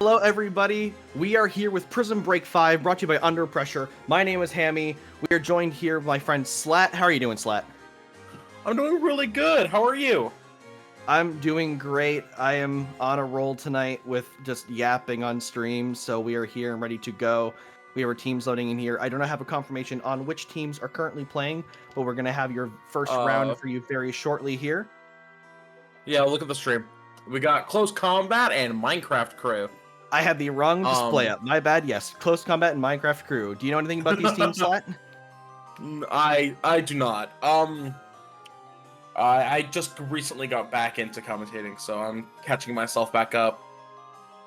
Hello everybody, we are here with Prism Break 5, brought to you by Under Pressure. My name is Hammy. We are joined here by my friend Slat. How are you doing, Slat? I'm doing really good. How are you? I'm doing great. I am on a roll tonight with just yapping on stream, so we are here and ready to go. We have our teams loading in here. I do not have a confirmation on which teams are currently playing, but we're going to have your first round for you very shortly here. Yeah, look at the stream. We got Close Combat and Minecraft Crew. I had the wrong display up. My bad. Yes, Close Combat and Minecraft Crew. Do you know anything about these teams, Slat? I do not. I just recently got back into commentating, so I'm catching myself back up.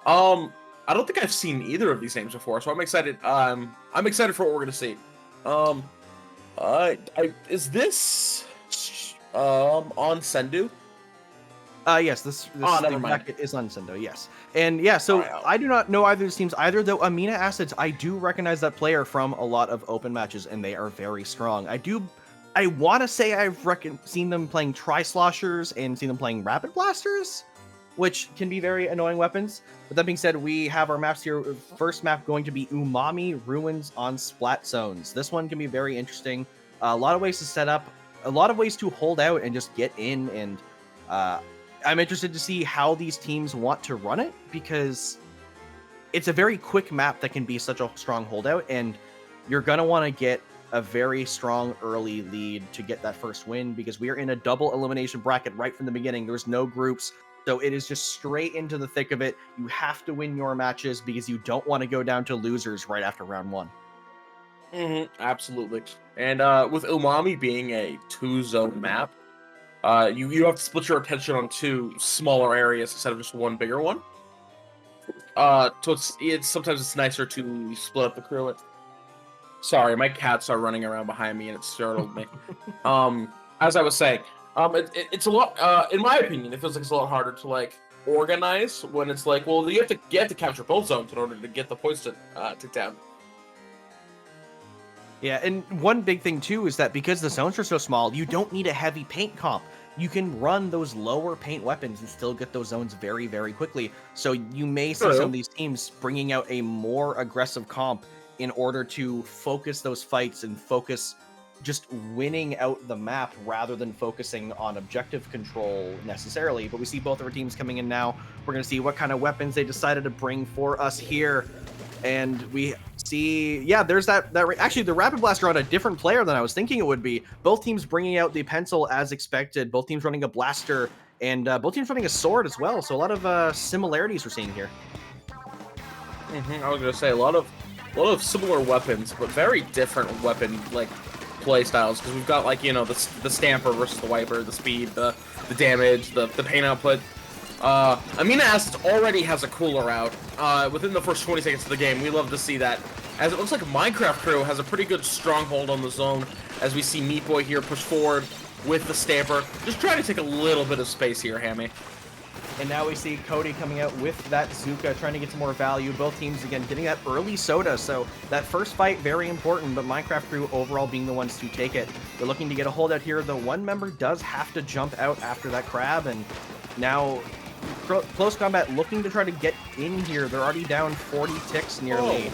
I don't think I've seen either of these names before, so I'm excited. I'm excited for what we're gonna see. Is this on Sendu? Yes, this bracket is on Sendo, yes. And yeah, so I do not know either of these teams either, though Amina Acids, I do recognize that player from a lot of open matches, and they are very strong. I want to say I've seen them playing Tri-Sloshers and seen them playing Rapid Blasters, which can be very annoying weapons. But that being said, we have our maps here. First map going to be Umami Ruins on Splat Zones. This one can be very interesting. A lot of ways to set up, a lot of ways to hold out and just get in, and I'm interested to see how these teams want to run it, because it's a very quick map that can be such a strong holdout, and you're going to want to get a very strong early lead to get that first win, because we are in a double elimination bracket right from the beginning. There's no groups, so it is just straight into the thick of it. You have to win your matches because you don't want to go down to losers right after round one. Absolutely. And with Umami being a 2-zone map, you have to split your attention on 2 smaller areas instead of just one bigger one. So it's sometimes it's nicer to split up the crew. Sorry, my cats are running around behind me and it startled me. As I was saying, it's a lot. In my opinion, it feels like it's a lot harder to like organize when it's like, well, you have to capture both zones in order to get the points to down. Yeah, and one big thing too is that because the zones are so small, you don't need a heavy paint comp. You can run those lower paint weapons and still get those zones very, very quickly. So you may see some of these teams bringing out a more aggressive comp in order to focus those fights and focus just winning out the map rather than focusing on objective control necessarily. But we see both of our teams coming in now. We're going to see what kind of weapons they decided to bring for us here. And we see, yeah, there's that actually the Rapid Blaster on a different player than I was thinking it would be. Both teams bringing out the pencil as expected. Both teams running a blaster And both teams running a sword as well, so a lot of similarities we're seeing here. I was gonna say a lot of similar weapons, but very different weapon play styles, because we've got the stamper versus the wiper, the speed, the damage, the pain output. Amina Assets already has a cooler out within the first 20 seconds of the game. We love to see that, as it looks like Minecraft Crew has a pretty good stronghold on the zone, as we see Meat Boy here push forward with the stamper, just trying to take a little bit of space here, Hammy. And now we see Cody coming out with that Zuka, trying to get some more value. Both teams, again, getting that early soda. So that first fight, very important, but Minecraft Crew overall being the ones to take it. They're looking to get a hold out here. The one member does have to jump out after that crab, and now Close Combat looking to try to get in here. They're already down 40 ticks nearly.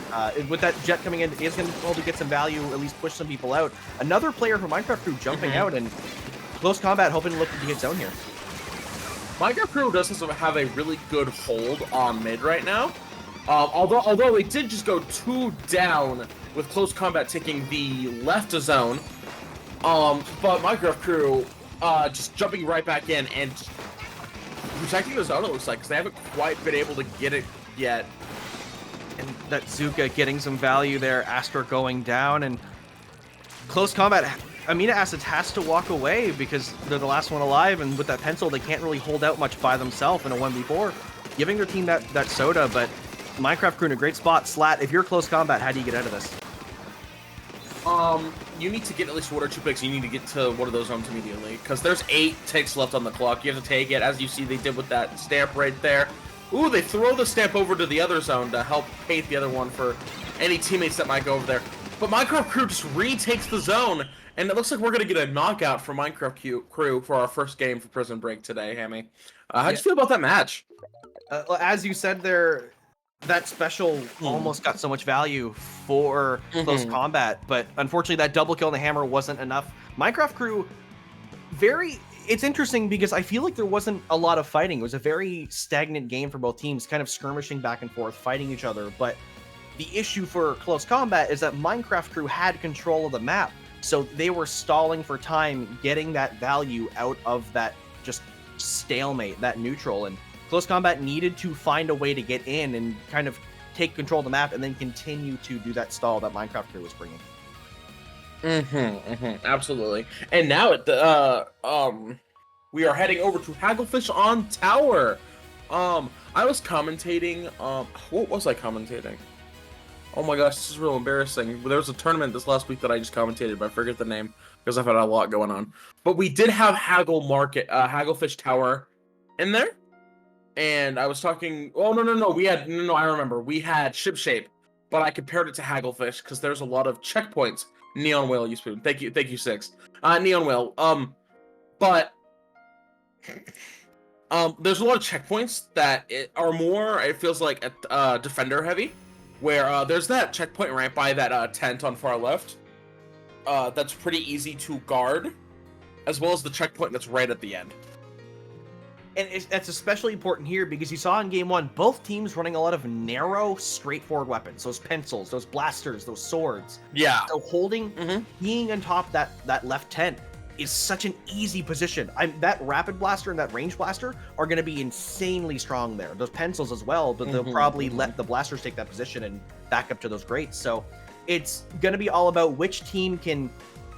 With that jet coming in, is going to be able to get some value, at least push some people out. Another player from Minecraft Crew jumping out, and Close Combat hoping to look to get zone here. Minecraft Crew does have a really good hold on mid right now. Although they did just go 2 down with Close Combat taking the left zone. But Minecraft Crew just jumping right back in and protecting the zone, it looks like, because they haven't quite been able to get it yet. And that Zuka getting some value there, Astra going down, and Close Combat, Amina Assets has to walk away because they're the last one alive, and with that pencil, they can't really hold out much by themselves in a 1v4, giving their team that soda, but Minecraft Crew in a great spot. Slat, if you're Close Combat, how do you get out of this? You need to get at least 1 or 2 picks. You need to get to one of those zones immediately, because there's 8 ticks left on the clock. You have to take it, as you see they did with that stamp right there. Ooh, they throw the stamp over to the other zone to help paint the other one for any teammates that might go over there. But Minecraft Crew just retakes the zone, and it looks like we're going to get a knockout for Minecraft Crew for our first game for Prison Break today, Hammy. How'd you feel about that match? As you said there, that special almost got so much value for Close Combat, but unfortunately that double kill on the hammer wasn't enough. Minecraft Crew, it's interesting because I feel like there wasn't a lot of fighting. It was a very stagnant game for both teams, kind of skirmishing back and forth, fighting each other, but the issue for Close Combat is that Minecraft Crew had control of the map, so they were stalling for time, getting that value out of that just stalemate, that neutral, and Close Combat needed to find a way to get in and kind of take control of the map and then continue to do that stall that Minecraft Crew was bringing. Absolutely. And now at the we are heading over to Hagglefish on Tower. I was commentating. What was I commentating? Oh my gosh, this is real embarrassing. There was a tournament this last week that I just commentated, but I forget the name because I've had a lot going on. But we did have Hagglefish Tower in there. And I was talking. Oh no! I remember. We had Ship Shape, but I compared it to Hagglefish because there's a lot of checkpoints. Neon Whale, you spoon. Thank you, Six. Neon Whale. But there's a lot of checkpoints that are more. It feels like defender heavy, where there's that checkpoint right by that tent on far left. That's pretty easy to guard, as well as the checkpoint that's right at the end. And that's especially important here because you saw in Game 1, both teams running a lot of narrow, straightforward weapons. Those pencils, those blasters, those swords. Yeah. So being on top that left tent is such an easy position. That rapid blaster and that range blaster are going to be insanely strong there. Those pencils as well, but they'll probably let the blasters take that position and back up to those grates. So it's going to be all about which team can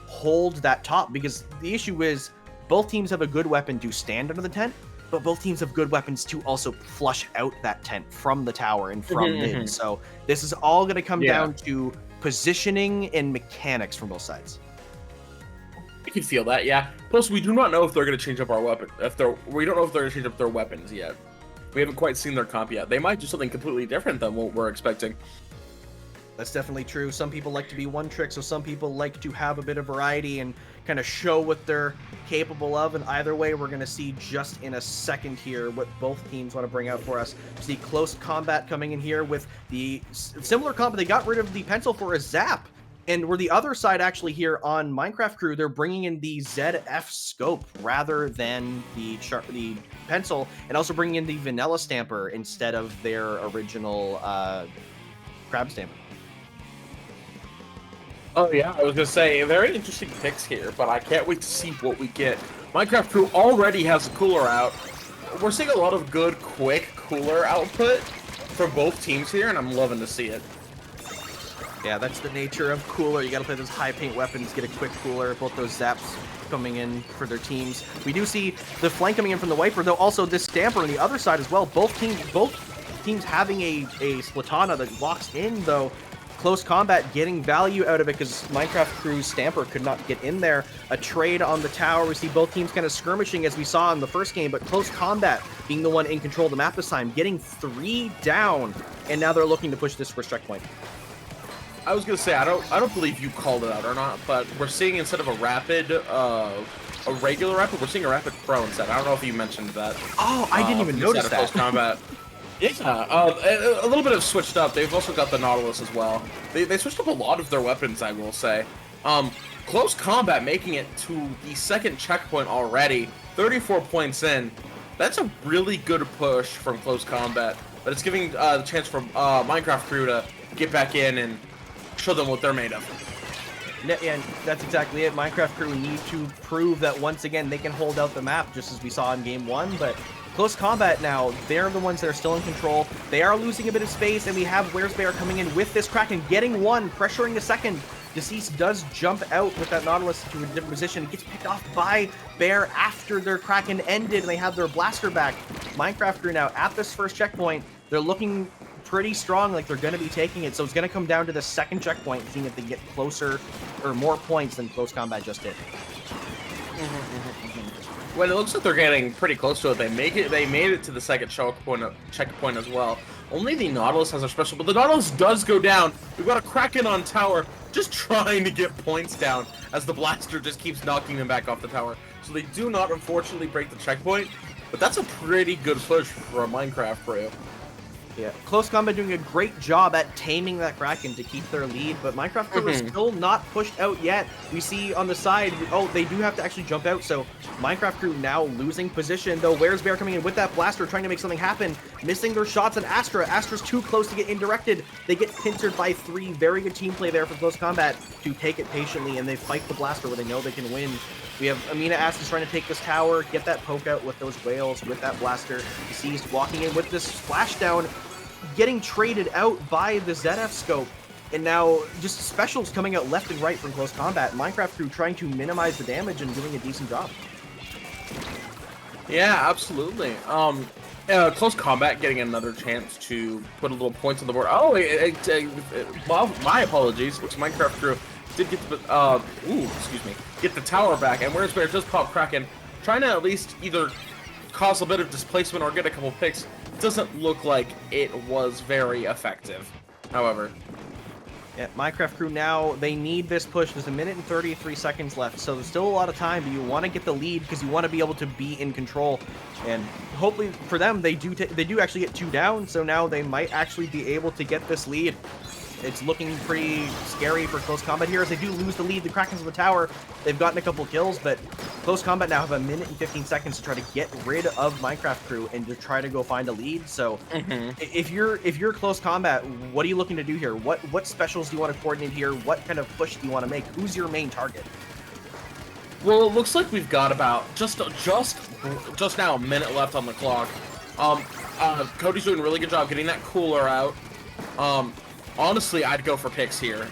hold that top, because the issue is both teams have a good weapon to stand under the tent, but both teams have good weapons to also flush out that tent from the tower and from mid. So this is all going to come down to positioning and mechanics from both sides. I can feel that, yeah. Plus, we do not know if they're going to change up our weapon. We don't know if they're going to change up their weapons yet. We haven't quite seen their comp yet. They might do something completely different than what we're expecting. That's definitely true. Some people like to be one trick, so some people like to have a bit of variety and kind of show what they're capable of. And either way, we're going to see just in a second here what both teams want to bring out for us. See Close Combat coming in here with the similar comp. They got rid of the pencil for a zap. And we're the other side actually here on Minecraft Crew. They're bringing in the ZF scope rather than the pencil, and also bringing in the vanilla stamper instead of their original crab stamper. Oh yeah, I was gonna say very interesting picks here, but I can't wait to see what we get Minecraft Crew already has a cooler out. We're seeing a lot of good, quick cooler output from both teams here, and I'm loving to see it. Yeah, that's the nature of cooler. You gotta play those high paint weapons, get a quick cooler, both those zaps coming in for their teams. We do see the flank coming in from the Wiper, though also this Stamper on the other side as well. Both teams having a Splatana that locks in, though. Close Combat getting value out of it because Minecraft Crew's Stamper could not get in there. A trade on the tower. We see both teams kind of skirmishing as we saw in the first game, but Close Combat being the one in control of the map this time, getting 3 down, and now they're looking to push this first checkpoint. I was gonna say I don't believe you called it out or not, but we're seeing instead of a rapid, a regular rapid, we're seeing a rapid pro instead. I don't know if you mentioned that. Oh, I didn't even notice that. Close Combat. Yeah, a little bit of switched up. They've also got the Nautilus as well. They switched up a lot of their weapons, I will say. Close Combat making it to the second checkpoint already. 34 points in. That's a really good push from Close Combat, but it's giving the chance for Minecraft Crew to get back in and show them what they're made of. Yeah, and that's exactly it. Minecraft Crew need to prove that once again they can hold out the map, just as we saw in Game 1, but Close Combat now, they're the ones that are still in control. They are losing a bit of space, and we have Where's Bear coming in with this Kraken, getting one, pressuring the second. Deceased does jump out with that Nautilus to a different position. It gets picked off by Bear after their Kraken ended, and they have their blaster back. Minecraft Crew now at this first checkpoint. They're looking pretty strong, like they're going to be taking it. So it's going to come down to the second checkpoint, seeing if they get closer or more points than Close Combat just did. Well, it looks like they're getting pretty close to it. They made it to the second checkpoint as well. Only the Nautilus has a special, but the Nautilus does go down. We've got a Kraken on tower, just trying to get points down as the blaster just keeps knocking them back off the tower. So they do not, unfortunately, break the checkpoint, but that's a pretty good push for a Minecraft Crew. Yeah, Close Combat doing a great job at taming that Kraken to keep their lead, but Minecraft Crew is still not pushed out yet. We see on the side, oh, they do have to actually jump out, so Minecraft Crew now losing position, though Where's Bear coming in with that blaster, trying to make something happen, missing their shots on Astra. Astra's too close to get indirected. They get pincered by 3. Very good team play there for Close Combat to take it patiently, and they fight the blaster where they know they can win. We have Amina Astra trying to take this tower, get that poke out with those whales, with that blaster. Deceased walking in with this splashdown, getting traded out by the ZF scope. And now just specials coming out left and right from Close Combat. Minecraft Crew trying to minimize the damage and doing a decent job. Yeah, absolutely. Close Combat getting another chance to put a little points on the board. Oh, well, my apologies, which Minecraft Crew did get the, get the tower back, and Where's Bear does pop Kraken, trying to at least either cause a bit of displacement or get a couple picks. Doesn't look like it was very effective, however. Yeah, Minecraft Crew now, they need this push. There's 1 minute and 33 seconds left, so there's still a lot of time, but you want to get the lead because you want to be able to be in control. And hopefully for them, they do actually get 2 down, so now they might actually be able to get this lead. It's looking pretty scary for Close Combat here as they do lose the lead. The Kraken's on the tower. They've gotten a couple kills, but Close Combat now have 1 minute and 15 seconds to try to get rid of Minecraft Crew and to try to go find a lead. So if you're Close Combat, what are you looking to do here? What specials do you want to coordinate here? What kind of push do you want to make? Who's your main target? Well, it looks like we've got about just now 1 minute left on the clock. Cody's doing a really good job getting that cooler out. Honestly, I'd go for picks here.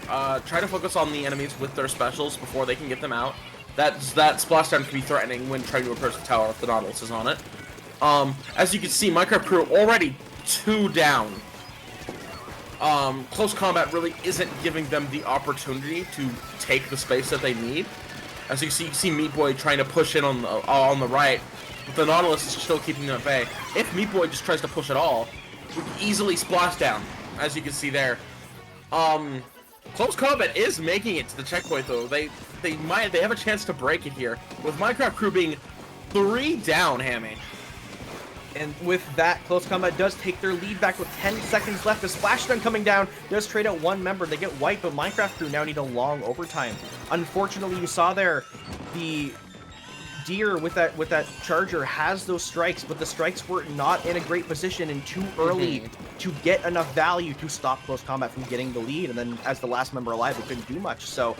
Try to focus on the enemies with their specials before they can get them out. That splashdown can be threatening when trying to approach the tower if the Nautilus is on it. As you can see, Minecraft Crew already 2 down. Close Combat really isn't giving them the opportunity to take the space that they need. As you see Meat Boy trying to push in on the right, but the Nautilus is still keeping them at bay. If Meat Boy just tries to push at all, we can easily splash down, as you can see there. Close Combat is making it to the checkpoint though. They have a chance to break it here with Minecraft Crew being 3 down, Hammy. And with that, Close Combat does take their lead back with 10 seconds left. The splashdown coming down does trade out 1 member. They get wiped, but Minecraft Crew now need a long overtime. Unfortunately, you saw there the Deer with that charger has those strikes, but the strikes were not in a great position and too early to get enough value to stop Close Combat from getting the lead. And then as the last member alive, they couldn't do much. So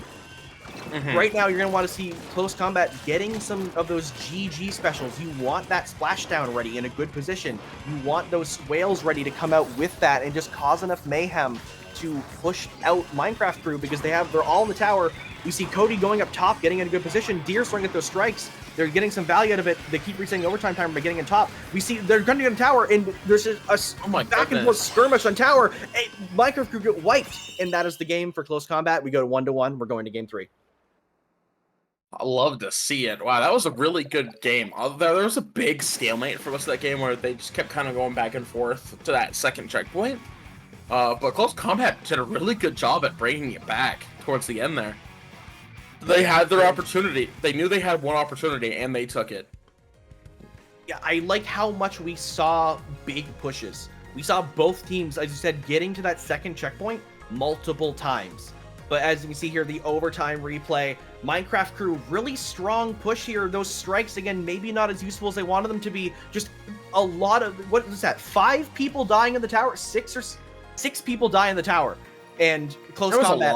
Right now, you're going to want to see Close Combat getting some of those GG specials. You want that splashdown ready in a good position. You want those whales ready to come out with that and just cause enough mayhem to push out Minecraft Crew, because they're all in the tower. We see Cody going up top, getting in a good position. Deer throwing at those strikes. They're getting some value out of it. They keep resetting overtime time by getting in top. We see they're going to get in tower, and there's a back and forth skirmish on tower. Minecraft Crew get wiped, and that is the game for Close Combat. We go to 1-1. We're going to game 3. I love to see it. Wow, that was a really good game. There was a big stalemate for most of that game where they just kept kind of going back and forth to that second checkpoint. But Close Combat did a really good job at bringing it back towards the end there. They had their opportunity. They knew they had one opportunity, and they took it. Yeah, I like how much we saw big pushes. We saw both teams, as you said, getting to that second checkpoint multiple times. But as you see here, the overtime replay, Minecraft Crew, really strong push here. Those strikes, again, maybe not as useful as they wanted them to be. Just a lot of, what was that? 5 people dying in the tower? 6 people die in the tower. And Close Combat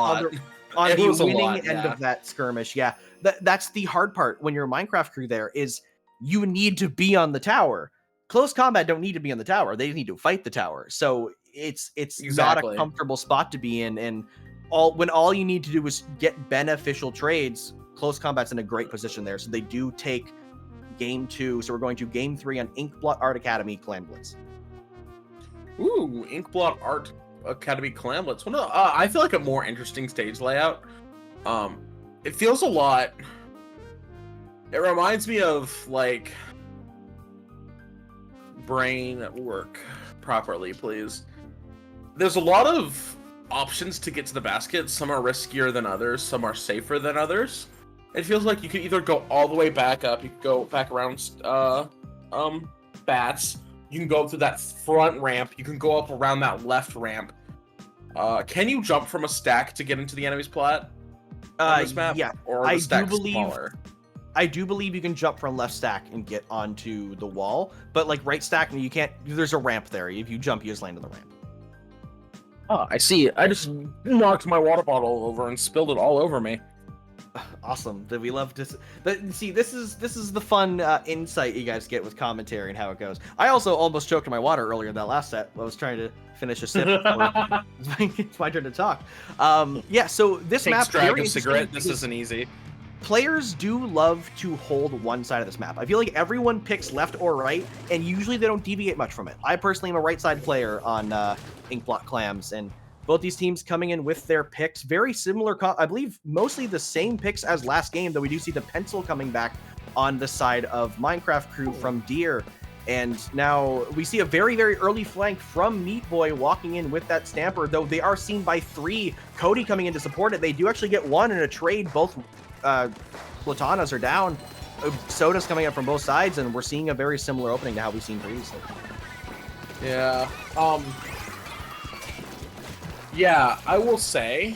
on the winning end of that skirmish. Yeah, that's the hard part when you're a Minecraft Crew there, is you need to be on the tower. Close Combat don't need to be on the tower. They need to fight the tower. So it's not a comfortable spot to be in. And when all you need to do is get beneficial trades, Close Combat's in a great position there. So they do take game 2. So we're going to game 3 on Inkblot Art Academy Clan Blitz. Ooh, Inkblot Art Academy Clan Blitz. I feel like a more interesting stage layout. It feels a lot. It reminds me of like brain work properly, please. There's a lot of options to get to the basket. Some are riskier than others. Some are safer than others. It feels like you could either go all the way back up. You could go back around bats. You can go through that front ramp. You can go up around that left ramp. Can you jump from a stack to get into the enemy's plat on this map? Yeah, or I the stack do believe. Smaller? I do believe you can jump from left stack and get onto the wall, but like right stack, you can't. There's a ramp there. If you jump, you just land on the ramp. Oh, I see. I just knocked my water bottle over and spilled it all over me. Awesome. We love to see. This is the fun insight you guys get with commentary and how it goes. I also almost choked on my water earlier in that last set. I was trying to finish a sip. It's my turn to talk. Yeah. So this map, drag a cigarette. This isn't easy. Players do love to hold one side of this map. I feel like everyone picks left or right, and usually they don't deviate much from it. I personally am a right side player on Inkblot Clams, and both these teams coming in with their picks. Very similar, I believe mostly the same picks as last game, though we do see the pencil coming back on the side of Minecraft Crew from Deer. And now we see a very, very early flank from Meat Boy walking in with that Stamper, though they are seen by 3. Cody coming in to support it. They do actually get 1 in a trade. Both Platanas are down. Soda's coming up from both sides, and we're seeing a very similar opening to how we've seen previously. Yeah. Yeah, I will say,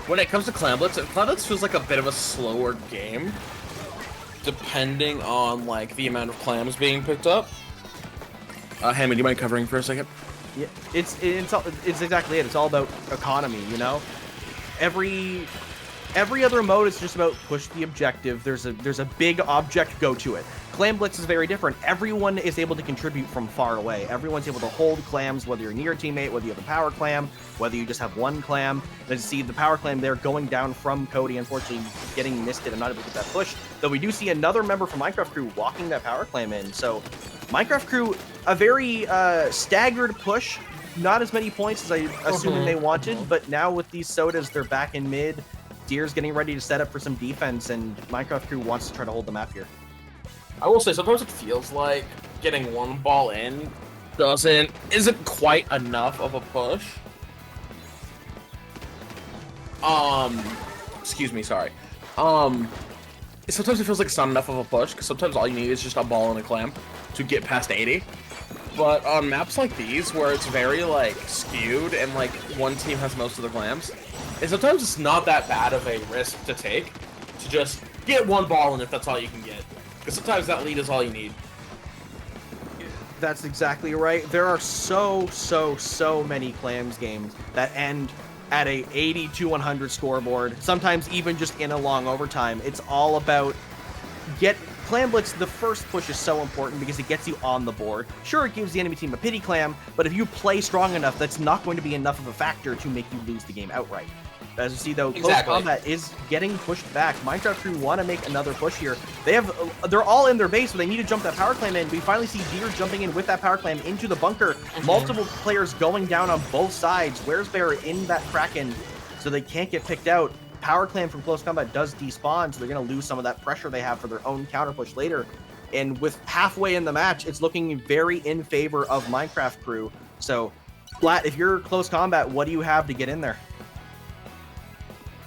when it comes to Clan Blitz feels like a bit of a slower game, depending on like the amount of clams being picked up. Hammond, do you mind covering for a second? Yeah, it's exactly it. It's all about economy, you know. Every other mode is just about push the objective. There's a big object, go to it. Clam Blitz is very different. Everyone is able to contribute from far away. Everyone's able to hold clams, whether you're near a teammate, whether you have a power clam, whether you just have one clam. As you see the power clam there going down from Cody, unfortunately getting missed it and not able to get that push. Though we do see another member from Minecraft Crew walking that power clam in. So Minecraft Crew, a very staggered push. Not as many points as I assumed they wanted, but now with these sodas, they're back in mid. Deer's getting ready to set up for some defense, and Minecraft Crew wants to try to hold the map here. I will say, sometimes it feels like getting one ball in isn't quite enough of a push. Excuse me, sorry. Sometimes it feels like it's not enough of a push, because sometimes all you need is just a ball and a clam to get past 80. But on maps like these, where it's very, like, skewed, and, like, one team has most of the clams, and sometimes it's not that bad of a risk to take to just get one ball in if that's all you can get. Because sometimes that lead is all you need. That's exactly right. There are so many clams games that end at a 80-100 scoreboard, sometimes even just in a long overtime. It's all about Clam Blitz. The first push is so important because it gets you on the board. Sure, it gives the enemy team a pity clam, but if you play strong enough, that's not going to be enough of a factor to make you lose the game outright. As you see, though, Close Combat is getting pushed back. Minecraft Crew want to make another push here. They're all in their base, but they need to jump that power clam in. We finally see Deer jumping in with that power clam into the bunker. Multiple players going down on both sides. Where's Bear in that Kraken, so they can't get picked out. Power clam from Close Combat does despawn, so they're going to lose some of that pressure they have for their own counter push later. And with halfway in the match, it's looking very in favor of Minecraft Crew. So, Flat, if you're Close Combat, what do you have to get in there?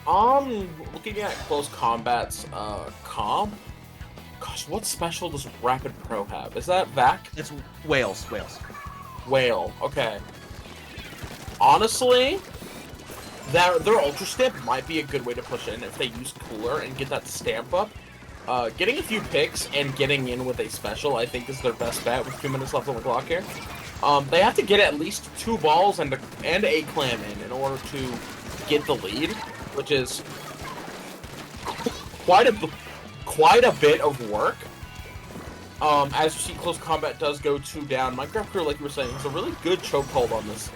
Looking at Close Combat's comp, gosh, what special does Rapid Pro have? Is that VAC? It's Whales. Whale, okay. Honestly, their Ultra Stamp might be a good way to push in if they use Cooler and get that stamp up. Getting a few picks and getting in with a special, I think, is their best bet with 2 minutes left on the clock here. They have to get at least 2 balls and a clam in order to get the lead, which is quite a bit of work. As you see, Close Combat does go 2 down. Minecraft Crew, like you were saying, has a really good chokehold on this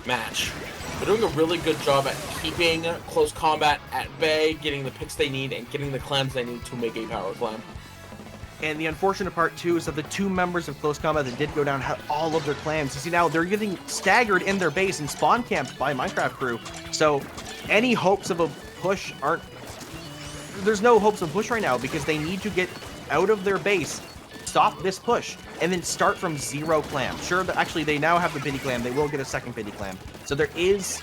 match. They're doing a really good job at keeping Close Combat at bay, getting the picks they need, and getting the clams they need to make a power clam. And the unfortunate part, too, is that the 2 members of Close Combat that did go down had all of their clams. You see, now they're getting staggered in their base and spawn camped by Minecraft Crew. So any hopes of a push aren't... There's no hopes of push right now because they need to get out of their base, stop this push, and then start from 0 clam. Sure, actually, they now have the pity clam. They will get a second pity clam. So there is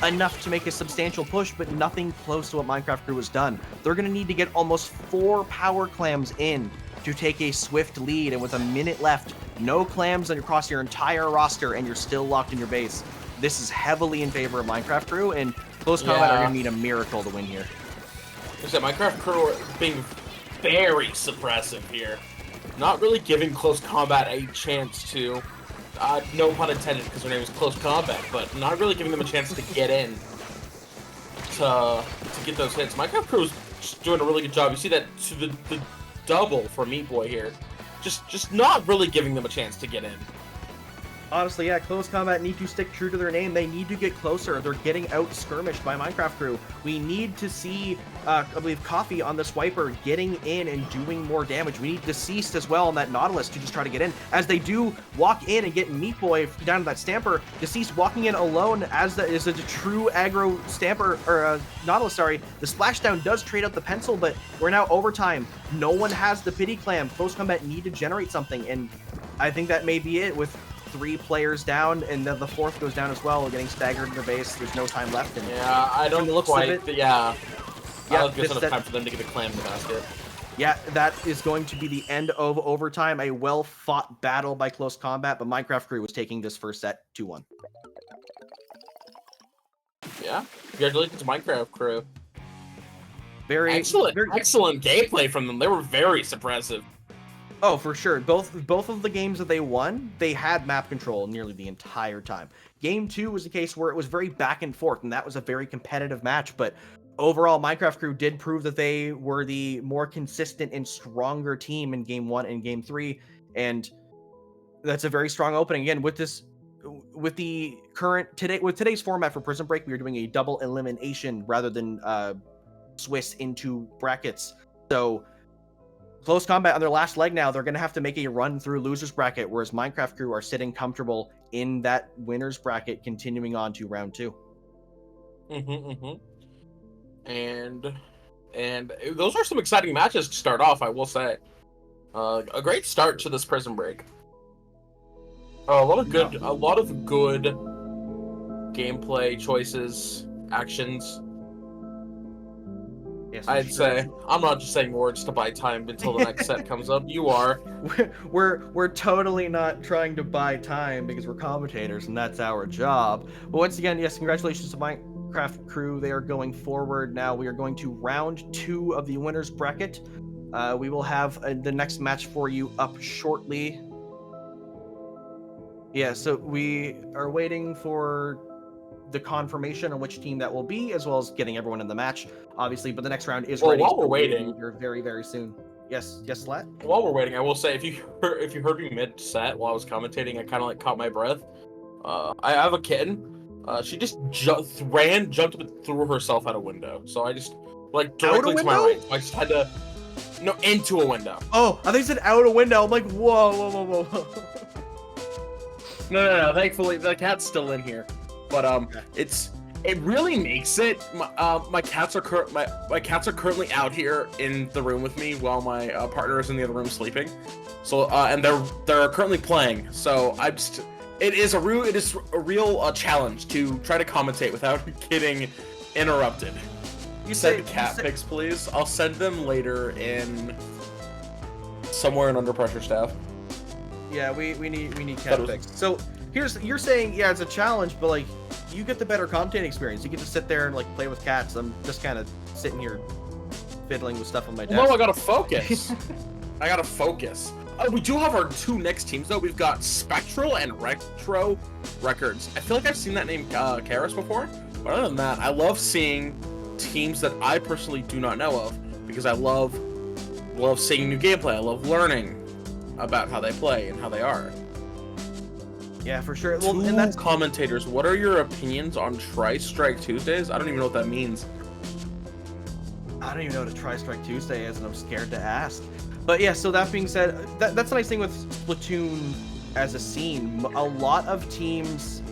enough to make a substantial push, but nothing close to what Minecraft Crew has done. They're going to need to get almost 4 power clams in to take a swift lead, and with a minute left, no clams across your entire roster, and you're still locked in your base. This is heavily in favor of Minecraft Crew, and Close Combat are going to need a miracle to win here. Like I said, Minecraft Crew are being very suppressive here. Not really giving Close Combat a chance to, no pun intended because her name is Close Combat, but not really giving them a chance to get in to get those hits. Minecraft Crew is just doing a really good job. You see that to the double for Meat Boy here. Just not really giving them a chance to get in. Honestly, yeah, Close Combat need to stick true to their name. They need to get closer. They're getting out skirmished by Minecraft Crew. We need to see, I believe, Coffee on the Swiper getting in and doing more damage. We need Deceased as well on that Nautilus to just try to get in. As they do walk in and get Meat Boy down to that Stamper, Deceased walking in alone as that is a true aggro Stamper, or Nautilus, sorry. The Splashdown does trade out the pencil, but we're now overtime. No one has the Pity Clam. Close Combat need to generate something, and I think that may be it with 3 players down, and then the 4th goes down as well, getting staggered in their base. There's no time left. And yeah, I don't quite. Yeah, yeah, there's enough time for them to get a clam in the basket. Yeah, that is going to be the end of overtime. A well-fought battle by Close Combat, but Minecraft Crew was taking this first set 2-1. Yeah, congratulations, Minecraft Crew. Very excellent gameplay from them. They were very suppressive. Oh, for sure. Both of the games that they won, they had map control nearly the entire time. Game 2 was a case where it was very back and forth, and that was a very competitive match. But overall, Minecraft Crew did prove that they were the more consistent and stronger team in Game 1 and Game 3, and that's a very strong opening. Again, with today's format for Prism Break, we are doing a double elimination rather than Swiss into brackets. So Close Combat on their last leg now, they're going to have to make a run through loser's bracket, whereas Minecraft Crew are sitting comfortable in that winner's bracket, continuing on to round 2. And those are some exciting matches to start off, I will say. A great start to this Prism Break. A lot of good gameplay choices, actions. Yes, I'd say. I'm not just saying words to buy time until the next set comes up. You are. We're totally not trying to buy time because we're commentators and that's our job. But once again, yes, congratulations to Minecraft Crew. They are going forward now. We are going to round 2 of the winner's bracket. We will have the next match for you up shortly. Yeah, so we are waiting for the confirmation on which team that will be, as well as getting everyone in the match, obviously. But the next round is ready. While we're waiting, very, very soon. Yes, Slat? While we're waiting, I will say, if you heard me mid-set while I was commentating, I kind of like caught my breath. I have a kitten. She just jumped up and threw herself out a window. So I just, like, directly to my right. So I just had to, no, into a window. Oh, I think you said out a window. I'm like, whoa. No. Thankfully, the cat's still in here. But it really makes it. My cats are currently out here in the room with me while my partner is in the other room sleeping. So and they're currently playing. So it is a real challenge to try to commentate without getting interrupted. You send cat pics, please. I'll send them later in somewhere in Under Pressure staff. Yeah, we need cat pics. So you're saying, yeah, it's a challenge, but like, you get the better commentating experience. You get to sit there and like play with cats. I'm just kind of sitting here fiddling with stuff on my desk. No, I gotta focus. We do have our two next teams though. We've got Spectral and Retro Records. I feel like I've seen that name Karis before, but other than that, I love seeing teams that I personally do not know of, because I love seeing new gameplay. I love learning about how they play and how they are. Yeah, for sure. Well, and that's commentators. What are your opinions on Tri-Strike Tuesdays? I don't even know what that means. I don't even know what a Tri-Strike Tuesday is, and I'm scared to ask. But yeah, so that being said, that's the nice thing with Splatoon as a scene. A lot of teams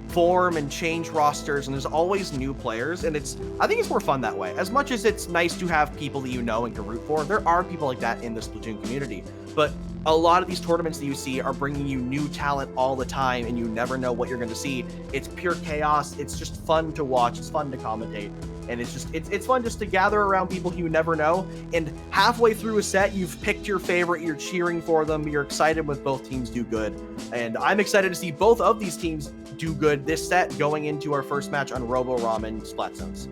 form and change rosters, and there's always new players, and I think it's more fun that way. As much as it's nice to have people that you know and can root for, there are people like that in the Splatoon community. But a lot of these tournaments that you see are bringing you new talent all the time, and you never know what you're going to see. It's pure chaos. It's just fun to watch. It's fun to commentate. And it's fun just to gather around people who you never know. And halfway through a set, you've picked your favorite, you're cheering for them, you're excited when both teams do good. And I'm excited to see both of these teams do good this set going into our first match on Robo Ramen Splat Zones.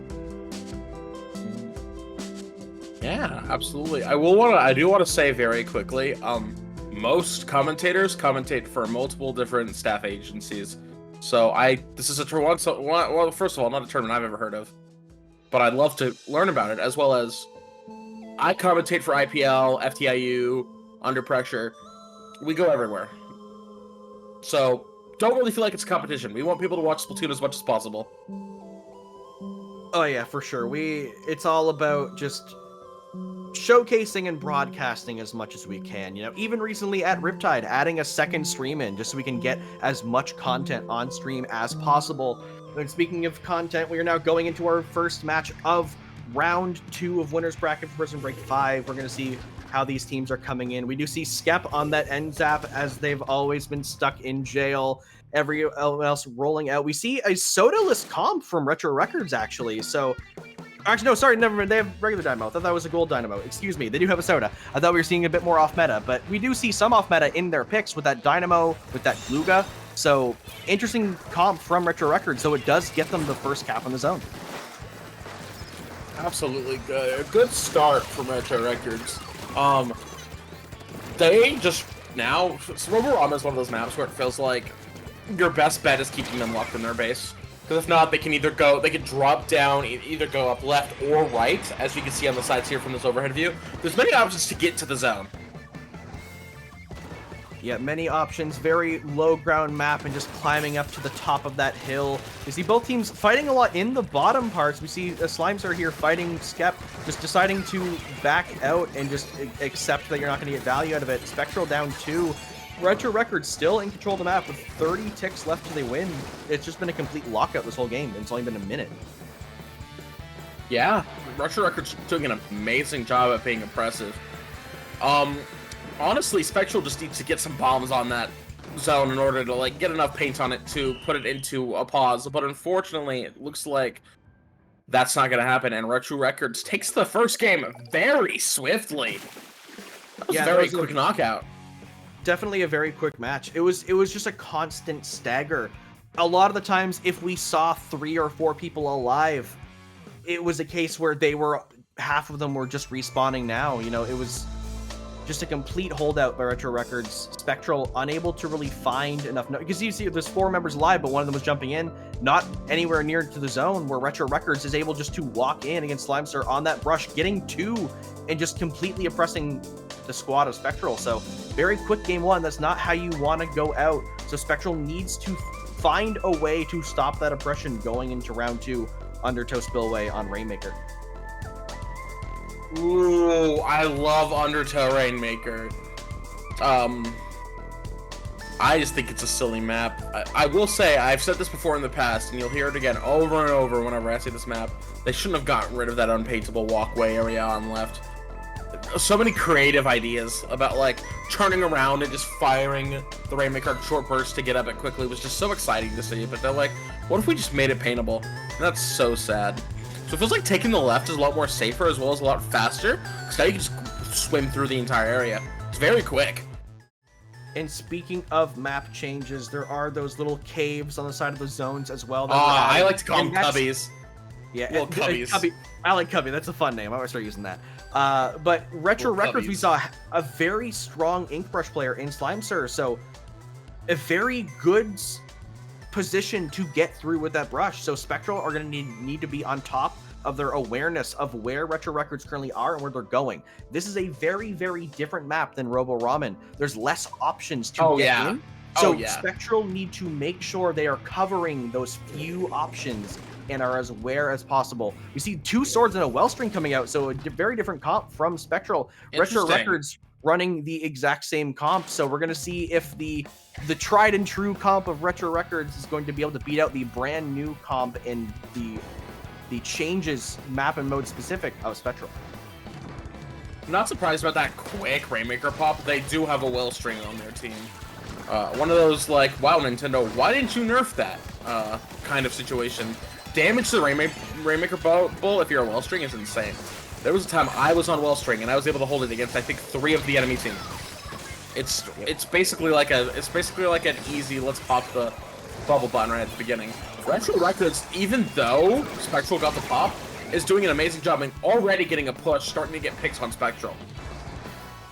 Yeah, absolutely. I do want to say very quickly, most commentators commentate for multiple different staff agencies. So this is first of all, not a tournament I've ever heard of, but I'd love to learn about it, as well as I commentate for IPL, FTIU, Under Pressure. We go everywhere. So don't really feel like it's a competition. We want people to watch Splatoon as much as possible. Oh yeah, for sure. It's all about just showcasing and broadcasting as much as we can. You know, even recently at Riptide, adding a second stream in just so we can get as much content on stream as possible. And speaking of content, we are now going into our first match of round 2 of Winners Bracket for Prison Break 5. We're going to see how these teams are coming in. We do see Skep on that end zap, as they've always been stuck in jail. Everyone else rolling out. We see a soda-less comp from Retro Records, actually. Actually, no, sorry, never mind. They have regular Dynamo. I thought that was a gold Dynamo. Excuse me. They do have a soda. I thought we were seeing a bit more off-meta, but we do see some off-meta in their picks with that Dynamo, with that Gluga. So, interesting comp from Retro Records, so it does get them the first cap on the zone. Absolutely good. A good start from Retro Records. They just now... Robo Ramen is one of those maps where it feels like your best bet is keeping them locked in their base. Because if not, they can drop down, either go up left or right, as you can see on the sides here from this overhead view. There's many options to get to the zone. Yeah, many options, very low ground map, and just climbing up to the top of that hill. We see both teams fighting a lot in the bottom parts. We see the Slimes are here fighting Skep, just deciding to back out and just accept that you're not going to get value out of it. Spectral down 2. Retro Records still in control of the map with 30 ticks left till they win. It's just been a complete lockout this whole game, and it's only been a minute. Yeah, Retro Records doing an amazing job at being impressive. Honestly, Spectral just needs to get some bombs on that zone in order to like get enough paint on it to put it into a pause. But unfortunately, it looks like that's not going to happen, and Retro Records takes the first game very swiftly. That was a very quick knockout. Definitely a very quick match. It was just a constant stagger. A lot of the times, if we saw 3 or 4 people alive, it was a case where half of them were just respawning now. You know, just a complete holdout by Retro Records. Spectral unable to really find enough, because you see there's 4 members alive, but one of them was jumping in, not anywhere near to the zone, where Retro Records is able just to walk in against Slimester on that brush, getting 2 and just completely oppressing the squad of Spectral. So very quick game 1. That's not how you want to go out. So Spectral needs to find a way to stop that oppression going into round 2 Undertow Spillway on Rainmaker. Ooh, I love Undertow Rainmaker. I just think it's a silly map. I will say, I've said this before in the past, and you'll hear it again over and over whenever I say this map. They shouldn't have gotten rid of that unpaintable walkway area on left. So many creative ideas about, like, turning around and just firing the Rainmaker in short bursts to get up it quickly was just so exciting to see. But they're like, what if we just made it paintable? And that's so sad. So it feels like taking the left is a lot more safer as well as a lot faster, because now you can just swim through the entire area. It's very quick. And speaking of map changes, there are those little caves on the side of the zones as well. I like to call them cubbies. Yeah, little cubbies. I like Cubby. That's a fun name. I might start using that. But Retro Records, we saw a very strong Ink Brush player in Slimester, so a very good position to get through with that brush. So Spectral are going to need to be on top of their awareness of where Retro Records currently are and where they're going. This is a very, very different map than Robo Ramen. There's less options to get in. So Spectral need to make sure they are covering those few options and are as aware as possible. We see 2 swords and a Wellstring coming out, so a very different comp from Spectral. Retro Records running the exact same comp, so we're going to see if the tried and true comp of Retro Records is going to be able to beat out the brand new comp in the changes map and mode specific of Spectral. I'm not surprised about that quick Rainmaker pop. They do have a Wellstring on their team. One of those, like, wow, Nintendo, why didn't you nerf that kind of situation. Damage to the Rainmaker Bull if you're a Wellstring is insane. There was a time I was on Wellstring and I was able to hold it against, I think, 3 of the enemy team. It's basically like an easy let's pop the bubble button right at the beginning. Retro Records, even though Spectral got the pop, is doing an amazing job and already getting a push, starting to get picks on Spectral.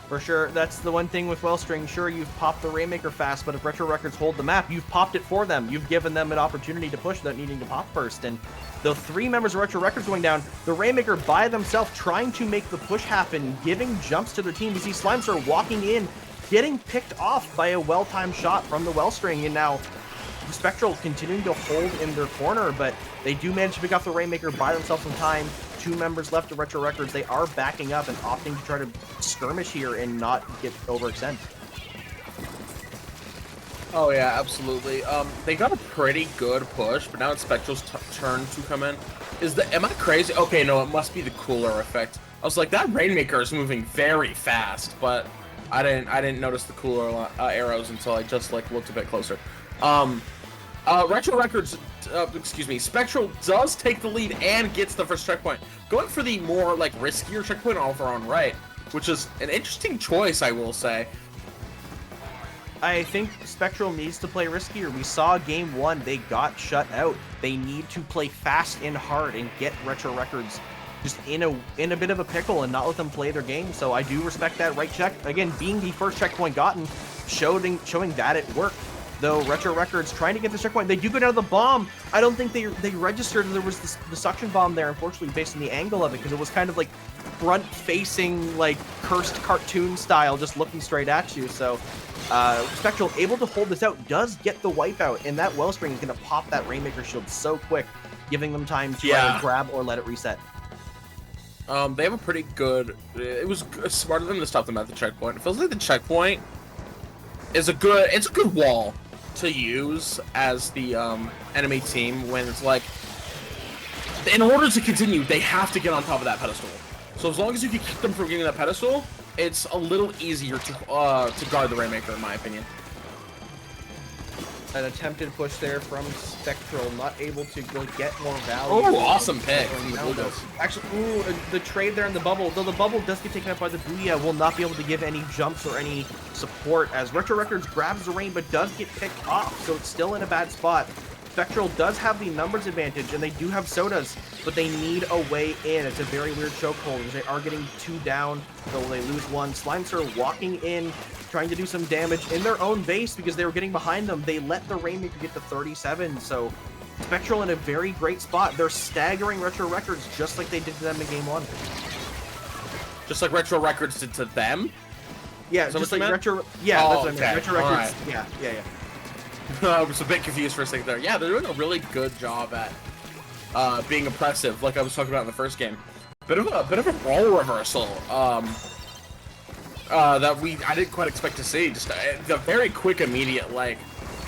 For sure, that's the one thing with Wellstring. Sure, you've popped the Rainmaker fast, but if Retro Records hold the map, you've popped it for them. You've given them an opportunity to push without needing to pop first. And the 3 members of Retro Records going down, the Rainmaker by themselves trying to make the push happen, giving jumps to their team. We see Slimester walking in, getting picked off by a well-timed shot from the Wellstring, and now the Spectral continuing to hold in their corner, but they do manage to pick off the Rainmaker by themselves some time. 2 members left of Retro Records. They are backing up and opting to try to skirmish here and not get overextended. Oh yeah, absolutely. They got a pretty good push, but now it's Spectral's turn to come in. Am I crazy? Okay, no, it must be the cooler effect. I was like, that Rainmaker is moving very fast, but I didn't notice the cooler arrows until I just like looked a bit closer. Retro Records, Spectral does take the lead and gets the first checkpoint, going for the more like riskier checkpoint over on right, which is an interesting choice, I will say. I think Spectral needs to play riskier. We saw game 1, they got shut out. They need to play fast and hard and get Retro Records just in a bit of a pickle and not let them play their game. So I do respect that right check. Again, being the first checkpoint gotten, showing that it worked. Though Retro Records trying to get the checkpoint, they do go down to the bomb. I don't think they registered there was the suction bomb there, unfortunately, based on the angle of it, because it was kind of like front-facing, like cursed cartoon style, just looking straight at you. So Spectral able to hold this out, does get the wipeout, and that Wellstring is going to pop that Rainmaker shield so quick, giving them time to either grab or let it reset. They have a pretty good. It was smart of them to stop them at the checkpoint. It feels like the checkpoint is a good wall to use as the enemy team when it's like, in order to continue, they have to get on top of that pedestal. So as long as you can keep them from getting that pedestal, it's a little easier to guard the Rainmaker, in my opinion. An attempted push there from Spectral, not able to really get more value. Oh, awesome pick. Actually, the trade there in the bubble, though the bubble does get taken up by the Booyah, will not be able to give any jumps or any support as Retro Records grabs the rain but does get picked off, so it's still in a bad spot. Spectral does have the numbers advantage, and they do have sodas, but they need a way in. It's a very weird chokehold, because they are getting 2 down, so they lose 1. Slimeser walking in, trying to do some damage in their own base because they were getting behind them. They let the Rainmaker get to 37, so Spectral in a very great spot. They're staggering Retro Records just like they did to them in Game 1. Just like Retro Records did to them? Yeah, just like Retro... Yeah, that's what I mean. Retro Records... Right. Yeah. I was a bit confused for a second there. Yeah, they're doing a really good job at being impressive, like I was talking about in the first game. Bit of a role reversal that I didn't quite expect to see. Just the very quick, immediate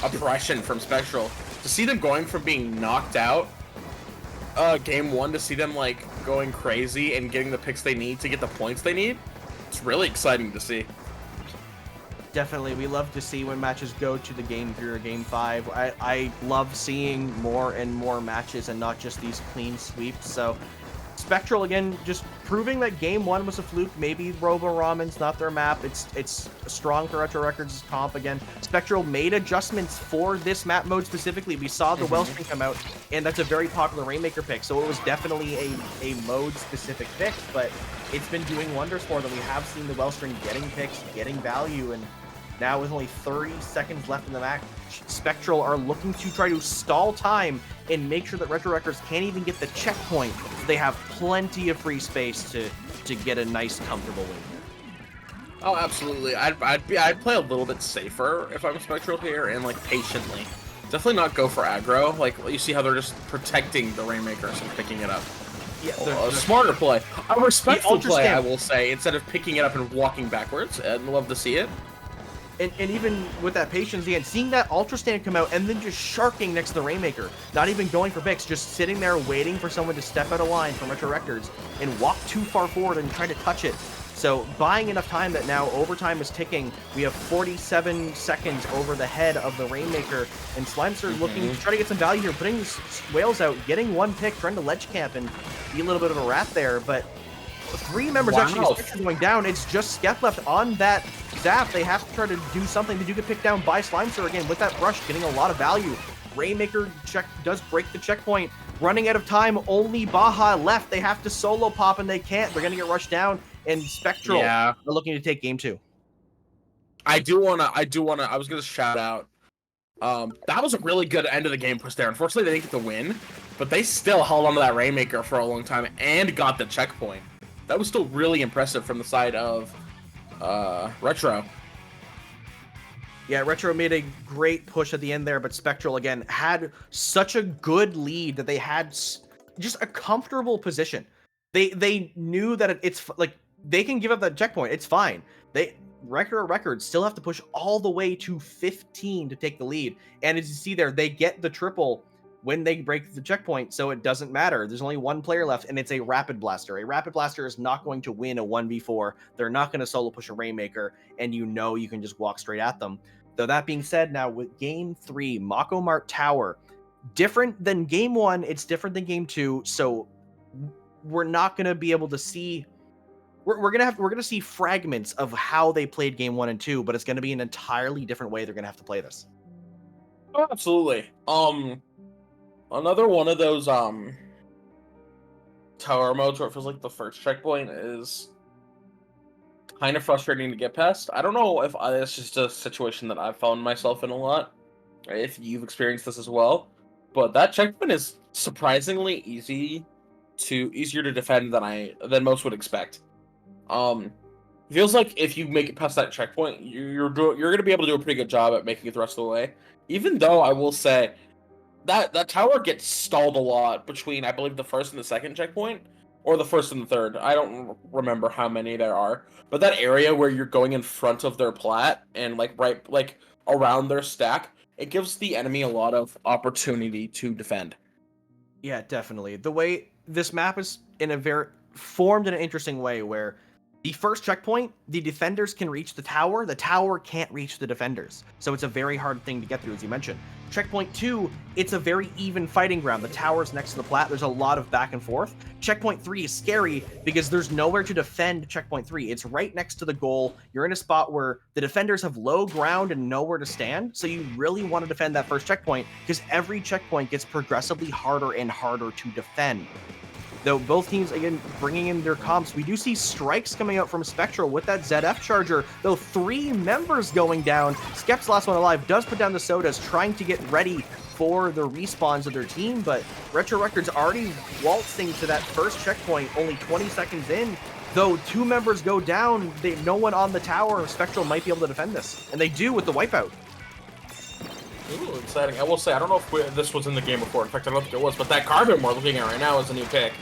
oppression from Spectral. To see them going from being knocked out game 1 to see them going crazy and getting the picks they need to get the points they need. It's really exciting to see. Definitely, we love to see when matches go to the Game 3 or Game 5. I love seeing more and more matches and not just these clean sweeps. So, Spectral, again, just proving that Game 1 was a fluke. Maybe Robo Ramen's not their map. It's strong for Retro Records' comp again. Spectral made adjustments for this map mode specifically. We saw the Wellspring come out, and that's a very popular Rainmaker pick, so it was definitely a mode-specific pick, but it's been doing wonders for them. We have seen the Wellspring getting picks, getting value, and now, with only 30 seconds left in the match, Spectral are looking to try to stall time and make sure that Retro Records can't even get the checkpoint. So they have plenty of free space to get a nice, comfortable win here. Oh, absolutely. I'd play a little bit safer if I'm Spectral here and patiently. Definitely not go for aggro. You see how they're just protecting the Rainmakers and picking it up. Yeah, a smarter play. A respectful play, I will say, instead of picking it up and walking backwards. I'd love to see it. And even with that patience, again, seeing that Ultra Stand come out and then just sharking next to the Rainmaker, not even going for picks, just sitting there waiting for someone to step out of line from Retro Records and walk too far forward and try to touch it. So buying enough time that now overtime is ticking. We have 47 seconds over the head of the Rainmaker, and Slimeser looking to try to get some value here, putting these whales out, getting 1 pick, trying to ledge camp and be a little bit of a rat there, but 3 members actually going down. It's just Skep left on that Zap. They have to try to do something. They do get picked down by Slimeser again with that brush, getting a lot of value. Rainmaker does break the checkpoint. Running out of time, only Baja left. They have to solo pop and they can't. They're gonna get rushed down, and Spectral are looking to take game 2. I was gonna shout out. That was a really good end of the game push there. Unfortunately, they didn't get the win, but they still held onto that Rainmaker for a long time and got the checkpoint. That was still really impressive from the side of Retro. Yeah, Retro made a great push at the end there, but Spectral, again, had such a good lead that they had just a comfortable position. They knew that it's they can give up that checkpoint. It's fine. Retro Records still have to push all the way to 15 to take the lead. And as you see there, they get the triple when they break the checkpoint, so it doesn't matter. There's only 1 player left, and it's a Rapid Blaster. A Rapid Blaster is not going to win a 1v4. They're not going to solo push a Rainmaker, and you can just walk straight at them. Though that being said, now with Game 3, Mako Mart Tower, different than Game 1, it's different than Game 2, so we're not going to be able to see... We're gonna see fragments of how they played Game 1 and 2, but it's going to be an entirely different way they're going to have to play this. Oh, absolutely. Another one of those tower modes where it feels like the first checkpoint is kind of frustrating to get past. I don't know if it's just a situation that I've found myself in a lot, if you've experienced this as well, but that checkpoint is surprisingly easier to defend than most would expect. Feels like if you make it past that checkpoint, you're going to be able to do a pretty good job at making it the rest of the way. Even though I will say that tower gets stalled a lot between, I believe, the first and the second checkpoint, or the first and the third. I don't remember how many there are, but that area where you're going in front of their plat and right around their stack, it gives the enemy a lot of opportunity to defend. Yeah, definitely. The way this map is formed in an interesting way where the first checkpoint, the defenders can reach the tower can't reach the defenders. So it's a very hard thing to get through, as you mentioned. Checkpoint 2, it's a very even fighting ground. The tower's next to the plat. There's a lot of back and forth. Checkpoint 3 is scary because there's nowhere to defend Checkpoint 3. It's right next to the goal. You're in a spot where the defenders have low ground and nowhere to stand. So you really want to defend that first checkpoint because every checkpoint gets progressively harder and harder to defend. Though both teams, again, bringing in their comps, we do see strikes coming out from Spectral with that ZF charger, though 3 members going down. Skep's last one alive does put down the sodas, trying to get ready for the respawns of their team, but Retro Records already waltzing to that first checkpoint, only 20 seconds in. Though 2 members go down, no one on the tower. Spectral might be able to defend this, and they do with the wipeout. Ooh, exciting. I will say, I don't know if this was in the game before. In fact, I don't think it was, but that carbon we're looking at right now is a new pick.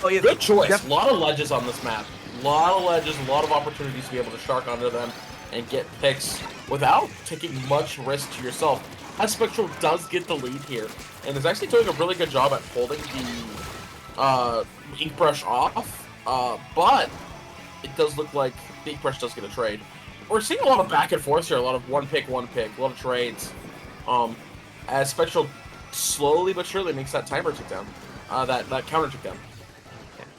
Good choice. A lot of ledges on this map. A lot of ledges, a lot of opportunities to be able to shark under them and get picks without taking much risk to yourself. As Spectral does get the lead here, and is actually doing a really good job at holding the ink brush off, but it does look like the ink brush does get a trade. We're seeing a lot of back and forth here, a lot of one pick, a lot of trades. As Spectral slowly but surely makes that timer tick down, that counter tick down.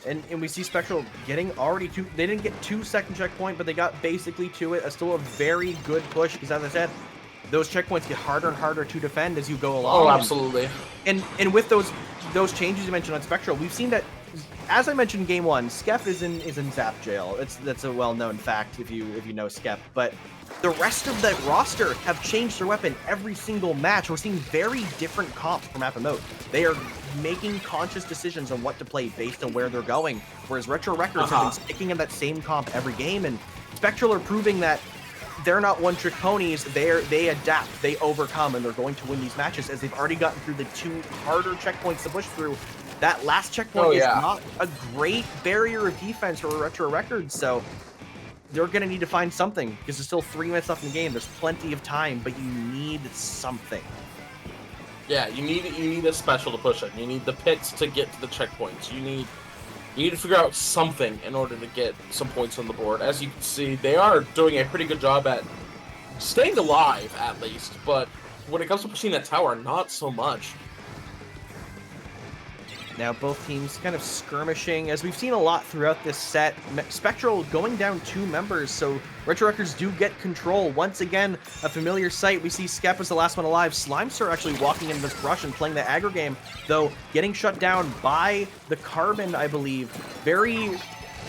And we see Spectral getting already two. They didn't get 2-second checkpoint, but they got basically to it. Still a very good push because, as I said, those checkpoints get harder and harder to defend as you go along. Oh, absolutely. And with those changes you mentioned on Spectral, we've seen that. As I mentioned in game 1, Skep is in Zap jail. That's a well-known fact if you know Skep. But the rest of that roster have changed their weapon every single match. We're seeing very different comps for map and mode. They are making conscious decisions on what to play based on where they're going. Whereas Retro Records have been sticking in that same comp every game, and Spectral are proving that they're not one-trick ponies. They adapt, they overcome, and they're going to win these matches as they've already gotten through the 2 harder checkpoints to push through. That last checkpoint is not a great barrier of defense for Retro Records, so they're going to need to find something because there's still 3 minutes left in the game. There's plenty of time, but you need something. Yeah, you need a special to push it. You need the pits to get to the checkpoints. You need to figure out something in order to get some points on the board. As you can see, they are doing a pretty good job at staying alive, at least, but when it comes to pushing that tower, not so much. Now both teams kind of skirmishing, as we've seen a lot throughout this set. Spectral going down 2 members, so Retro Records do get control. Once again, a familiar sight. We see Skep as the last one alive. Slimester actually walking into this brush and playing the aggro game, though getting shut down by the Carbon, I believe. Very,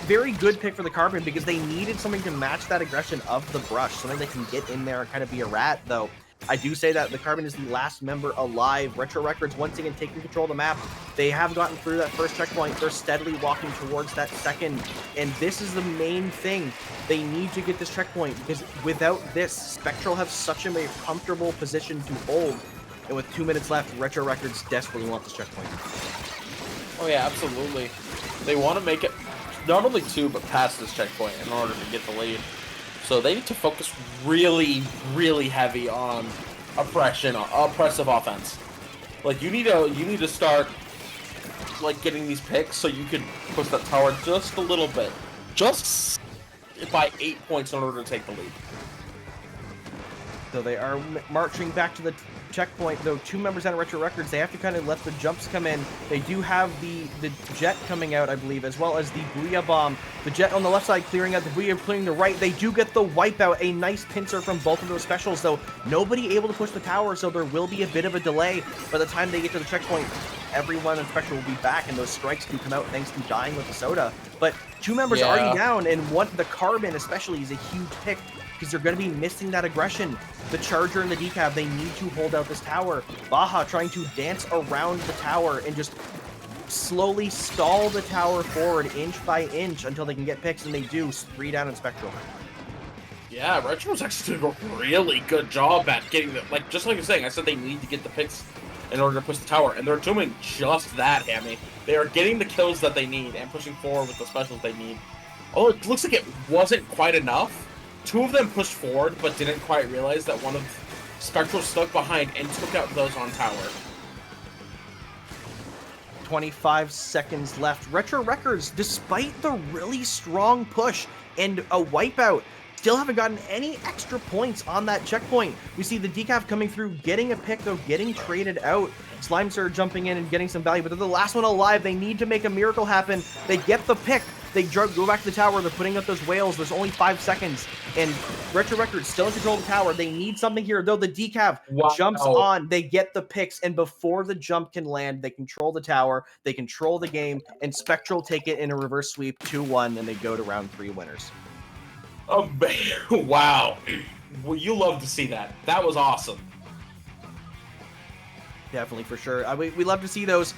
very good pick for the Carbon because they needed something to match that aggression of the brush, something they can get in there and kind of be a rat, though. I do say that the Carbon is the last member alive. Retro Records once again taking control of the map. They have gotten through that first checkpoint. They're steadily walking towards that second. And this is the main thing. They need to get this checkpoint because without this, Spectral have such a comfortable position to hold. And with 2 minutes left, Retro Records desperately want this checkpoint. Oh yeah, absolutely. They want to make it not only 2, but past this checkpoint in order to get the lead. So they need to focus really, really heavy on oppressive offense. Like you need to start like getting these picks so you can push that tower just a little bit, just by 8 points in order to take the lead. So they are marching back to the checkpoint, though 2 members out of Retro Records, they have to kind of let the jumps come in. They do have the jet coming out, I believe, as well as the Booyah Bomb. The jet on the left side clearing out, the Booyah clearing the right. They do get the wipeout, a nice pincer from both of those specials, though nobody able to push the tower, so there will be a bit of a delay. By the time they get to the checkpoint, everyone in Spectral will be back, and those strikes do come out thanks to dying with the soda. But 2 members already down, and the Carbon especially is a huge pick, because they're going to be missing that aggression. The Charger and the Decab, they need to hold out this tower. Baja trying to dance around the tower and just slowly stall the tower forward inch by inch until they can get picks, and they do. 3 down in Spectral. Yeah, Retro's actually doing a really good job at getting the, just like you're saying, I said they need to get the picks in order to push the tower, and they're doing just that, Hammy. They are getting the kills that they need and pushing forward with the specials they need. Oh, it looks like it wasn't quite enough. 2 of them pushed forward, but didn't quite realize that one of Spectral stuck behind and took out those on tower. 25 seconds left. Retro Records, despite the really strong push and a wipeout, still haven't gotten any extra points on that checkpoint. We see the decaf coming through, getting a pick, though, getting traded out. Slimester jumping in and getting some value, but they're the last one alive. They need to make a miracle happen. They get the pick. They go back to the tower. They're putting up those whales. There's only 5 seconds, and Retro Records still in control of the tower. They need something here, though. The decaf jumps on. They get the picks, and before the jump can land, they control the tower. They control the game, and Spectral take it in a reverse sweep 2-1, and they go to round 3 winners. Oh, wow. Well, you love to see that. That was awesome. Definitely, for sure. We love to see those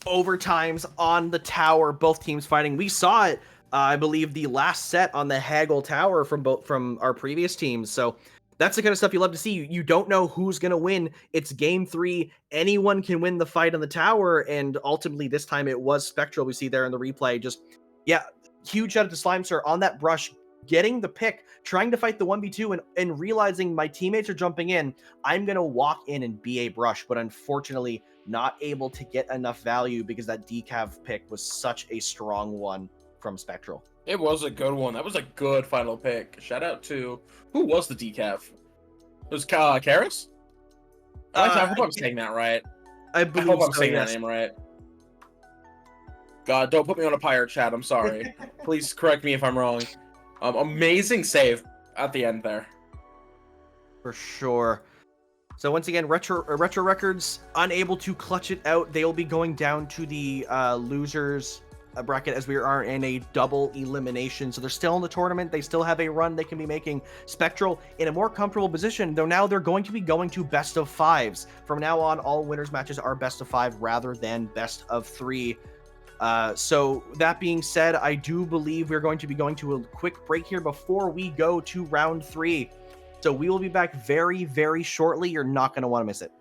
overtimes on the tower, both teams fighting. We saw it, I believe, the last set on the Haggle Tower from our previous teams. So that's the kind of stuff you love to see. You don't know who's going to win. It's game 3. Anyone can win the fight on the tower, and ultimately this time it was Spectral. We see there in the replay. Just, yeah, huge shout out to Slimester on that brush, getting the pick, trying to fight the 1v2, and realizing my teammates are jumping in. I'm going to walk in and be a brush, but unfortunately not able to get enough value because that decav pick was such a strong one from Spectral. It was a good one. That was a good final pick. Shout out to, who was the decav? It was Karis? I hope I'm saying that right. I hope I'm saying that name right. God, don't put me on a pirate chat. I'm sorry. Please correct me if I'm wrong. Amazing save at the end there. For sure. So once again, Retro Records unable to clutch it out. They will be going down to the losers bracket as we are in a double elimination. So they're still in the tournament. They still have a run they can be making. Spectral in a more comfortable position, though now they're going to be going to best of 5s. From now on, all winners matches are best of 5 rather than best of 3. So that being said, I do believe we're going to be going to a quick break here before we go to round 3. So we will be back very, very shortly. You're not going to want to miss it.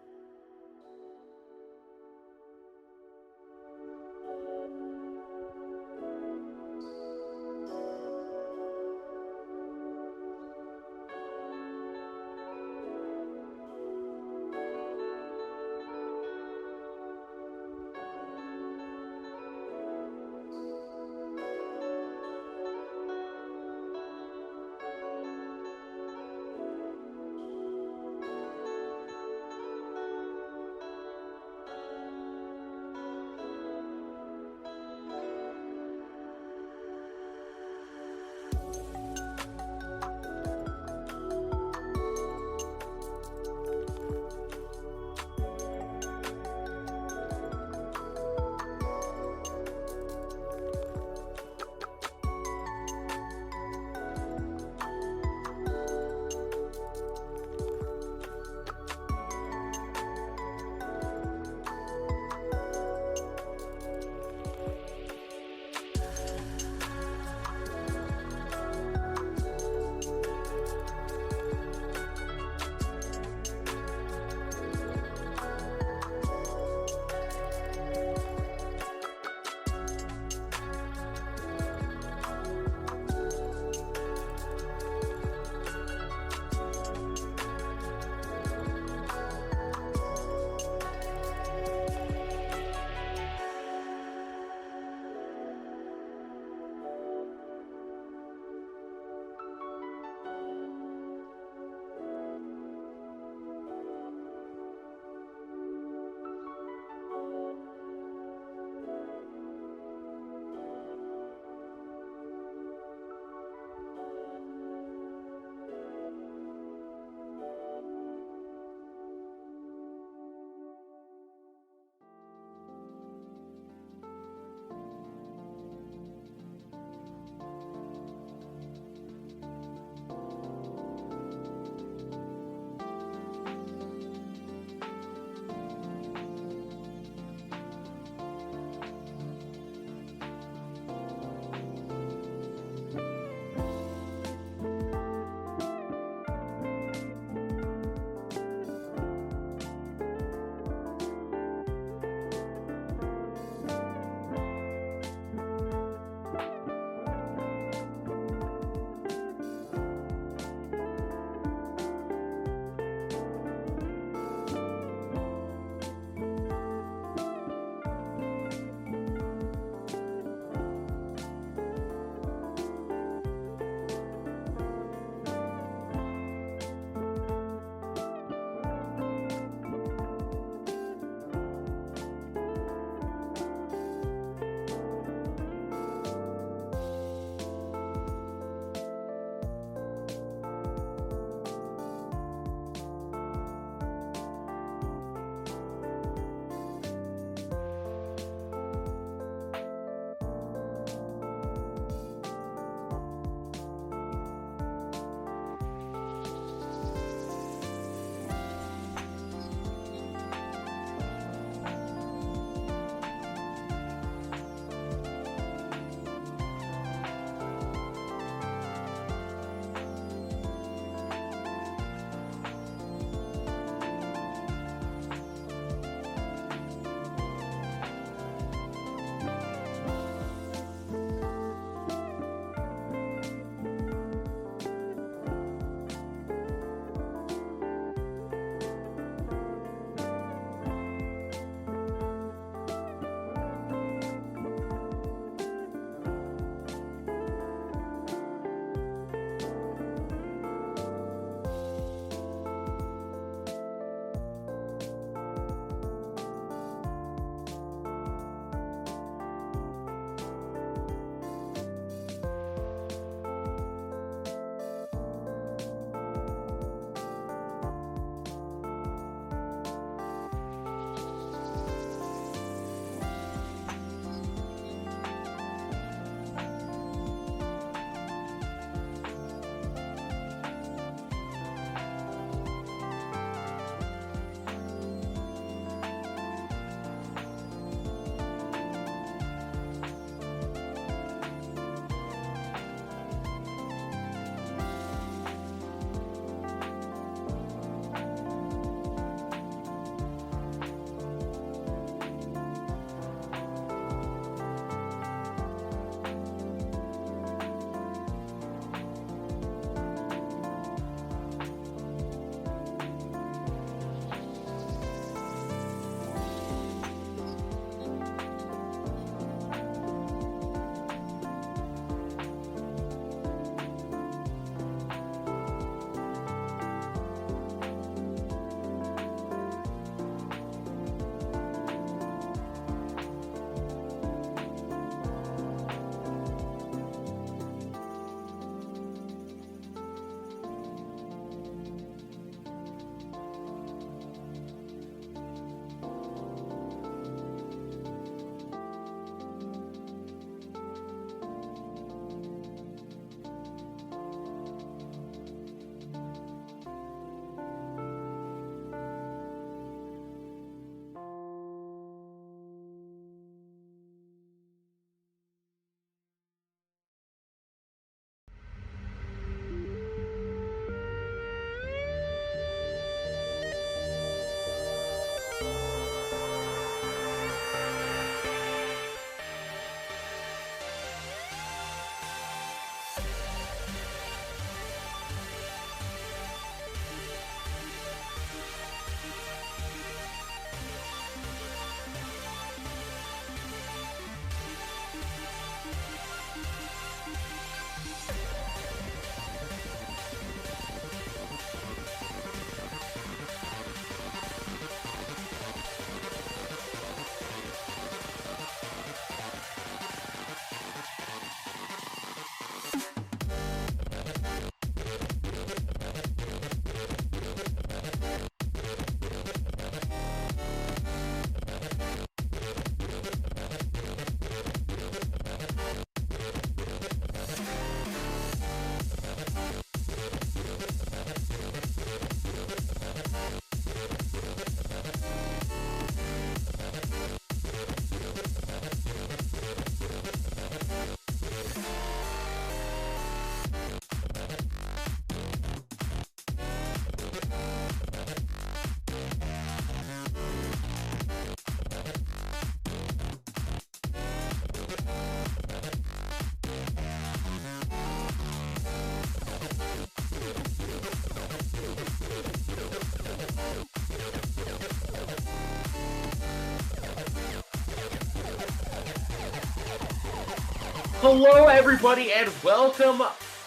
Hello, everybody, and welcome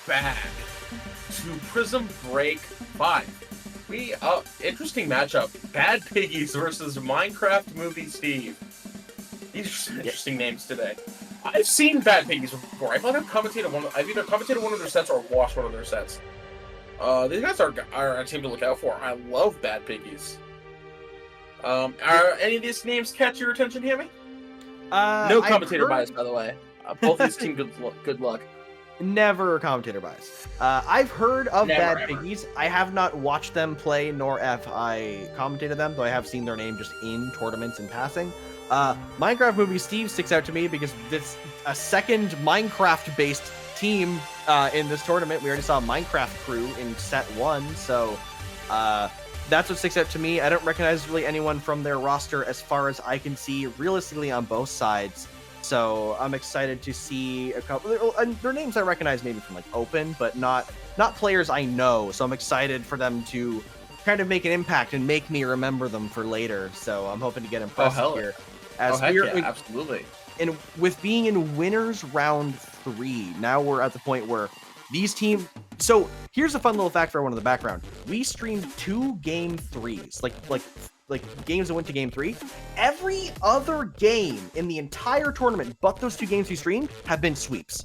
back to Prism Break 5. Interesting matchup. Bad Piggies versus Minecraft Movie Steve. These are interesting names today. I've seen Bad Piggies before. I've either commentated one of their sets or watched one of their sets. These guys are a team to look out for. I love Bad Piggies. Are any of these names catch your attention, Hammy? No commentator bias, by the way. Both of these team good luck. Never commentator bias. I've heard of Bad Ever. Piggies. I have not watched them play, nor have I commentated them, though I have seen their name just in tournaments in passing. Minecraft Movie Steve sticks out to me because it's a second Minecraft-based team in this tournament. We already saw Minecraft Crew in set 1, so that's what sticks out to me. I don't recognize really anyone from their roster as far as I can see, realistically, on both sides. So I'm excited to see a couple. And their names I recognize maybe from like Open, but not players I know. So I'm excited for them to kind of make an impact and make me remember them for later. So I'm hoping to get impressed here. Absolutely. And with being in winners round 3, now we're at the point where these teams. So here's a fun little fact for everyone in the background. We streamed 2 game 3s, like games that went to game 3. Every other game in the entire tournament, but those 2 games we streamed, have been sweeps.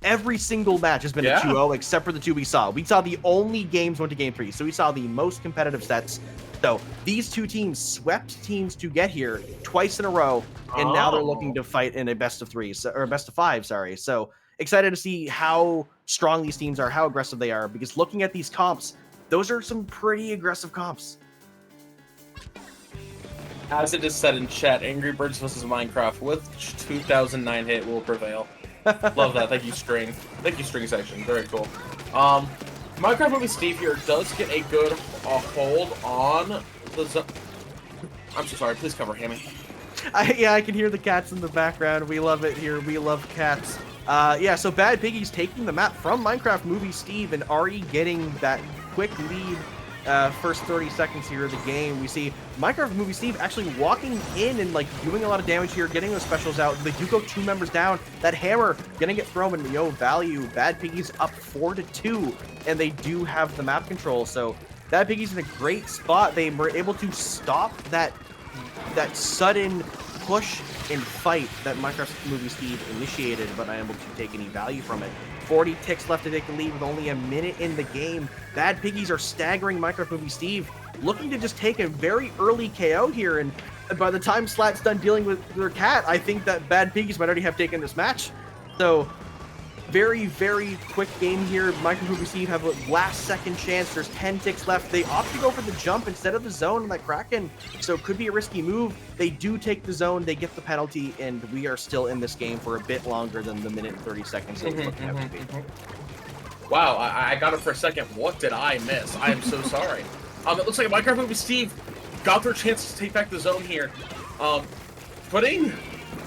Every single match has been a 2-0, except for the 2 we saw. We saw the only games went to game 3, so we saw the most competitive sets. So these 2 teams swept teams to get here twice in a row, and now they're looking to fight in a best of 3, or best of 5, sorry. So excited to see how strong these teams are, how aggressive they are, because looking at these comps, those are some pretty aggressive comps. As it is said in chat, Angry Birds vs. Minecraft with 2009 hit will prevail. Love that. Thank you, String. Thank you, String section. Very cool. Minecraft Movie Steve here does get a good hold on the zone. I'm so sorry. Please cover Hammy. Yeah, I can hear the cats in the background. We love it here. We love cats. Yeah, so Bad Piggies taking the map from Minecraft Movie Steve and already getting that quick lead. First 30 seconds here of the game, we see Minecraft Movie Steve actually walking in and like doing a lot of damage here, getting those specials out. They do go 2 members down. That hammer gonna get thrown in value. Bad Piggies up 4-2, and they do have the map control. So Bad Piggies in a great spot. They were able to stop that sudden push and fight that Minecraft Movie Steve initiated, but not able to take any value from it. 40 ticks left to take the lead with only a minute in the game. Bad Piggies are staggering Minecraft Movie Steve, looking to just take a very early KO here, and by the time Slat's done dealing with their cat, I think that Bad Piggies might already have taken this match. So very, very quick game here. Minecraft Movie Steve have a last second chance. There's 10 ticks left. They opt to go for the jump instead of the zone on that Kraken, so it could be a risky move. They do take the zone, they get the penalty, and we are still in this game for a bit longer than the minute and 30 seconds it was looking out to be. Wow, I got it for a second. What did I miss? I am so sorry. It looks like Minecraft Movie Steve got their chance to take back the zone here. Putting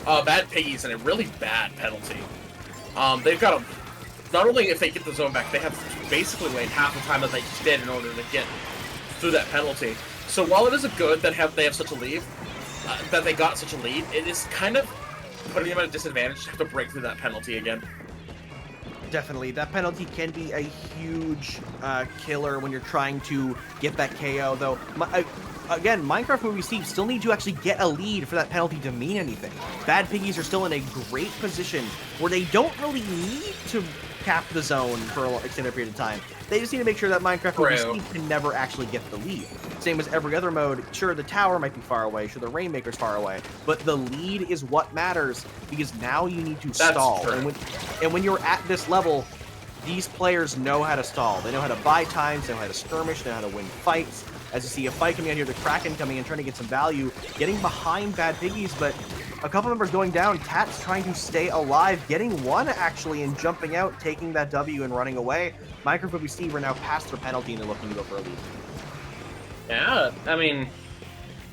Bad Piggies in a really bad penalty. They've got to, not only if they get the zone back, they have to basically wait half the time that they did in order to get through that penalty. So while it is a good that they have such a lead, that they got such a lead, it is kind of putting them at a disadvantage to have to break through that penalty again. Definitely. That penalty can be a huge killer when you're trying to get that KO, though. Again, Minecraft Movie Steve still need to actually get a lead for that penalty to mean anything. Bad Piggies are still in a great position where they don't really need to cap the zone for an extended period of time. They just need to make sure that Minecraft Movie Steve can never actually get the lead. Same as every other mode. Sure, the tower might be far away. Sure, the Rainmaker's far away. But the lead is what matters, because now you need to stall. And when you're at this level, these players know how to stall. They know how to buy times, they know how to skirmish, they know how to win fights. As you see a fight coming out here, the Kraken coming in, trying to get some value, getting behind Bad Piggies, but a couple members going down. Tat's trying to stay alive, getting one actually, and jumping out, taking that W and running away. Minecraft Movie Steve are now past their penalty and they're looking to go for a lead. Yeah, I mean,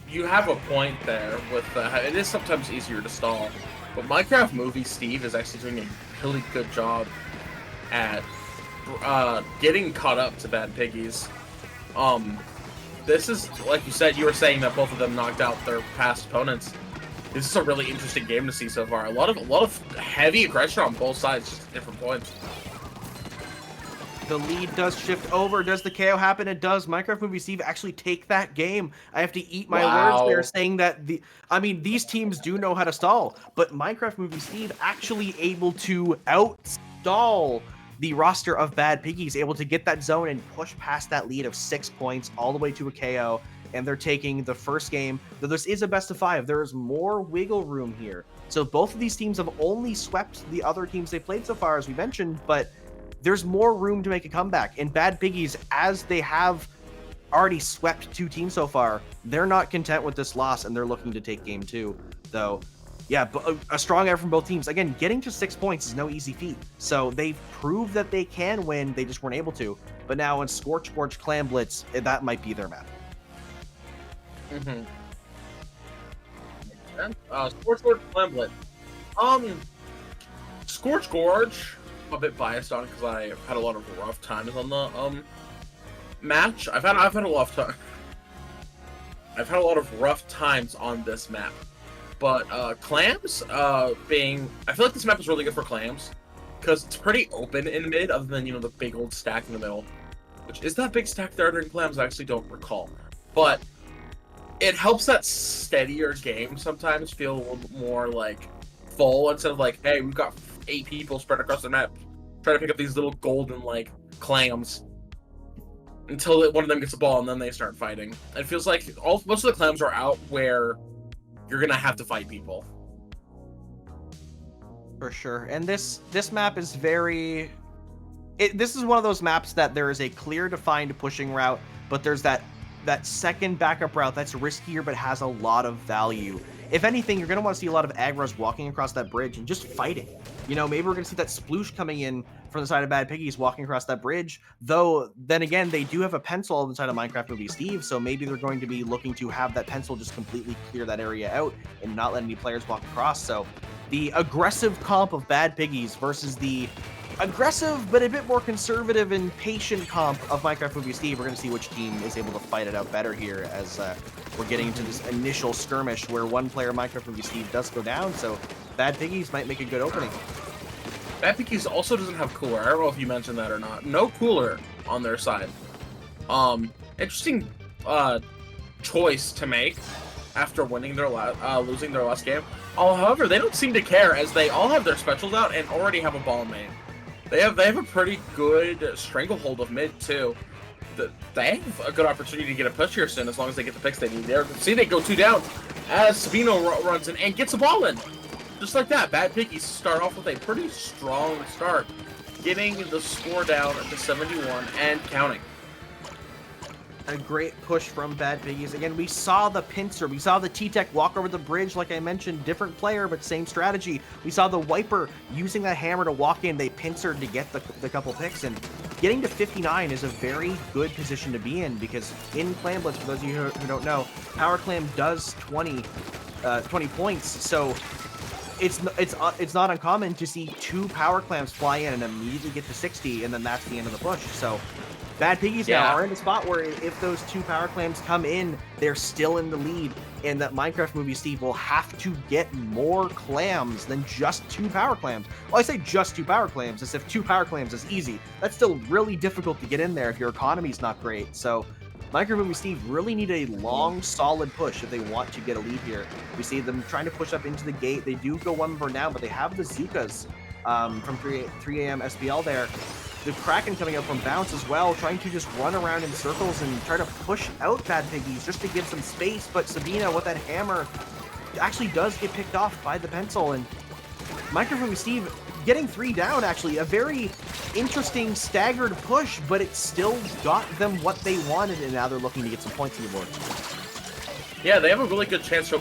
you have a point there with it is sometimes easier to stall, but Minecraft Movie Steve is actually doing a really good job at getting caught up to Bad Piggies. This is, like you said, you were saying that both of them knocked out their past opponents. This is a really interesting game to see so far. A lot of heavy aggression on both sides, just at different points. The lead does shift over. Does the KO happen? It does. Minecraft Movie Steve actually take that game. I have to eat my words there saying that these teams do know how to stall, but Minecraft Movie Steve actually able to outstall the roster of Bad Piggies, able to get that zone and push past that lead of 6 points all the way to a KO. And they're taking the first game. Though this is a best of 5, there is more wiggle room here. So both of these teams have only swept the other teams they played so far, as we mentioned, but there's more room to make a comeback. And Bad Piggies, as they have already swept 2 teams so far, they're not content with this loss, and they're looking to take game 2. Though, yeah, a strong effort from both teams. Again, getting to 6 points is no easy feat. So they've proved that they can win, they just weren't able to. But now in Scorch Gorge Clan Blitz, that might be their map. Mm-hmm. Scorch Gorge Clan Blitz. Scorch Gorge, I'm a bit biased on because I had a lot of rough times on the match. I've had a lot of rough times on this map. But clams, I feel like this map is really good for clams because it's pretty open in mid, other than the big old stack in the middle. Which is that big stack there during clams? I actually don't recall, but it helps that steadier game sometimes feel a little bit more like full instead of like, hey, we've got 8 people spread across the map trying to pick up these little golden like clams until one of them gets the ball and then they start fighting. It feels like most of the clams are out where you're gonna have to fight people. For sure. And this map is very... this is one of those maps that there is a clear defined pushing route, but there's that second backup route that's riskier but has a lot of value. If anything, you're going to want to see a lot of aggros walking across that bridge and just fighting. Maybe we're going to see that sploosh coming in from the side of Bad Piggies walking across that bridge. Though, then again, they do have a pencil inside of Minecraft Movie Steve, so maybe they're going to be looking to have that pencil just completely clear that area out and not let any players walk across. So the aggressive comp of Bad Piggies versus the aggressive but a bit more conservative and patient comp of Minecraft Movie Steve. We're going to see which team is able to fight it out better here as we're getting into this initial skirmish where one player Minecraft Movie Steve does go down, so Bad Piggies might make a good opening. Bad Piggies also doesn't have cooler. I don't know if you mentioned that or not. No cooler on their side. Interesting choice to make after winning losing their last game. However, they don't seem to care as they all have their specials out and already have a ball main. They have a pretty good stranglehold of mid too. They have a good opportunity to get a push here soon as long as they get the picks they need there. See, they go 2 down as Sabino runs in and gets a ball in. Just like that, Bad Piggies start off with a pretty strong start, getting the score down to 71 and counting. A great push from Bad Piggies. Again, we saw the pincer. We saw the T-Tech walk over the bridge, like I mentioned. Different player, but same strategy. We saw the Wiper using that hammer to walk in. They pincered to get the couple picks. And getting to 59 is a very good position to be in because in Clan Blitz, for those of you who don't know, Power Clam does 20 points. So it's not uncommon to see 2 Power Clams fly in and immediately get to 60, and then that's the end of the push. So Bad Piggies now are in a spot where if those 2 Power Clams come in, they're still in the lead, and that Minecraft Movie Steve will have to get more clams than just 2 Power Clams. Well, I say just 2 Power Clams as if 2 Power Clams is easy. That's still really difficult to get in there if your economy's not great. So Minecraft Movie Steve really need a long, solid push if they want to get a lead here. We see them trying to push up into the gate. They do go 1 for now, but they have the Zukas from 3 a.m. SPL there. The Kraken coming out from Bounce as well, trying to just run around in circles and try to push out Bad Piggies just to give some space, but Sabina with that hammer actually does get picked off by the pencil, and Minecraft Movie Steve getting 3 down, actually. A very interesting staggered push, but it still got them what they wanted, and now they're looking to get some points on the board. Yeah, they have a really good chance to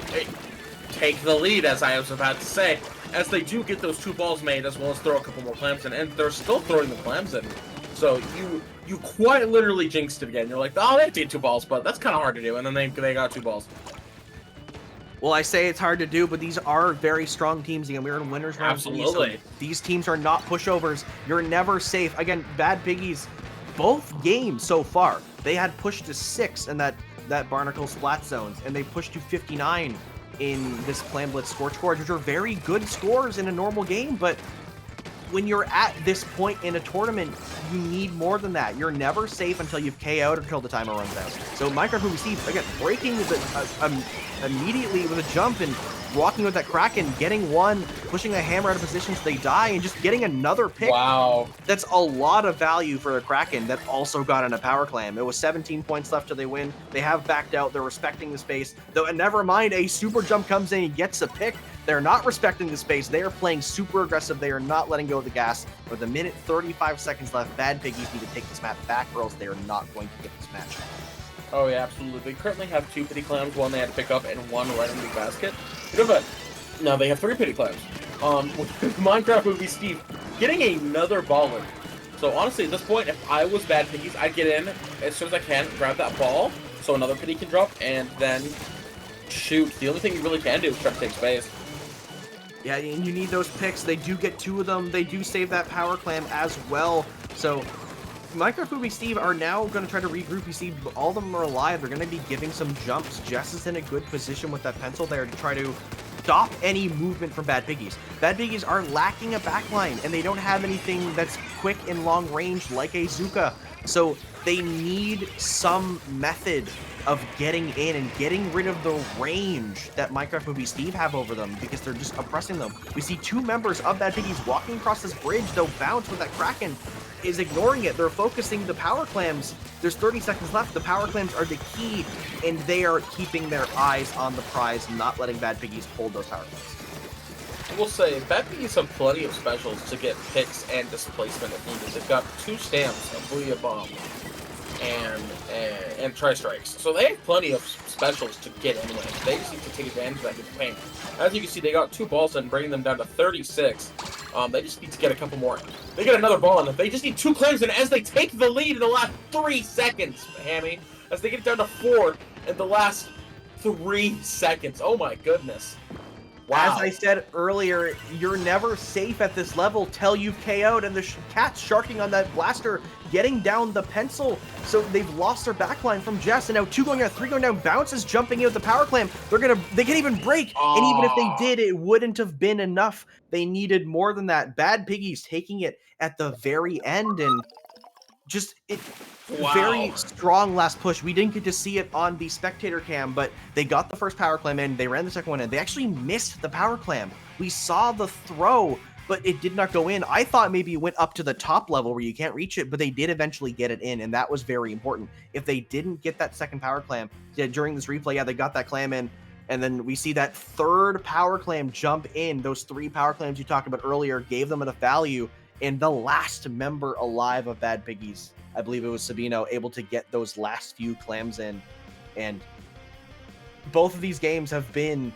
take the lead, as I was about to say, as they do get those 2 balls made, as well as throw a couple more clams in, and they're still throwing the clams in. So you quite literally jinxed it again. You're like, oh, they have to get 2 balls, but that's kind of hard to do, and then they got 2 balls. Well, I say it's hard to do, but these are very strong teams. Again, we're in winners round. Absolutely. So these teams are not pushovers. You're never safe. Again, Bad Piggies, both games so far, they had pushed to 6 in that Barnacle Splat zones, and they pushed to 59 in this Clam Blitz Scorch Gorge, which are very good scores in a normal game, but when you're at this point in a tournament, you need more than that. You're never safe until you've KO'd or until the timer runs out. So Minecraft Movie Steve, again, breaking immediately with a jump and walking with that Kraken, getting one, pushing the hammer out of position so they die, and just getting another pick. Wow. That's a lot of value for a Kraken that also got in a power clam. It was 17 points left till they win. They have backed out. They're respecting the space. Though, and never mind, a super jump comes in and gets a pick. They're not respecting the space. They are playing super aggressive. They are not letting go of the gas. With a minute 35 seconds left, Bad Piggies need to take this map back, or else they are not going to get this match. Oh yeah, absolutely. They currently have 2 pity clams, one they had to pick up, and one right in the basket. But now they have 3 pity clams. With Minecraft Movie Steve getting another ball in. So honestly, at this point, if I was Bad Piggies, I'd get in as soon as I can, grab that ball, so another pity can drop, and then shoot. The only thing you really can do is try to take space. Yeah, and you need those picks. They do get 2 of them. They do save that power clam as well. So Minecraft Movie Steve are now going to try to regroup. You see, all of them are alive. They're going to be giving some jumps. Jess is in a good position with that pencil there to try to stop any movement from Bad Piggies. Bad Piggies are lacking a backline, and they don't have anything that's quick and long range like a Zuka. So they need some method of getting in and getting rid of the range that Minecraft Movie Steve have over them, because they're just oppressing them. We see 2 members of Bad Piggies walking across this bridge, though Bounce with that Kraken is ignoring it. They're focusing the power clams. There's 30 seconds left. The power clams are the key, and they are keeping their eyes on the prize, not letting Bad Piggies hold those power clams. I will say, Bad Piggies have plenty of specials to get picks and displacement if needed. They've got 2 stamps, a Booyah Bomb, and Tri-Strikes. So they have plenty of specials to get anyway. They just need to take advantage of that good pain. As you can see, they got 2 balls and bringing them down to 36. They just need to get a couple more. They get another ball in them. They just need 2 claims, and as they take the lead in the last 3 seconds, Hammy, as they get it down to 4 in the last 3 seconds. Oh my goodness. Wow. As I said earlier, you're never safe at this level till you've KO'd, and the cat's sharking on that blaster, getting down the pencil. So they've lost their backline from Jess, and now 2 going down, 3 going down. Bounce is jumping in with the power clam. They can't even break, and even if they did, it wouldn't have been enough. They needed more than that. Bad Piggies taking it at the very end, and just very strong last push. We didn't get to see it on the spectator cam, but they got the first power clam in. They ran the second one in. They actually missed the power clam. We saw the throw, but it did not go in. I thought maybe it went up to the top level where you can't reach it, but they did eventually get it in, and that was very important. If they didn't get that second power clam during this replay, they got that clam in, and then we see that third power clam jump in. Those 3 power clams you talked about earlier gave them enough value, and the last member alive of Bad Piggies, I believe it was Sabino, able to get those last few clams in. And both of these games have been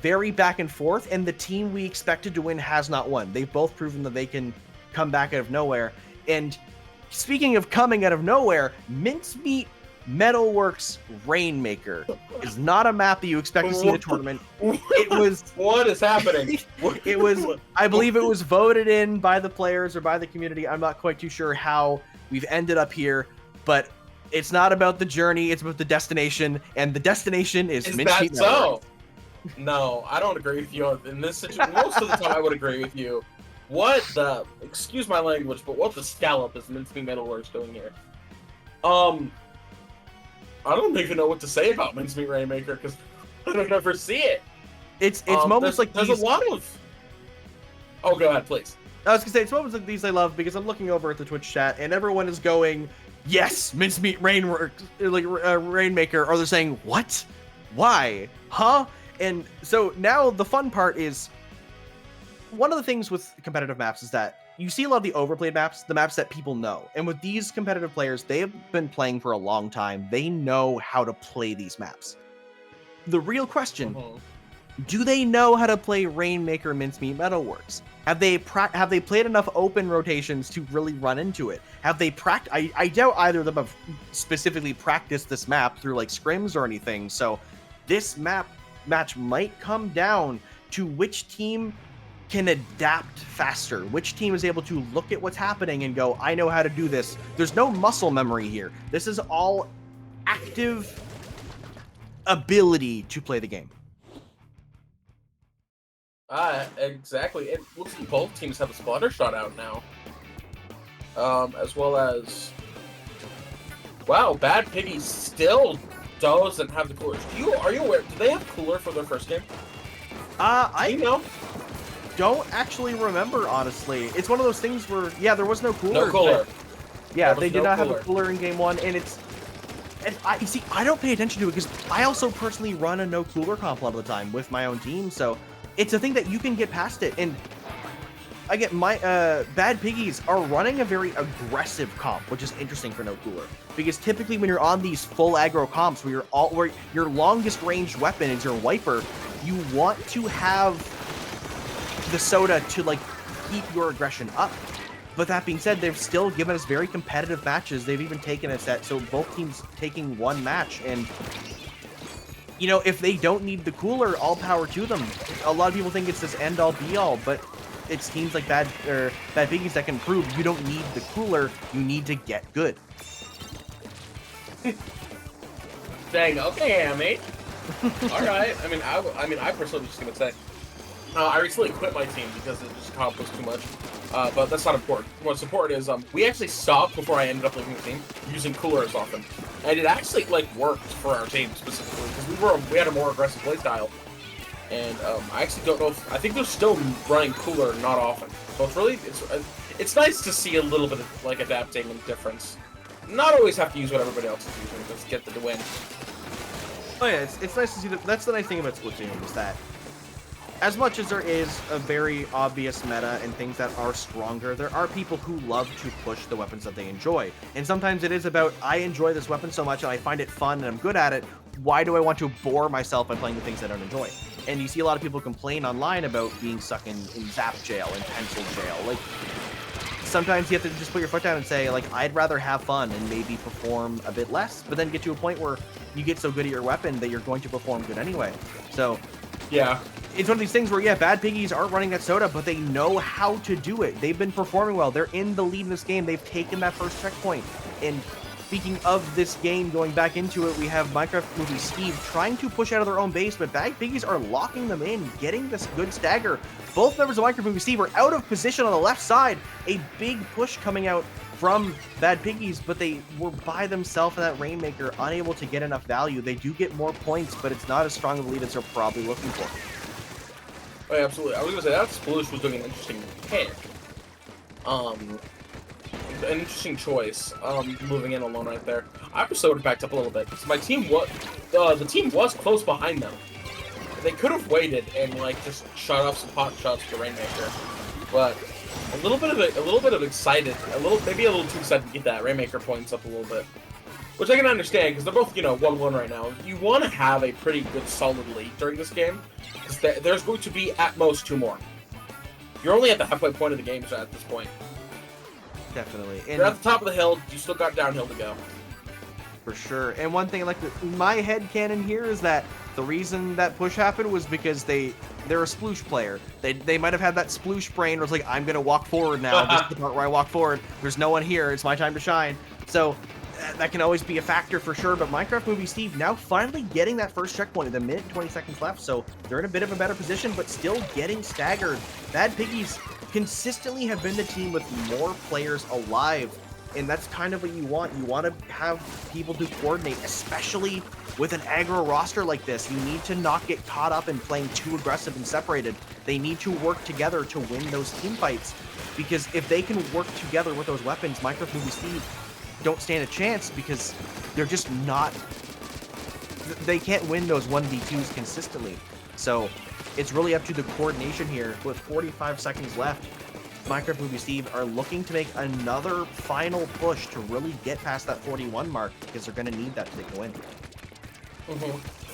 very back and forth, and the team we expected to win has not won. They've both proven that they can come back out of nowhere. And speaking of coming out of nowhere, Mincemeat Metalworks Rainmaker is not a map that you expect to see in a tournament. It was... What is happening? It was... I believe it was voted in by the players or by the community. I'm not quite too sure how we've ended up here, but it's not about the journey, it's about the destination, and the destination is Mincemeat Metalworks. So? No, I don't agree with you in this situation. Most of the time I would agree with you. What the... Excuse my language, but what the scallop is Mincemeat Metalworks doing here? I don't even know what to say about Mincemeat Rainmaker, because I don't ever see it. It's moments like these... There's a lot of... Oh, go ahead, please. I was gonna say, it's moments like these I love, because I'm looking over at the Twitch chat, and everyone is going, yes, Mincemeat Rainmaker, or they're saying, what? Why? Huh? And so now the fun part is, one of the things with competitive maps is that you see a lot of the overplayed maps, the maps that people know. And with these competitive players, they have been playing for a long time. They know how to play these maps. The real question, do they know how to play Rainmaker Mincemeat Metalworks? Have they played enough open rotations to really run into it? Have they I doubt either of them have specifically practiced this map through like scrims or anything. So this match might come down to which team can adapt faster, which team is able to look at what's happening and go, I know how to do this. There's no muscle memory here. This is all active ability to play the game. Exactly. It looks like both teams have a splatter shot out now. As well as... Wow, Bad Piggy still doesn't have the cooler. Are you aware? Do they have cooler for their first game? I don't actually remember, honestly. It's one of those things where, yeah, there was no cooler. No cooler. Yeah, they did not have a cooler in game 1, and it's... And you see, I don't pay attention to it because I also personally run a no cooler comp a lot of the time with my own team, so it's a thing that you can get past it. And I get my Bad Piggies are running a very aggressive comp, which is interesting for no cooler. Because typically when you're on these full aggro comps where your longest ranged weapon is your wiper, you want to have the soda to like keep your aggression up. But that being said, they've still given us very competitive matches. They've even taken a set, so both teams taking one match. And, you know, if they don't need the cooler, all power to them. A lot of people think it's this end-all, be-all, but it's teams like Bad Piggies that can prove you don't need the cooler, you need to get good. Dang, okay, mate. Alright, I personally was just gonna say, I recently quit my team because it just accomplished too much. But that's not important. What's important is we actually stopped before I ended up leaving the team using cooler as often, and it actually like worked for our team specifically because we had a more aggressive playstyle, and I actually don't know I think they're still running cooler not often. So it's nice to see a little bit of like adapting and difference. Not always have to use what everybody else is using, just get the win. Oh yeah, it's nice to see that. That's the nice thing about Splatoon is that, as much as there is a very obvious meta and things that are stronger, there are people who love to push the weapons that they enjoy. And sometimes it is about, I enjoy this weapon so much and I find it fun and I'm good at it, why do I want to bore myself by playing the things I don't enjoy? And you see a lot of people complain online about being stuck in zap jail and pencil jail. Like, sometimes you have to just put your foot down and say, like, I'd rather have fun and maybe perform a bit less, but then get to a point where you get so good at your weapon that you're going to perform good anyway. So, yeah. It's one of these things where, yeah, Bad Piggies aren't running that soda, but they know how to do it. They've been performing well. They're in the lead in this game. They've taken that first checkpoint. And speaking of this game, going back into it, we have Minecraft Movie Steve trying to push out of their own base, but Bad Piggies are locking them in, getting this good stagger. Both members of Minecraft Movie Steve are out of position on the left side. A big push coming out from Bad Piggies, but they were by themselves in that Rainmaker, unable to get enough value. They do get more points, but it's not as strong of a lead as they're probably looking for. Oh, yeah, absolutely. I was gonna say that Sploosh was doing an interesting pick. An interesting choice. Moving in alone right there. I was sort of backed up a little bit because my team was the team was close behind them. They could have waited and like just shot off some pot shots to Rainmaker, but maybe a little too excited to get that Rainmaker points up a little bit, which I can understand because they're both 1-1 right now. You want to have a pretty good solid lead during this game. There's going to be at most 2 more. You're only at the halfway point of the game at this point. Definitely. And you're at the top of the hill. You still got downhill to go. For sure. And one thing, like, my headcanon here is that the reason that push happened was because they're a sploosh player. They might have had that sploosh brain where it's like, I'm going to walk forward now. This is the part where I walk forward. There's no one here. It's my time to shine. So that can always be a factor for sure, but Minecraft Movie Steve now finally getting that first checkpoint in the minute 20 seconds left, so they're in a bit of a better position, but still getting staggered. Bad Piggies consistently have been the team with more players alive, and that's kind of what you want. You want to have people to coordinate, especially with an aggro roster like this. You need to not get caught up in playing too aggressive and separated. They need to work together to win those team fights, because if they can work together with those weapons, Minecraft Movie Steve don't stand a chance because they're just not, they can't win those 1v2s consistently. So it's really up to the coordination here. With 45 seconds left, Minecraft Movie Steve are looking to make another final push to really get past that 41 mark because they're going to need that to take the win.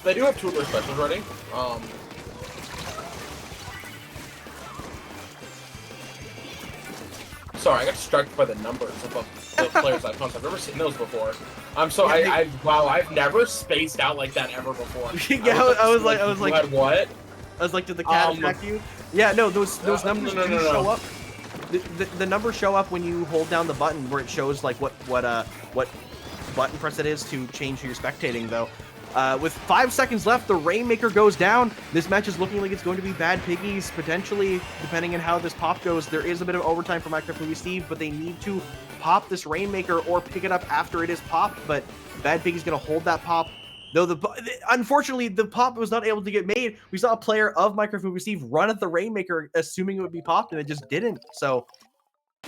They do have 2 of their specials ready. Sorry, I got distracted by the numbers of the players I punched. I've never seen those before. Wow, I've never spaced out like that ever before. Yeah, I was like, what? I was like, did the cat attack you? Yeah, no, those numbers do show up. The numbers show up when you hold down the button, where it shows like what button press it is to change who you're spectating. Though, With 5 seconds left, the Rainmaker goes down. This match is looking like it's going to be Bad Piggies, potentially, depending on how this pop goes. There is a bit of overtime for Minecraft Steve, but they need to pop this Rainmaker or pick it up after it is popped, but Bad Piggy's going to hold that pop. Though unfortunately, the pop was not able to get made. We saw a player of Minecraft Steve run at the Rainmaker, assuming it would be popped, and it just didn't. So,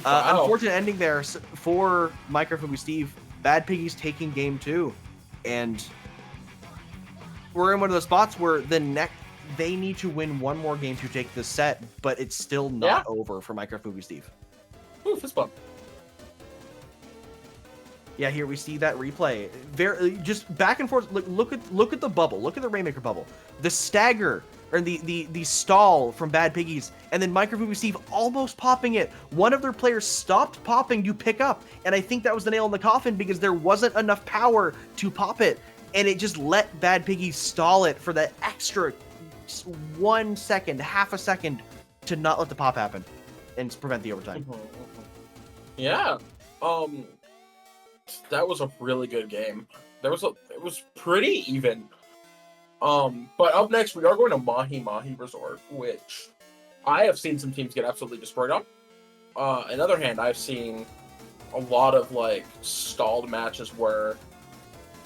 unfortunate ending there for Minecraft Steve. Bad Piggies taking game 2, and we're in one of those spots where they need to win one more game to take the set, but it's still not over for Minecraft Steve. Ooh, fist bump. Yeah, here we see that replay. Just back and forth. Look at the bubble. Look at the Rainmaker bubble. The stagger or the stall from Bad Piggies, and then Minecraft Steve almost popping it. One of their players stopped popping to pick up, and I think that was the nail in the coffin because there wasn't enough power to pop it, and it just let Bad Piggies stall it for that extra 1 second, half a second, to not let the pop happen and prevent the overtime. Yeah. That was a really good game. It was pretty even. But up next we are going to Mahi Mahi Resort, which I have seen some teams get absolutely destroyed on. On the other hand, I've seen a lot of like stalled matches where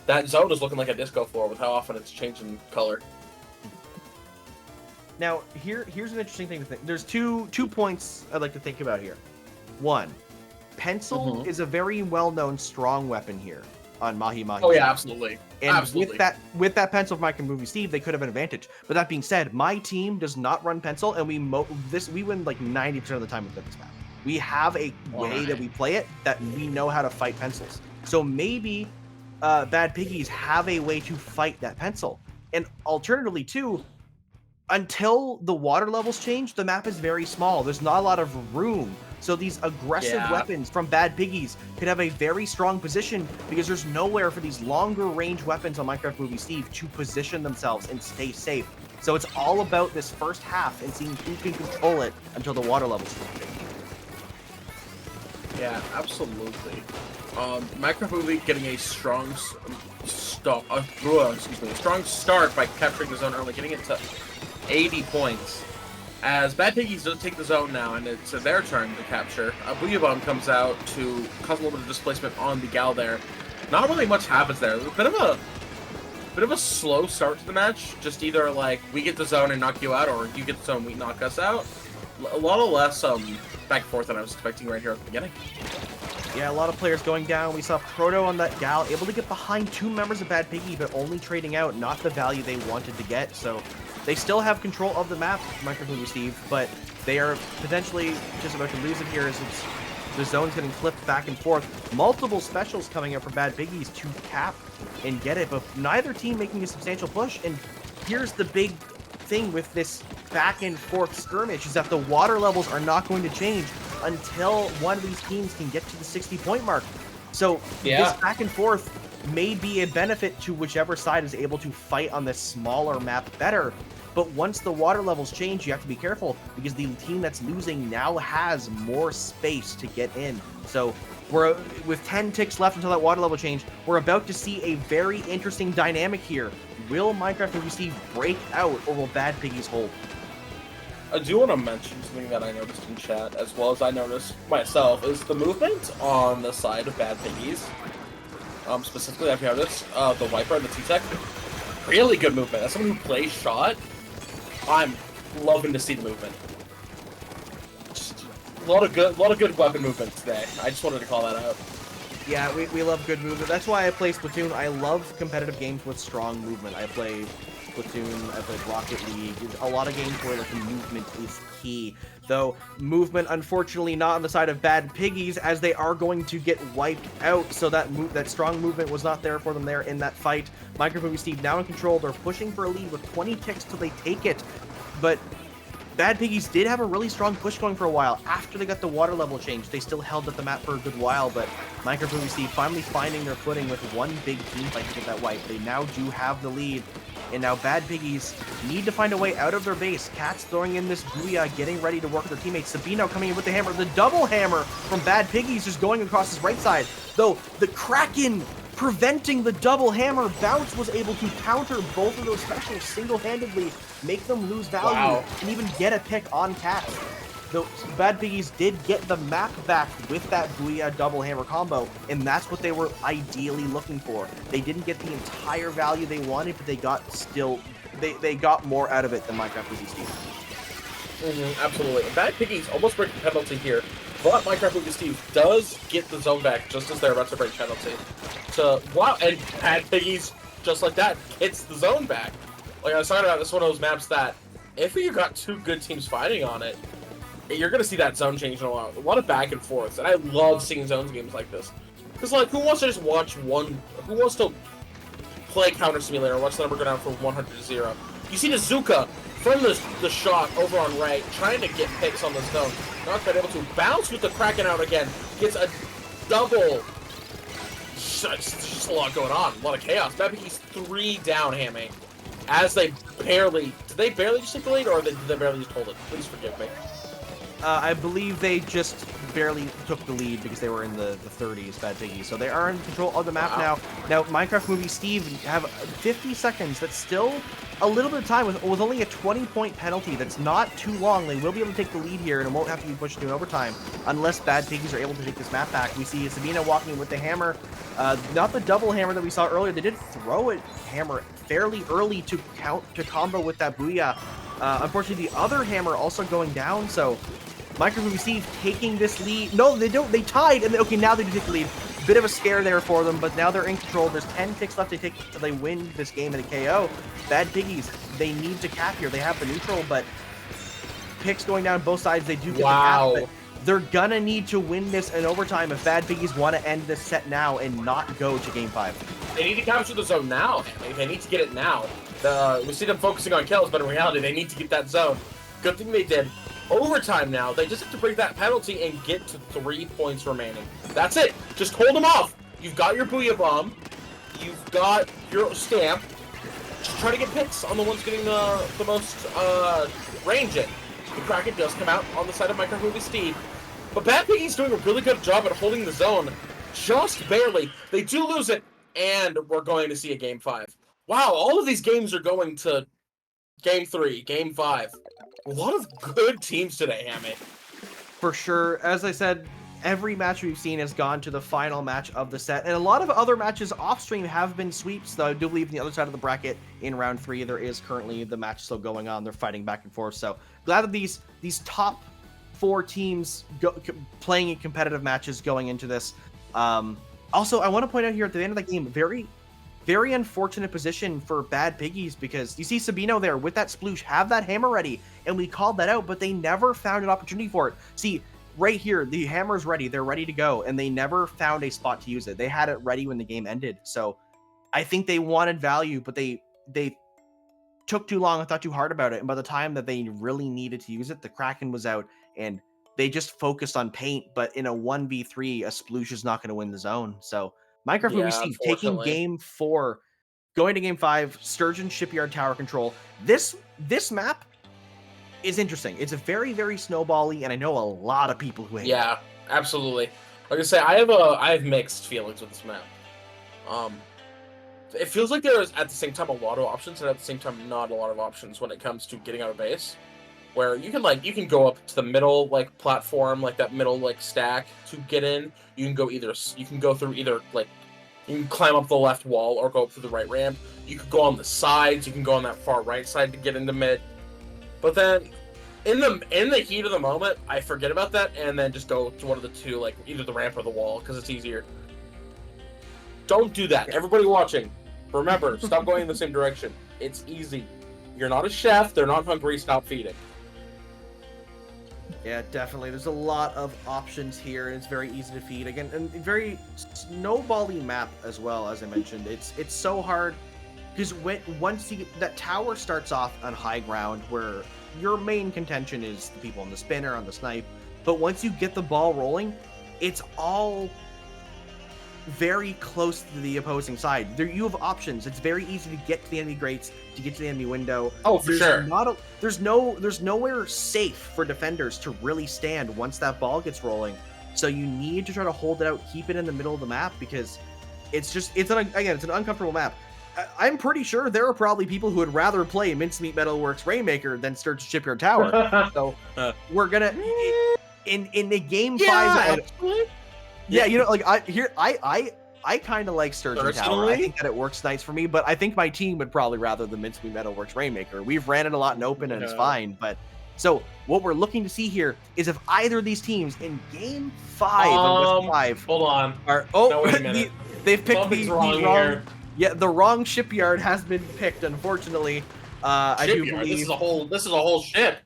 that zone is looking like a disco floor with how often it's changing color. Now, here's an interesting thing to think. There's two points I'd like to think about here. One, pencil is a very well-known strong weapon here on Mahi Mahi. Oh yeah, absolutely. And absolutely. with that pencil from Minecraft Steve, they could have an advantage. But that being said, my team does not run pencil, and we win like 90% of the time with this map. We have a way that we play it that we know how to fight pencils. So maybe Bad Piggies have a way to fight that pencil. And alternatively too, until the water levels change, the map is very small. There's not a lot of room. So these aggressive weapons from Bad Piggies could have a very strong position because there's nowhere for these longer range weapons on Minecraft Steve to position themselves and stay safe. So it's all about this first half and seeing who can control it until the water levels change. Yeah, absolutely. Minecraft getting a strong start by capturing the zone early, getting it to 80 points. As Bad Piggies does take the zone now, and it's their turn to capture. Booyah Bomb comes out to cause a little bit of displacement on the gal there. Not really much happens there. A bit of a slow start to the match. Just either like we get the zone and knock you out, or you get the zone and we knock us out. A lot of less back and forth than I was expecting right here at the beginning. Yeah, a lot of players going down. We saw Proto on that gal, able to get behind 2 members of Bad Piggy, but only trading out, not the value they wanted to get. So they still have control of the map, Minecraft Steve, but they are potentially just about to lose it here as the zone's getting flipped back and forth. Multiple specials coming up for Bad Piggies to cap and get it, but neither team making a substantial push. And here's the big thing with this back and forth skirmish is that the water levels are not going to change until one of these teams can get to the 60-point mark. So this back and forth may be a benefit to whichever side is able to fight on this smaller map better. But once the water levels change, you have to be careful because the team that's losing now has more space to get in. So we're with 10 ticks left until that water level change. We're about to see a very interesting dynamic here. Will Minecraft Steve break out, or will Bad Piggies hold? I do want to mention something that I noticed in chat, as well as I noticed myself, is the movement on the side of Bad Piggies. Specifically, I've noticed the Viper and the T-Tech. Really good movement. As someone who plays shot, I'm loving to see the movement. Just a lot of good weapon movement today. I just wanted to call that out. Yeah, we love good movement. That's why I play Splatoon. I love competitive games with strong movement. I play Splatoon, I played Rocket League. A lot of games where like the movement is key. Though movement, unfortunately, not on the side of Bad Piggies, as they are going to get wiped out. So that strong movement was not there for them there in that fight. Minecraft Steve now in control. They're pushing for a lead with 20 ticks till they take it. But Bad Piggies did have a really strong push going for a while. After they got the water level change, they still held at the map for a good while, but Minecraft Steve finally finding their footing with one big team fight to get that wipe. They now do have the lead, and now Bad Piggies need to find a way out of their base. Cat's throwing in this booyah, getting ready to work with their teammates. Sabino coming in with the hammer. The double hammer from Bad Piggies just going across his right side. Though, the Kraken preventing the double hammer. Bounce was able to counter both of those specials single-handedly, make them lose value, and even get a pick on cast. The Bad Piggies did get the map back with that Booyah double hammer combo, and that's what they were ideally looking for. They didn't get the entire value they wanted, but they got they got more out of it than Minecraft Movie Steve. Absolutely. And Bad Piggies almost break the penalty here, but Minecraft Movie Steve does get the zone back just as they're about to break penalty. So, wow, and Bad Piggies, just like that, gets the zone back. Like I was talking about, this is one of those maps that, if you got two good teams fighting on it, you're going to see that zone change in a lot of back and forth, and I love seeing zones games like this. Because, like, who wants to just watch who wants to play Counter Simulator and watch the number go down from 100-0? You see Nazuka from the shot over on right, trying to get picks on the zone. Not quite able to. Bounce with the Kraken out again. Gets a double. There's just a lot going on. A lot of chaos. Bad Piggies 3 down, Hammy. As they barely... Did they barely just take the lead, or did they barely just hold it? Please forgive me. I believe they just barely took the lead because they were in the 30s, Bad Piggies. So they are in control of the map now. Now, Minecraft Movie Steve have 50 seconds. That's still a little bit of time with only a 20-point penalty. That's not too long. They will be able to take the lead here, and it won't have to be pushed to an overtime unless Bad Piggies are able to take this map back. We see Sabina walking with the hammer. Not the double hammer that we saw earlier. They did throw a hammer fairly early to combo with that Booyah. Unfortunately, the other hammer also going down, so Minecraft Movie Steve taking this lead. No, they don't. They tied, and okay, now they do take the lead. Bit of a scare there for them, but now they're in control. There's 10 ticks left to take till they win this game in a KO. Bad Piggies, they need to cap here. They have the neutral, but picks going down both sides. They do get the cap, but they're gonna need to win this in overtime if Bad Piggies want to end this set now and not go to Game 5. They need to capture the zone now. They need to get it now. We see them focusing on kills, but in reality, they need to get that zone. Good thing they did. Overtime now. They just have to break that penalty and get to 3 points remaining. That's it. Just hold them off. You've got your Booyah Bomb. You've got your Stamp. Just try to get picks on the ones getting the most range in. The Kraken does come out on the side of Minecraft Movie Steve. But Bad Piggy's doing a really good job at holding the zone. Just barely. They do lose it, and we're going to see a Game 5. Wow, all of these games are going to Game 3, Game 5. A lot of good teams today, Hammy. For sure. As I said, every match we've seen has gone to the final match of the set. And a lot of other matches off-stream have been sweeps, though I do believe on the other side of the bracket in round 3, there is currently the match still going on. They're fighting back and forth. So glad that these top 4 teams playing in competitive matches going into this. Also, I want to point out here at the end of the game, very unfortunate position for Bad Piggies, because you see Sabino there with that sploosh, have that hammer ready, and we called that out, but they never found an opportunity for it. See, right here, the hammer's ready, they're ready to go, and they never found a spot to use it. They had it ready when the game ended, so I think they wanted value, but they took too long and thought too hard about it, and by the time that they really needed to use it, the Kraken was out, and they just focused on paint, but in a 1v3, a sploosh is not going to win the zone, so Minecraft Movie Steve taking Game 4, going to Game 5, Sturgeon Shipyard Tower Control. This map is interesting. It's a very, very snowbally, and I know a lot of people who hate it. Yeah, absolutely. Like I say, I have mixed feelings with this map. It feels like there is at the same time a lot of options, and at the same time not a lot of options when it comes to getting out of base. Where you can go up to the middle platform, that middle stack to get in. You can go through either you can climb up the left wall or go up through the right ramp. You could go on the sides. You can go on that far right side to get into mid. But then, in the heat of the moment, I forget about that and then just go to one of the two, either the ramp or the wall, because it's easier. Don't do that. Everybody watching, remember, stop going in the same direction. It's easy. You're not a chef. They're not hungry. Stop feeding. Yeah, definitely. There's a lot of options here, and it's very easy to feed. Again, and very snowbally map as well, as I mentioned. It's so hard because once that tower starts off on high ground, where your main contention is the people on the spinner, on the snipe, but once you get the ball rolling, it's all very close to the opposing side. You have options. It's very easy to get to the enemy grates, to get to the enemy window. Oh, for sure. There's nowhere safe for defenders to really stand once that ball gets rolling. So you need to try to hold it out, keep it in the middle of the map, because it's an uncomfortable map. I'm pretty sure there are probably people who would rather play Mincemeat Metalworks Rainmaker than Sturgeon Shipyard Tower. So we're gonna in the game 5. Yeah, you know, like I kind of like Sturgeon Tower. I think that it works nice for me, but I think my team would probably rather the Mincemeat Metalworks Rainmaker. We've ran it a lot in open and it's fine, but so what we're looking to see here is if either of these teams in game 5 of West 5 hold on are no, wait a minute. they've picked the wrong here. Yeah, the wrong shipyard has been picked, unfortunately. I do believe this is a whole ship.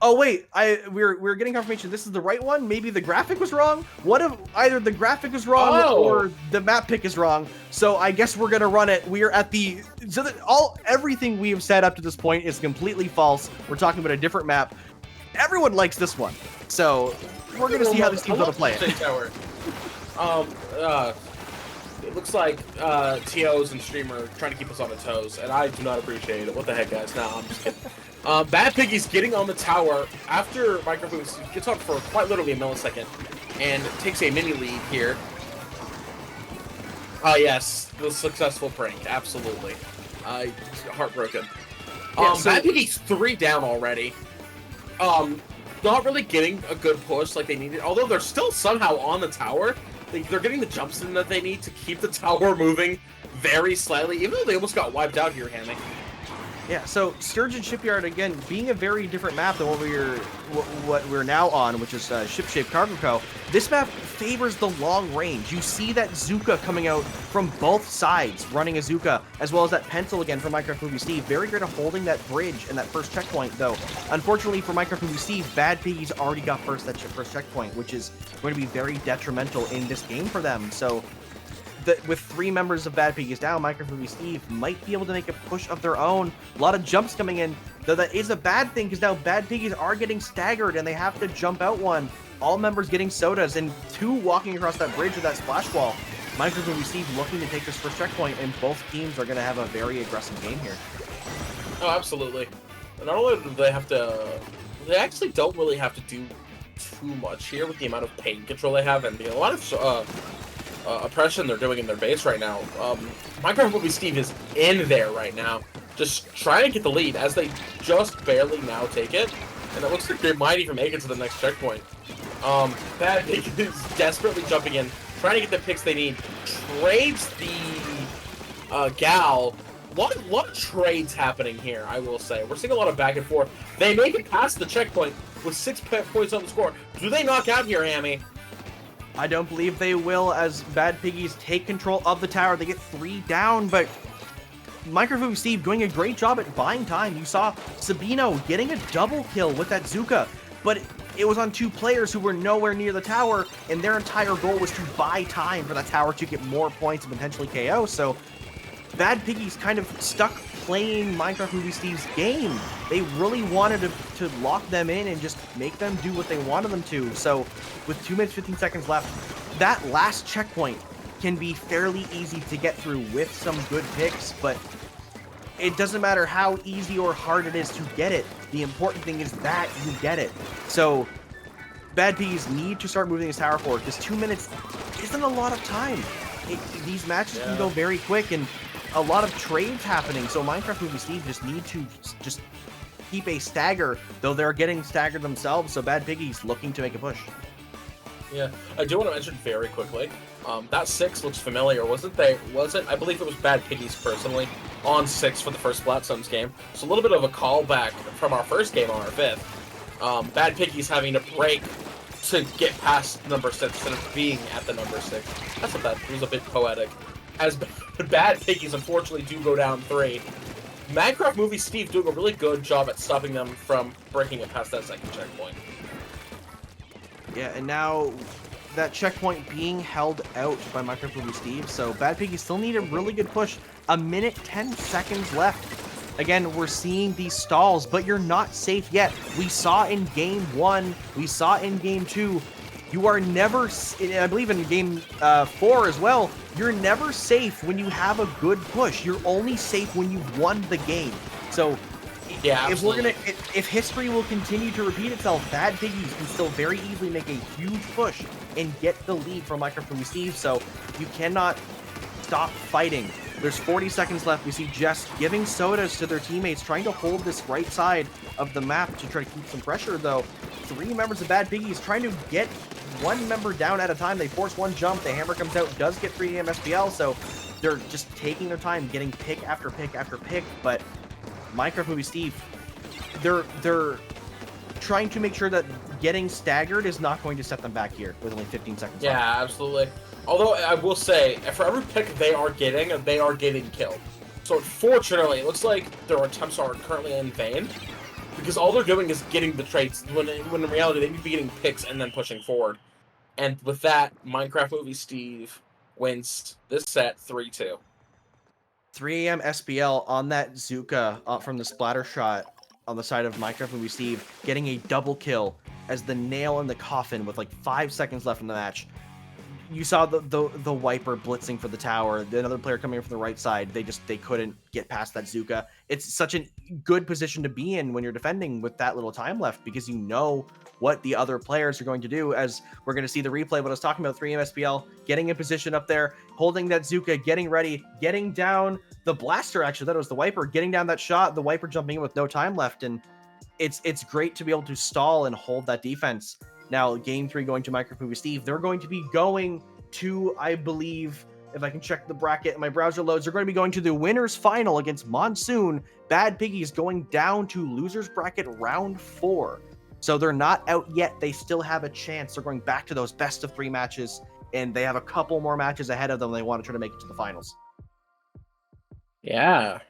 Oh wait, we're getting confirmation this is the right one. Maybe the graphic was wrong. What if either the graphic was wrong or the map pick is wrong? So I guess we're gonna run it. We're at the everything we have said up to this point is completely false. We're talking about a different map. Everyone likes this one, so we're gonna see how this team's gonna play it. Tower. It looks like TOs and Streamer trying to keep us on the toes, and I do not appreciate it. What the heck, guys? No, I'm just kidding. Bad Piggy's getting on the tower after Microboost gets on for quite literally a millisecond and takes a mini lead here. Yes, the successful prank, absolutely. Heartbroken. Bad Piggy's 3 down already. Not really getting a good push like they needed, although they're still somehow on the tower. They're getting the jumps in that they need to keep the tower moving very slightly, even though they almost got wiped out here, Hammy. Yeah, so Sturgeon Shipyard, again, being a very different map than what we're now on, which is Ship-Shaped Cargo Co. This map favors the long range. You see that Zuka coming out from both sides, running a Zuka, as well as that pencil again from Minecraft Movie Steve. Very good at holding that bridge and that first checkpoint, though. Unfortunately for Minecraft Movie Steve, Bad Piggy's already got that first checkpoint, which is going to be very detrimental in this game for them. So with 3 members of Bad Piggies down, Minecraft Movie Steve might be able to make a push of their own. A lot of jumps coming in, though that is a bad thing because now Bad Piggies are getting staggered and they have to jump out one. All members getting sodas and 2 walking across that bridge with that splash wall. Minecraft Movie Steve looking to take this first checkpoint, and both teams are going to have a very aggressive game here. Oh, absolutely. And not only do they have to, they actually don't really have to do too much here with the amount of pain control they have and a lot of oppression they're doing in their base right now. Minecraft Movie Steve is in there right now, just trying to get the lead as they just barely now take it, and it looks like they might even make it to the next checkpoint. Bad Pig is desperately jumping in, trying to get the picks they need, trades the Gal. A lot of trades happening here, I will say. We're seeing a lot of back and forth. They make it past the checkpoint with 6 points on the score. Do they knock out here, Hammy? I don't believe they will, as Bad Piggies take control of the tower. They get 3 down, but Minecraft Movie Steve doing a great job at buying time. You saw Sabino getting a double kill with that Zuka, but it was on 2 players who were nowhere near the tower, and their entire goal was to buy time for that tower to get more points and potentially KO. So Bad Piggies kind of stuck playing Minecraft Movie Steve's game. They really wanted to lock them in and just make them do what they wanted them to. So with 2 minutes 15 seconds left, that last checkpoint can be fairly easy to get through with some good picks, but it doesn't matter how easy or hard it is to get it. The important thing is that you get it. So Bad Piggies need to start moving this tower forward because 2 minutes isn't a lot of time. These matches can go very quick, and a lot of trades happening, so Minecraft Movie Steve just need to just keep a stagger, though they're getting staggered themselves, so Bad Piggies looking to make a push. Yeah, I do want to mention very quickly, that 6 looks familiar, wasn't it? I believe it was Bad Piggies personally, on 6 for the first Splatstones game, so a little bit of a callback from our first game on our 5th. Bad Piggies having to break to get past number 6 instead of being at the number 6. That was a bit poetic. As Bad Piggies unfortunately do go down 3. Minecraft Movie Steve doing a really good job at stopping them from breaking it past that second checkpoint. Yeah, and now that checkpoint being held out by Minecraft Movie Steve, so Bad Piggies still need a really good push. 1 minute 10 seconds left. Again, we're seeing these stalls, but you're not safe yet. We saw in game 1, we saw in game 2, you are never, I believe in game 4 as well, you're never safe when you have a good push. You're only safe when you've won the game. So yeah, if history will continue to repeat itself, Bad Piggies can still very easily make a huge push and get the lead from Minecraft Movie Steve. So you cannot stop fighting. There's 40 seconds left. We see Jess giving sodas to their teammates, trying to hold this right side of the map to try to keep some pressure, though. 3 members of Bad Piggies trying to get 1 member down at a time. They force 1 jump. The hammer comes out, does get 3 SPL, so they're just taking their time, getting pick after pick after pick. But Minecraft Movie Steve, they're trying to make sure that getting staggered is not going to set them back here with only 15 seconds left. Yeah, absolutely. Although I will say, for every pick they are getting killed. So unfortunately, it looks like their attempts are currently in vain, because all they're doing is getting the traits, when in reality they need to be getting picks and then pushing forward. And with that, Minecraft Movie Steve wins this set 3-2. 3 AM SPL on that Zuka from the splatter shot on the side of Minecraft Movie Steve, getting a double kill as the nail in the coffin with like 5 seconds left in the match. You saw the wiper blitzing for the tower. Another player coming in from the right side. They couldn't get past that Zuka. It's such a good position to be in when you're defending with that little time left, because you know what the other players are going to do. As we're going to see the replay, what I was talking about, 3 MSPL getting in position up there, holding that Zuka, getting ready, getting down the blaster. Actually, that was the wiper getting down that shot. The wiper jumping in with no time left, and it's great to be able to stall and hold that defense. Now, game 3 going to Minecraft Movie Steve. They're going to be going to, I believe, if I can check the bracket and my browser loads, they're going to be going to the winners final against Monsoon. Bad Piggies going down to losers bracket round 4. So they're not out yet. They still have a chance. They're going back to those best of 3 matches, and they have a couple more matches ahead of them. They want to try to make it to the finals. Yeah.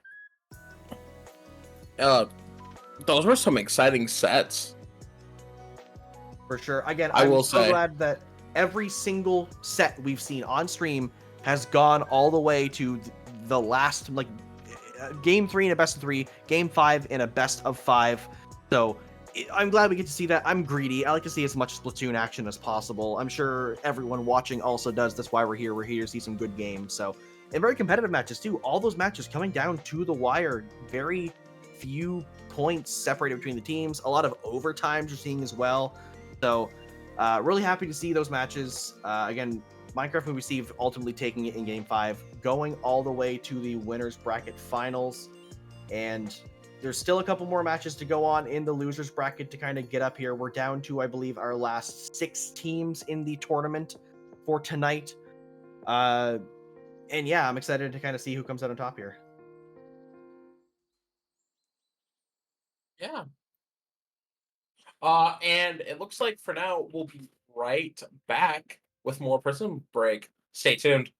Those were some exciting sets. For sure. Again, I'm so glad that every single set we've seen on stream has gone all the way to the last, like, game 3 in a best of 3, game 5 in a best of 5. So I'm glad we get to see that. I'm greedy. I like to see as much Splatoon action as possible. I'm sure everyone watching also does. That's why we're here. We're here to see some good games. So, and very competitive matches too. All those matches coming down to the wire. Very few points separated between the teams. A lot of overtimes you're seeing as well. So, really happy to see those matches. Again, Minecraft Movie Steve ultimately taking it in Game 5, going all the way to the winners bracket finals. And there's still a couple more matches to go on in the losers bracket to kind of get up here. We're down to, I believe, our last 6 teams in the tournament for tonight. And yeah, I'm excited to kind of see who comes out on top here. Yeah. And it looks like for now we'll be right back with more Prism Break. Stay tuned.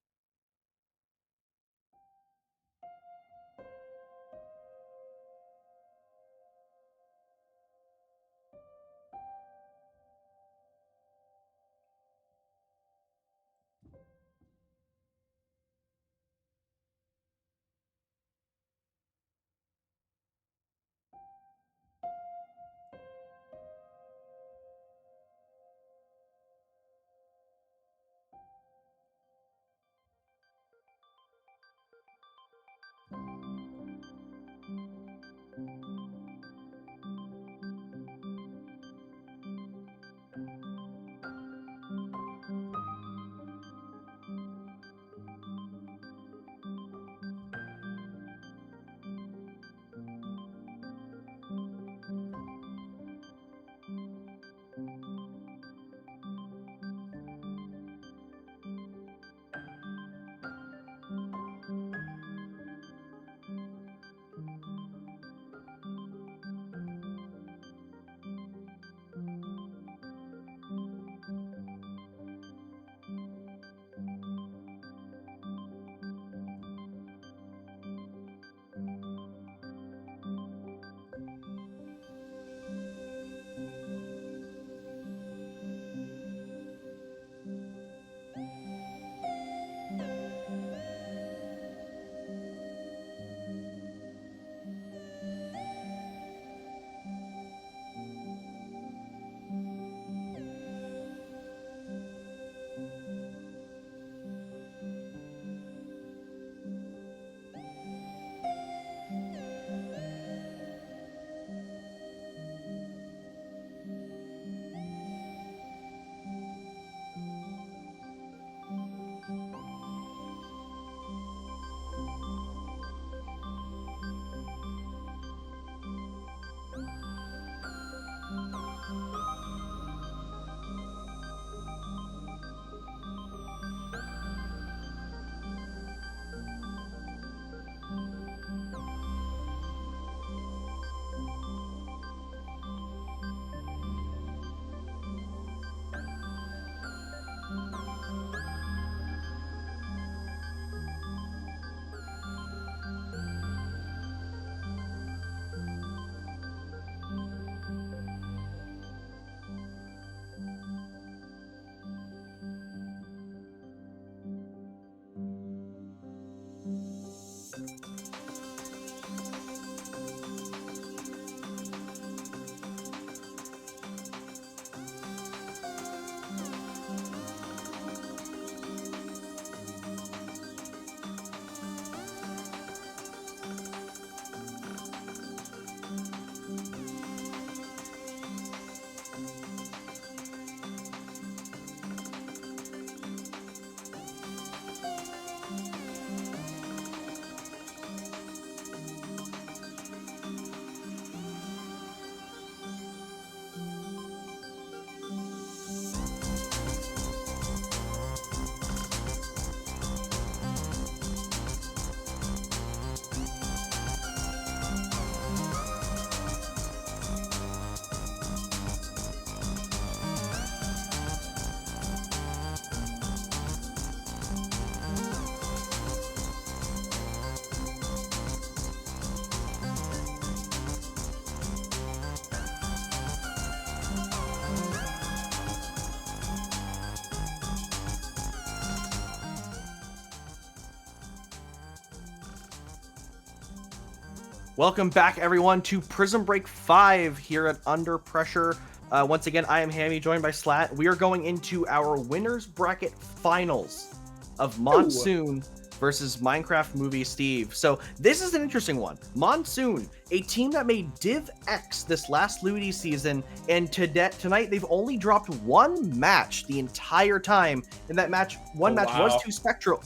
Welcome back, everyone, to Prism Break 5 here at Under Pressure. Once again, I am Hammy, joined by Slat. We are going into our winners bracket finals of Monsoon versus Minecraft Movie Steve. So this is an interesting one. Monsoon, a team that made Div X this last Ludi season, and tonight they've only dropped one match the entire time, and that match was to Spectral,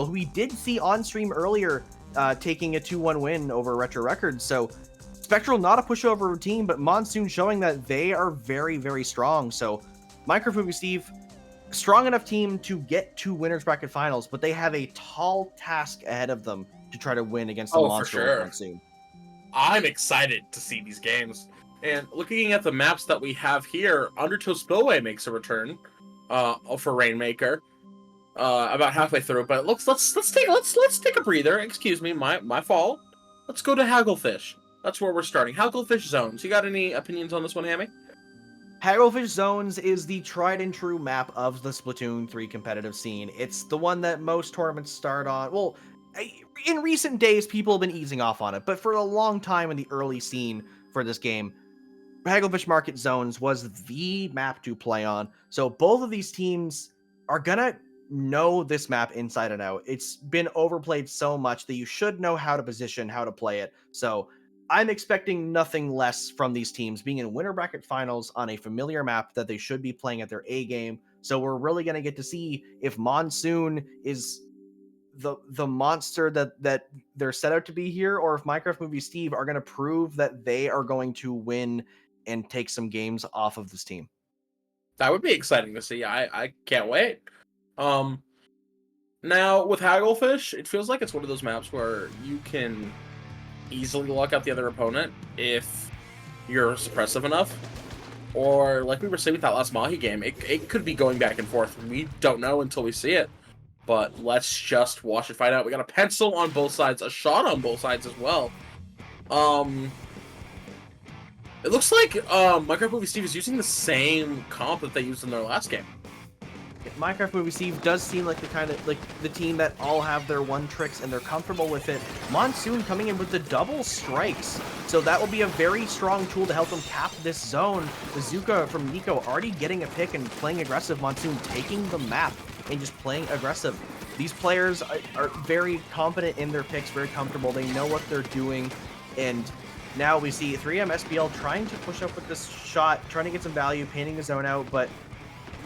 who we did see on stream earlier, taking a 2-1 win over Retro Records. So Spectral, not a pushover team, but Monsoon showing that they are very, very strong. So Minecraft Movie Steve, strong enough team to get to winners bracket finals, but they have a tall task ahead of them to try to win against the monster Monsoon. I'm excited to see these games. And looking at the maps that we have here, Undertow Spillway makes a return for Rainmaker. About halfway through, but let's take a breather. Excuse me, my fault. Let's go to Hagglefish. That's where we're starting. Hagglefish Zones. You got any opinions on this one, Hammy? Hagglefish Zones is the tried and true map of the Splatoon 3 competitive scene. It's the one that most tournaments start on. Well, in recent days, people have been easing off on it, but for a long time in the early scene for this game, Hagglefish Market Zones was the map to play on. So both of these teams are gonna know this map inside and out. It's been overplayed so much that you should know how to position, how to play it. So I'm expecting nothing less from these teams being in winter bracket finals on a familiar map that they should be playing at their A game. So we're really going to get to see if Monsoon is the monster that they're set out to be here, or if Minecraft Movie Steve are going to prove that they are going to win and take some games off of this team. That would be exciting to see. I can't wait. Now with Hagglefish, it feels like it's one of those maps where you can easily lock out the other opponent if you're suppressive enough. Or like we were saying with that last Mahi game, it could be going back and forth. We don't know until we see it. But let's just watch it fight out. We got a pencil on both sides, a shot on both sides as well. It looks like Minecraft Movie Steve is using the same comp that they used in their last game. Minecraft Movie Steve does seem like the team that all have their one tricks and they're comfortable with it. Monsoon coming in with the double strikes, so that will be a very strong tool to help them cap this zone. Bazooka from Nico already getting a pick and playing aggressive. Monsoon taking the map and just playing aggressive. These players are very confident in their picks, very comfortable. They know what they're doing, and now we see 3M SBL trying to push up with this shot, trying to get some value, painting the zone out, but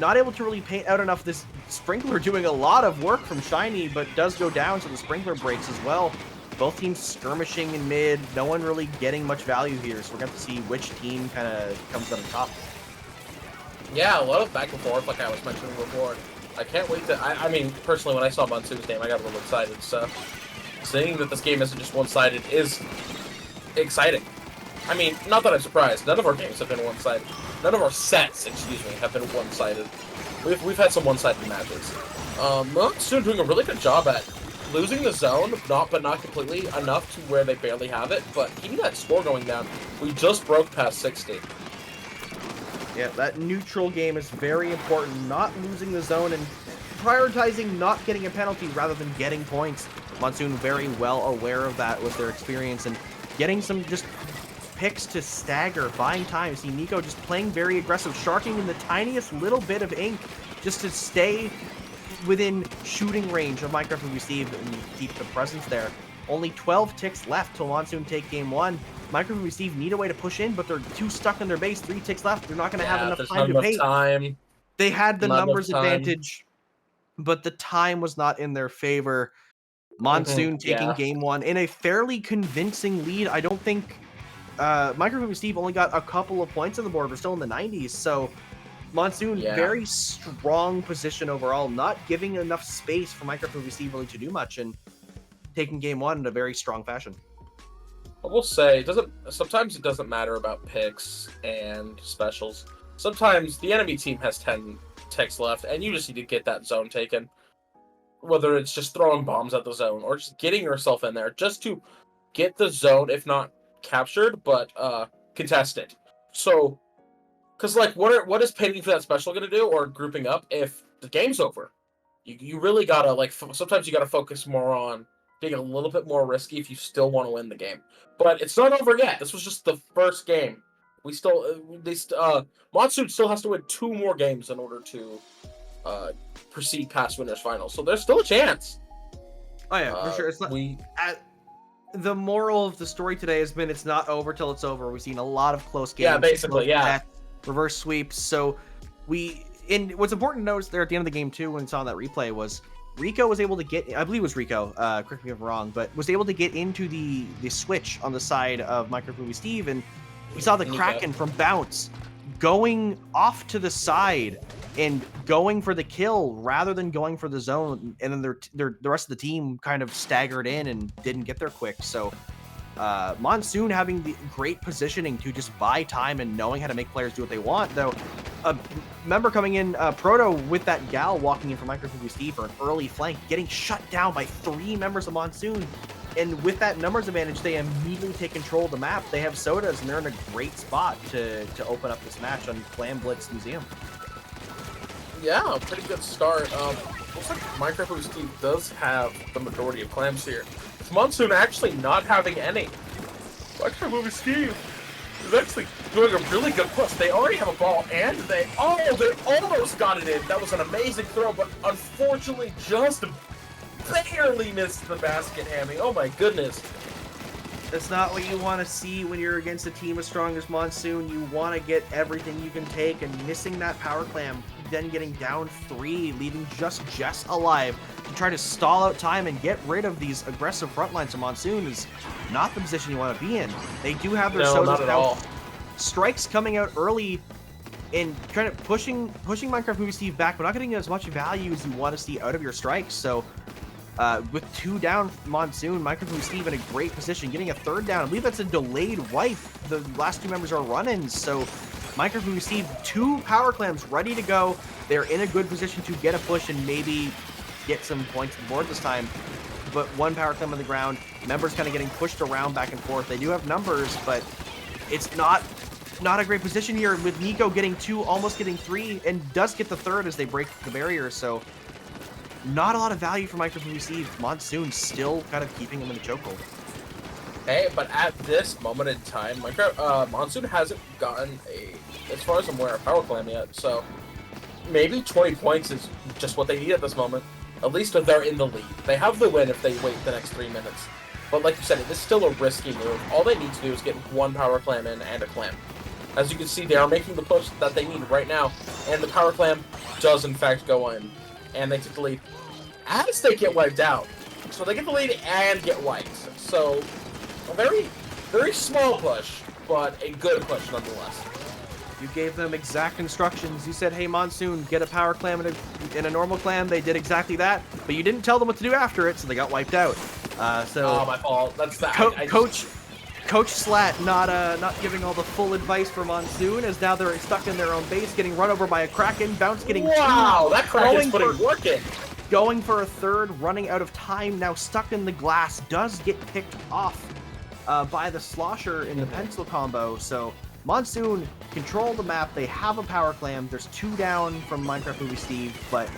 not able to really paint out enough. This Sprinkler doing a lot of work from Shiny, but does go down, so the Sprinkler breaks as well. Both teams skirmishing in mid, no one really getting much value here, so we're going to see which team kind of comes out on top. Yeah, a lot of back and forth, like I was mentioning before. I can't wait to... I mean, personally, when I saw Monsoon's game, I got a little excited, so seeing that this game isn't just one-sided is exciting. I mean, not that I'm surprised. None of our games have been one-sided. None of our sets, excuse me, have been one-sided. We've had some one-sided matches. Monsoon doing a really good job at losing the zone, but not completely, enough to where they barely have it, but keeping that score going down. We just broke past 60. Yeah, that neutral game is very important. Not losing the zone and prioritizing not getting a penalty rather than getting points. Monsoon very well aware of that with their experience and getting some just picks to stagger, buying time. See Nico just playing very aggressive, sharking in the tiniest little bit of ink just to stay within shooting range of Minecraft Movie Steve and keep the presence there. Only 12 ticks left till Monsoon take game one. Minecraft Movie Steve need a way to push in, but they're too stuck in their base. 3 ticks left. They're not going to have enough time to paint. They had the numbers advantage, but the time was not in their favor. Monsoon taking game one in a fairly convincing lead. I don't think Minecraft Movie Steve only got a couple of points on the board. We're still in the 90s, so Monsoon, very strong position overall, not giving enough space for Minecraft Movie Steve really to do much, and taking game one in a very strong fashion. I will say, sometimes it doesn't matter about picks and specials. Sometimes the enemy team has 10 ticks left, and you just need to get that zone taken. Whether it's just throwing bombs at the zone, or just getting yourself in there, just to get the zone, if not captured, but contested. So, because like, what is painting for that special going to do, or grouping up, if the game's over? You really gotta, like, sometimes you gotta focus more on being a little bit more risky if you still want to win the game. But it's not over yet. This was just the first game. We still, Monsoon still has to win 2 more games in order to proceed past winners finals. So there's still a chance. Oh yeah, for sure. It's not. The moral of the story today has been it's not over till it's over. We've seen a lot of close games. Yeah, basically, yeah. Reverse sweeps. So what's important to notice there at the end of the game too, when it's on that replay, was Rico was able to get, I believe it was Rico, correct me if I'm wrong, but was able to get into the switch on the side of Minecraft Movie Steve, and we saw the Kraken from Bounce going off to the side and going for the kill rather than going for the zone, and then the rest of the team kind of staggered in and didn't get there quick. So Monsoon having the great positioning to just buy time and knowing how to make players do what they want, though. Member coming in, Proto, with that gal walking in from Minecraft Movie Steve for an early flank, getting shut down by 3 members of Monsoon. And with that numbers advantage, they immediately take control of the map. They have sodas, and they're in a great spot to open up this match on Clam Blitz Museum. Yeah, pretty good start. Looks like Minecraft Movie Steve does have the majority of clams here. With Monsoon actually not having any. Minecraft Movie Steve is actually doing a really good push. They already have a ball, and they almost got it in. That was an amazing throw, but unfortunately just barely missed the basket, Hammy. Oh my goodness. That's not what you want to see when you're against a team as strong as Monsoon. You want to get everything you can take, and missing that power clam, then getting down 3, leaving just Jess alive to try to stall out time and get rid of these aggressive front lines of Monsoon is not the position you want to be in. They do have their sodas now. Strikes coming out early and kind of pushing Minecraft Movie Steve back, but not getting as much value as you want to see out of your strikes. So with 2 down Monsoon, Minecraft Movie Steve in a great position, getting a 3rd down. I believe that's a delayed wipe. The last 2 members are run-ins, so Minecraft Movie Steve, 2 power clams ready to go. They're in a good position to get a push and maybe get some points on the board this time. But 1 power clam on the ground. Members kind of getting pushed around back and forth. They do have numbers, but it's not a great position here, with Nico getting 2, almost getting 3, and does get the 3rd as they break the barrier. So not a lot of value for Minecraft Movie Steve. Monsoon still kind of keeping him in the chokehold. Hey, but at this moment in time, Monsoon hasn't gotten as far as I'm aware, a power clam yet. So maybe 20 points is just what they need at this moment. At least if they're in the lead. They have the win if they wait the next 3 minutes. But like you said, it is still a risky move. All they need to do is get 1 power clam in and a clam. As you can see, they are making the push that they need right now, and the power clam does in fact go in. And they take the lead as they get wiped out. So they get the lead and get wiped. So a very, very small push, but a good push nonetheless. You gave them exact instructions. You said, hey, Monsoon, get a power clam in a normal clam. They did exactly that, but you didn't tell them what to do after it, so they got wiped out. Oh, my fault. That's that. Coach Slat not giving all the full advice for Monsoon, as now they're stuck in their own base, getting run over by a Kraken. Bounce getting 2. Wow, that Kraken's putting work in. Going for a 3rd, running out of time, now stuck in the glass, does get picked off by the Slosher in the pencil combo. So Monsoon control the map. They have a power clam. There's 2 down from Minecraft Movie Steve, but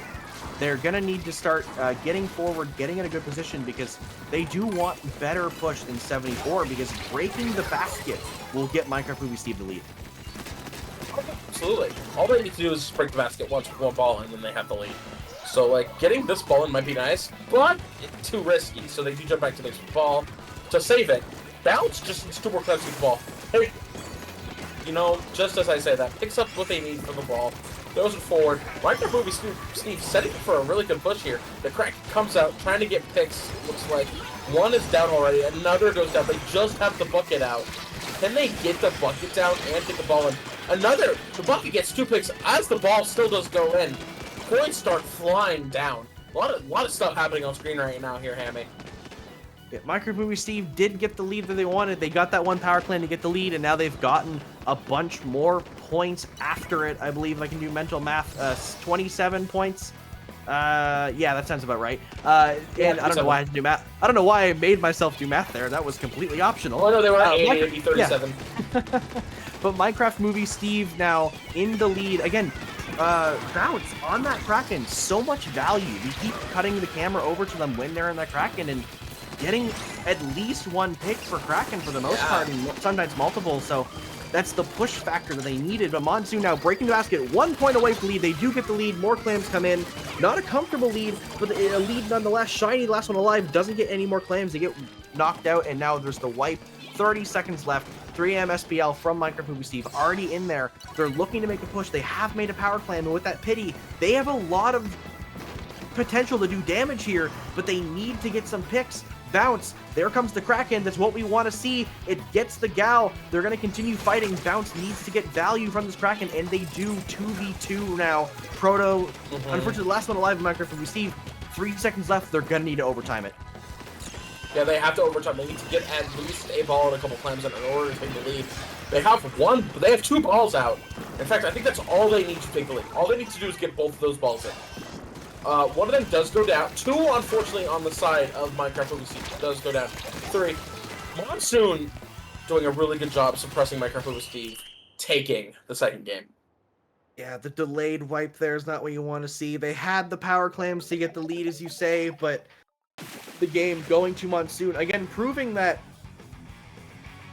they're going to need to start getting forward, getting in a good position, because they do want better push than 74, because breaking the basket will get Minecraft Movie Steve the lead. Absolutely. All they need to do is break the basket once with 1 ball, and then they have the lead. So, like, getting this ball in might be nice, but it's too risky. So they do jump back to the next ball to save it. Bounce just needs to work out with the ball. Hey, you know, just as I say that, picks up what they need from the ball, throws it forward. Minecraft Movie Steve setting up for a really good push here. The Kraken comes out, trying to get picks. Looks like 1 is down already, another goes down. They just have the bucket out. Can they get the bucket down and get the ball in? The bucket gets 2 picks as the ball still does go in. Points start flying down. A lot of stuff happening on screen right now here, Hammy. Yeah, Minecraft Movie Steve did get the lead that they wanted. They got that 1 power clam to get the lead, and now they've gotten a bunch more points after it. I believe I can do mental math. 27 points. Yeah, that sounds about right. And I don't know why I had to do math. I don't know why I made myself do math there. That was completely optional. Oh no, they were at 80, it'd be 37. Yeah. But Minecraft Movie Steve now in the lead again. Bounce on that Kraken, so much value. We keep cutting the camera over to them when they're in that Kraken, and getting at least one pick for Kraken for the most part, and sometimes multiple. So that's the push factor that they needed. But Monsoon now breaking the basket, 1 point away from the lead. They do get the lead. More clams come in. Not a comfortable lead, but a lead nonetheless. Shiny, last one alive, doesn't get any more clams. They get knocked out, and now there's the wipe. 30 seconds left. 3M SPL from Minecraft Movie Steve already in there. They're looking to make a push. They have made a power clam, and with that pity, they have a lot of potential to do damage here, but they need to get some picks. Bounce, there comes the Kraken. That's what we want to see. It gets the Gal. They're going to continue fighting. Bounce needs to get value from this Kraken, and they do. 2v2 now. Proto, unfortunately, the last one alive in Minecraft Movie Steve. 3 seconds left. They're going to need to overtime it. Yeah, they have to overtime. They need to get at least a ball and a couple clams in order to take the lead. They have one, but they have 2 balls out. In fact, I think that's all they need to take the lead. All they need to do is get both of those balls in. One of them does go down. 2, unfortunately, on the side of Minecraft OVC does go down. 3. Monsoon doing a really good job suppressing Minecraft OVC, taking the second game. Yeah, the delayed wipe there is not what you want to see. They had the power clams to get the lead, as you say, but the game going to Monsoon, again, proving that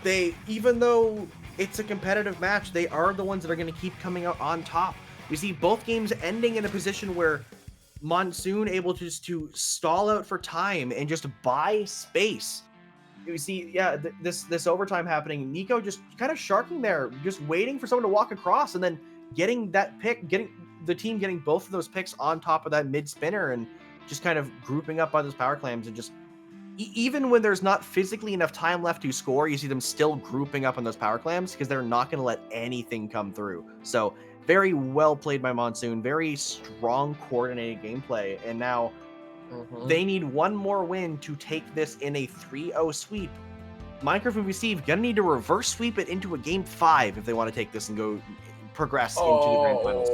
they, even though it's a competitive match, they are the ones that are going to keep coming out on top. We see both games ending in a position where Monsoon able just to stall out for time and just buy space. You see, yeah, this overtime happening. Nico just kind of sharking there, just waiting for someone to walk across, and then getting that pick, getting the team getting both of those picks on top of that mid spinner, and just kind of grouping up by those power clams, and just even when there's not physically enough time left to score, you see them still grouping up on those power clams because they're not going to let anything come through. So very well played by Monsoon, very strong coordinated gameplay, and now they need one more win to take this in a 3-0 sweep. Minecraft Movie Steve gonna need to reverse sweep it into a game 5 if they want to take this and go progress into the grand finals.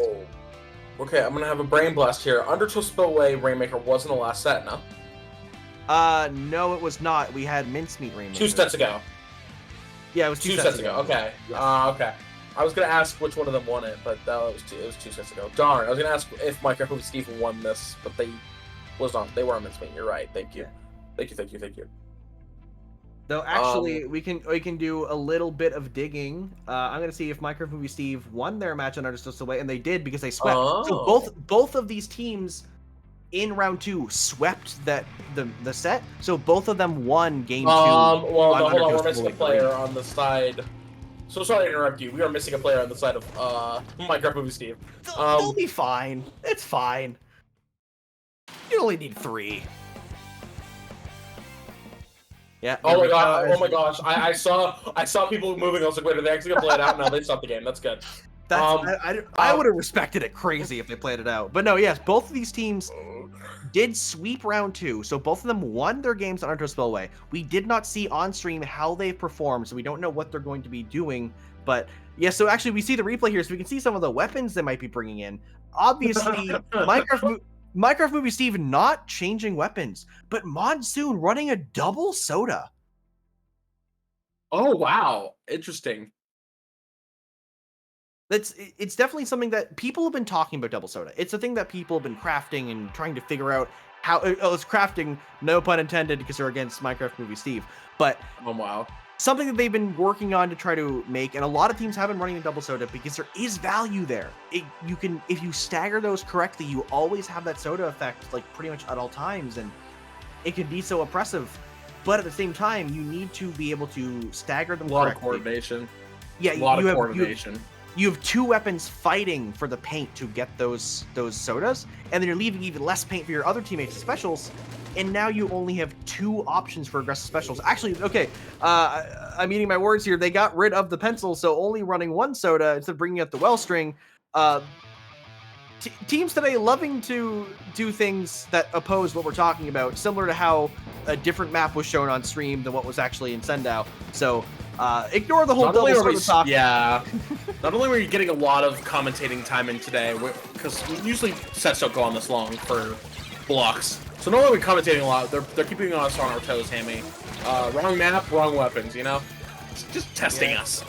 Okay, I'm gonna have a brain blast here. Undertow Spillway Rainmaker wasn't the last set, no? No, it was not. We had Mincemeat Rainmaker. 2 sets ago. Yeah, it was 2 sets ago. Okay. Yes. Okay. I was gonna ask which one of them won it, but it was 2 sets ago. Darn, I was gonna ask if Minecraft Movie Steve won this, but they were on Mincemeat. You're right. Thank you. Thank you. Though actually, we can do a little bit of digging. I'm gonna see if Minecraft Movie Steve won their match on Understood Away, and they did because they swept. So both of these teams in round 2 swept the set. So both of them won game 2. Well, hold on, we're missing a player on the side. So sorry to interrupt you. We are missing a player on the side of Minecraft Movie Steve. They'll be fine. It's fine. You only need 3. Yeah. Oh my god! Oh my gosh! I saw people moving. I was like, wait, are they actually gonna play it out? No, they stopped the game. That's good. I would have respected it crazy if they played it out. But no, yes, both of these teams did sweep round 2, so both of them won their games on Undertow Spillway. We did not see on stream how they performed, so we don't know what they're going to be doing. But yeah, so actually we see the replay here, so we can see some of the weapons they might be bringing in. Obviously, Minecraft Movie Steve not changing weapons, but Monsoon running a double soda. Oh wow, interesting. It's definitely something that people have been talking about. Double soda. It's a thing that people have been crafting and trying to figure out how. It's crafting, no pun intended, because they're against Minecraft Movie Steve. But oh wow, something that they've been working on to try to make, and a lot of teams have been running a double soda because there is value there. You can, if you stagger those correctly, you always have that soda effect, like pretty much at all times, and it can be so oppressive. But at the same time, you need to be able to stagger them correctly. A lot of coordination. Yeah, a lot of coordination. You have 2 weapons fighting for the paint to get those sodas, and then you're leaving even less paint for your other teammates' specials, and now you only have 2 options for aggressive specials. Actually, okay, I'm eating my words here. They got rid of the pencil, so only running 1 soda instead of bringing out the wellstring. Teams today loving to do things that oppose what we're talking about, similar to how a different map was shown on stream than what was actually in Sendao. So ignore the whole double soda talk. Yeah. Not only were you getting a lot of commentating time in today, because usually sets don't go on this long for blocks. So not only are we commentating a lot, they're keeping us on our toes, Hammy. Wrong map, wrong weapons, you know? Just testing us.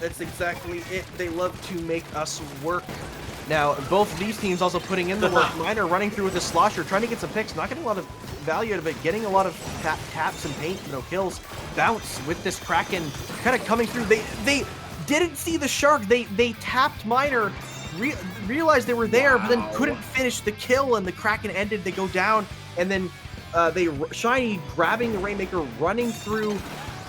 That's exactly it. They love to make us work. Now, both of these teams also putting in the work. Mine are running through with a slosher, trying to get some picks, not getting a lot of value out of it, getting a lot of taps and paint, no kills. Bounce with this Kraken kind of coming through. They didn't see the Shark. They tapped Miner, realized they were there, but then couldn't finish the kill, and the Kraken ended. They go down, and then Shiny grabbing the Rainmaker, running through,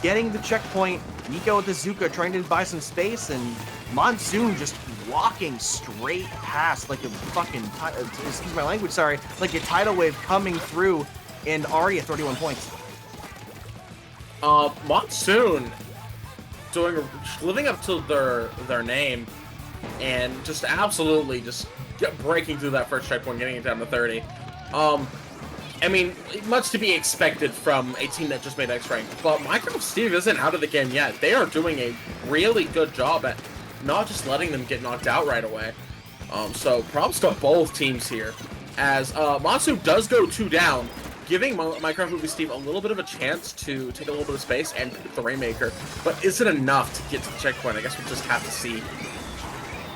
getting the checkpoint. Nico with the Zuka trying to buy some space, and Monsoon just walking straight past like a fucking, excuse my language, sorry, like a tidal wave coming through, and already at 31 points. Monsoon living up to their name, and just absolutely just breaking through that first checkpoint, getting it down to 30. I mean, much to be expected from a team that just made X-Rank, but Minecraft Steve isn't out of the game yet. They are doing a really good job at not just letting them get knocked out right away. So props to both teams here, as Monsoon does go 2 down, giving Minecraft Movie Steve a little bit of a chance to take a little bit of space and pick the Rainmaker, but is it enough to get to the checkpoint? I guess we'll just have to see.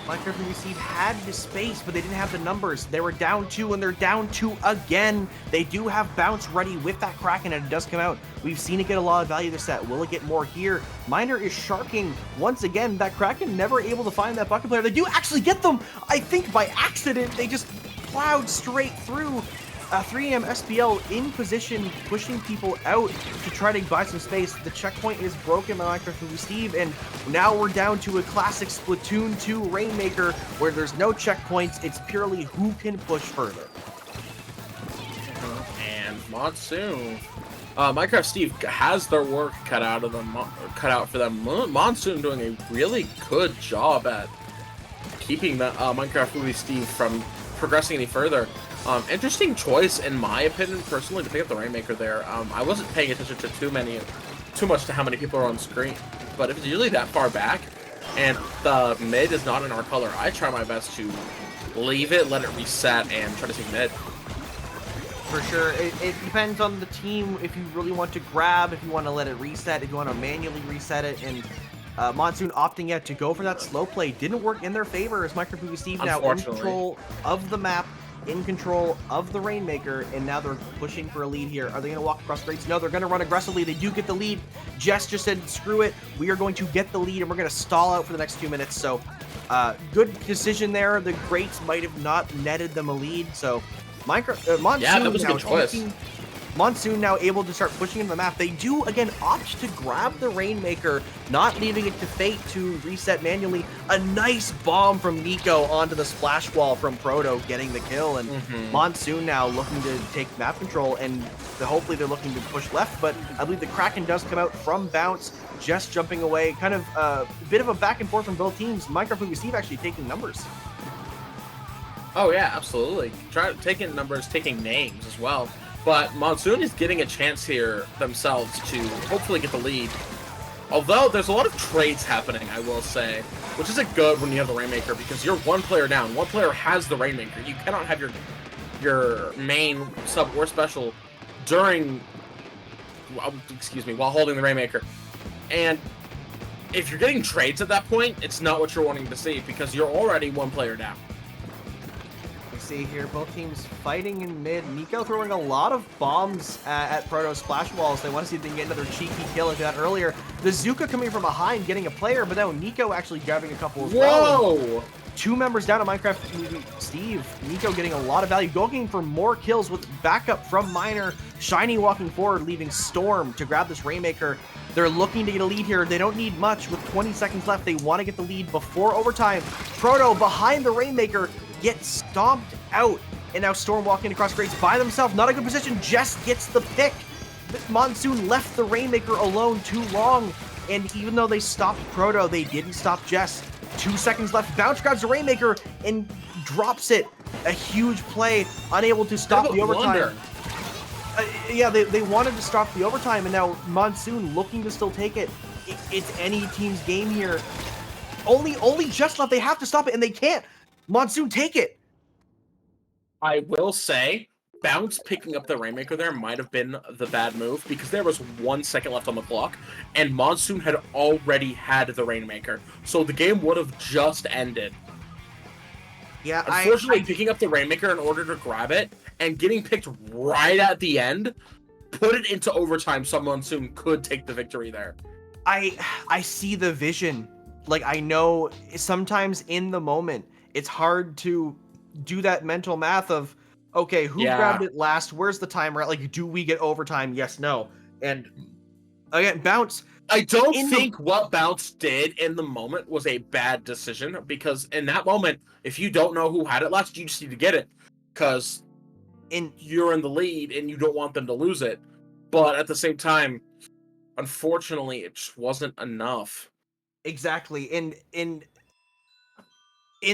Minecraft Movie Steve had the space, but they didn't have the numbers. They were down 2, and they're down 2 again. They do have Bounce ready with that Kraken, and it does come out. We've seen it get a lot of value this set. Will it get more here? Miner is sharking once again. That Kraken never able to find that bucket player. They do actually get them, I think by accident. They just plowed straight through. 3AM SPL in position, pushing people out to try to buy some space. The checkpoint is broken by Minecraft Movie Steve, and now we're down to a classic Splatoon 2 Rainmaker where there's no checkpoints. It's purely who can push further. And Monsoon, Minecraft Steve has their work cut out for them. Monsoon doing a really good job at keeping the Minecraft Movie Steve from progressing any further. Interesting choice, in my opinion, personally, to pick up the Rainmaker there. I wasn't paying attention to too much to how many people are on screen, but if it's usually that far back, and the mid is not in our color, I try my best to leave it, let it reset, and try to take mid. For sure, it depends on the team. If you really want to grab, if you want to let it reset, if you want to manually reset it, and Monsoon opting out to go for that slow play didn't work in their favor, as Minecraft Movie Steve now in control of the map, in control of the Rainmaker, and now they're pushing for a lead here. Are they going to walk across grates? No, they're going to run aggressively. They do get the lead. Jess just said, screw it. We are going to get the lead, and we're going to stall out for the next 2 minutes. So, good decision there. The grates might have not netted them a lead. So, Monsoon, yeah, that was a good choice. Monsoon now able to start pushing in the map. They do, again, opt to grab the Rainmaker, not leaving it to fate to reset manually. A nice bomb from Nico onto the splash wall from Proto, getting the kill. And Monsoon now looking to take map control, and hopefully they're looking to push left. But I believe the Kraken does come out from Bounce, just jumping away. Kind of a bit of a back and forth from both teams. Minecraft Movie Steve actually taking numbers. Oh, yeah, absolutely. Taking numbers, taking names as well. But Monsoon is getting a chance here themselves to hopefully get the lead. Although there's a lot of trades happening, I will say, which isn't good when you have the Rainmaker, because you're 1 player down. 1 player has the Rainmaker. You cannot have your main sub or special during, while holding the Rainmaker. And if you're getting trades at that point, it's not what you're wanting to see, because you're already 1 player down. See here, both teams fighting in mid. Nico throwing a lot of bombs at Proto's splash walls. They want to see if they can get another cheeky kill like that earlier. The Zuka coming from behind, getting a player, but now Nico actually grabbing a couple as well. Whoa! 2 members down to Minecraft Movie Steve. Nico getting a lot of value, going for more kills with backup from Miner. Shiny walking forward, leaving Storm to grab this Rainmaker. They're looking to get a lead here. They don't need much. With 20 seconds left, they want to get the lead before overtime. Proto behind the Rainmaker gets stomped out, and now Storm walking across grates by themselves. Not a good position. Jess gets the pick. Monsoon left the Rainmaker alone too long, and even though they stopped Proto, they didn't stop Jess. 2 seconds left. Bounce grabs the Rainmaker and drops it. A huge play, unable to stop the overtime. Yeah, they wanted to stop the overtime, and now Monsoon looking to still take it. It's any team's game here. Only Jess left. They have to stop it, and they can't. Monsoon, take it. I will say, Bounce picking up the Rainmaker there might have been the bad move, because there was 1 second left on the clock, and Monsoon had already had the Rainmaker, so the game would have just ended. Yeah, unfortunately, picking up the Rainmaker in order to grab it and getting picked right at the end put it into overtime. Someone soon could take the victory there. I see the vision. Like, I know sometimes in the moment it's hard to do that mental math of, okay, who grabbed it last? Where's the timer? Like, do we get overtime? Yes, no. And again, Bounce. I don't think what Bounce did in the moment was a bad decision, because in that moment, if you don't know who had it last, you just need to get it, because you're in the lead and you don't want them to lose it. But at the same time, unfortunately, it just wasn't enough. Exactly. And in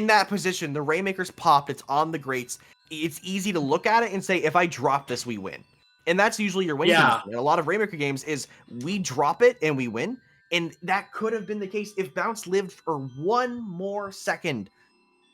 that position, the Rainmaker's popped, it's on the grates. It's easy to look at it and say, if I drop this, we win. And that's usually your win condition. In a lot of Rainmaker games is we drop it and we win. And that could have been the case if Bounce lived for one more second.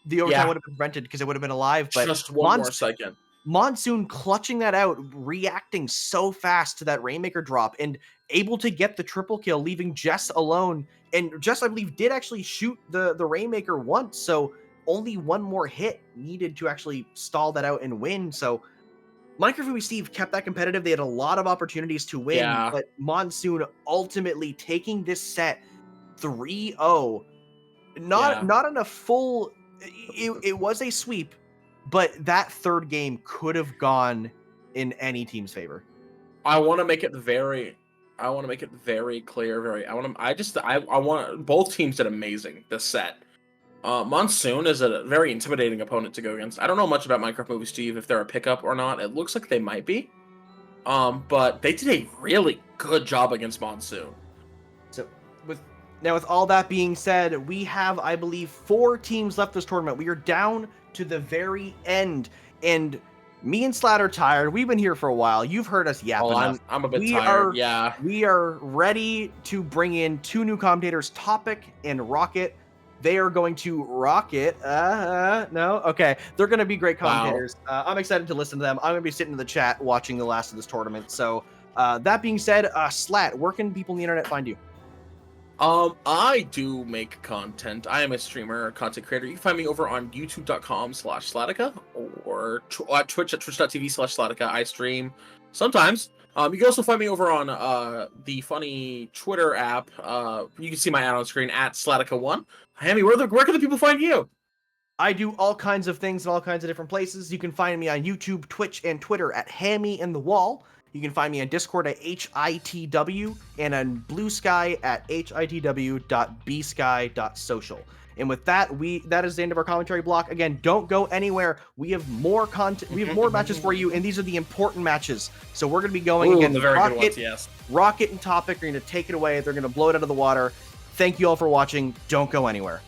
The overtime would have been prevented because it would have been alive. But just one more second. Monsoon clutching that out, reacting so fast to that Rainmaker drop, and able to get the triple kill, leaving Jess alone. And Jess, I believe, did actually shoot the Rainmaker once, so only one more hit needed to actually stall that out and win. So Minecraft Steve kept that competitive. They had a lot of opportunities to win, but Monsoon ultimately taking this set 3-0. Not in a full... It was a sweep, but that third game could have gone in any team's favor. I want to make it very clear. I want both teams did amazing this set. Monsoon is a very intimidating opponent to go against. I don't know much about Minecraft Movie Steve, if they're a pickup or not. It looks like they might be. But they did a really good job against Monsoon. So with all that being said, we have, I believe, 4 teams left this tournament. We are down to the very end, and me and Slat are tired. We've been here for a while. You've heard us yap enough. I'm a bit tired. We are ready to bring in 2 new commentators, Topic and Rocket. They are going to rock it. No? Okay. They're going to be great commentators. Wow. I'm excited to listen to them. I'm going to be sitting in the chat watching the last of this tournament. So that being said, Slat, where can people on the internet find you? I do make content. I am a streamer, a content creator. You can find me over on youtube.com/Slatica or at Twitch at twitch.tv/Slatica. I stream sometimes. You can also find me over on the funny Twitter app. You can see my ad on screen at Slatica1. Hammy, where can the people find you? I do all kinds of things in all kinds of different places. You can find me on YouTube, Twitch, and Twitter at Hammy in the Wall. You can find me on Discord at HITW and on Blue Sky at hitw.bsky.social. And with that, that is the end of our commentary block. Again, don't go anywhere. We have more content. We have more matches for you, and these are the important matches. So we're going to be going again. The very good ones, yes. Rocket and Topic are going to take it away. They're going to blow it out of the water. Thank you all for watching. Don't go anywhere.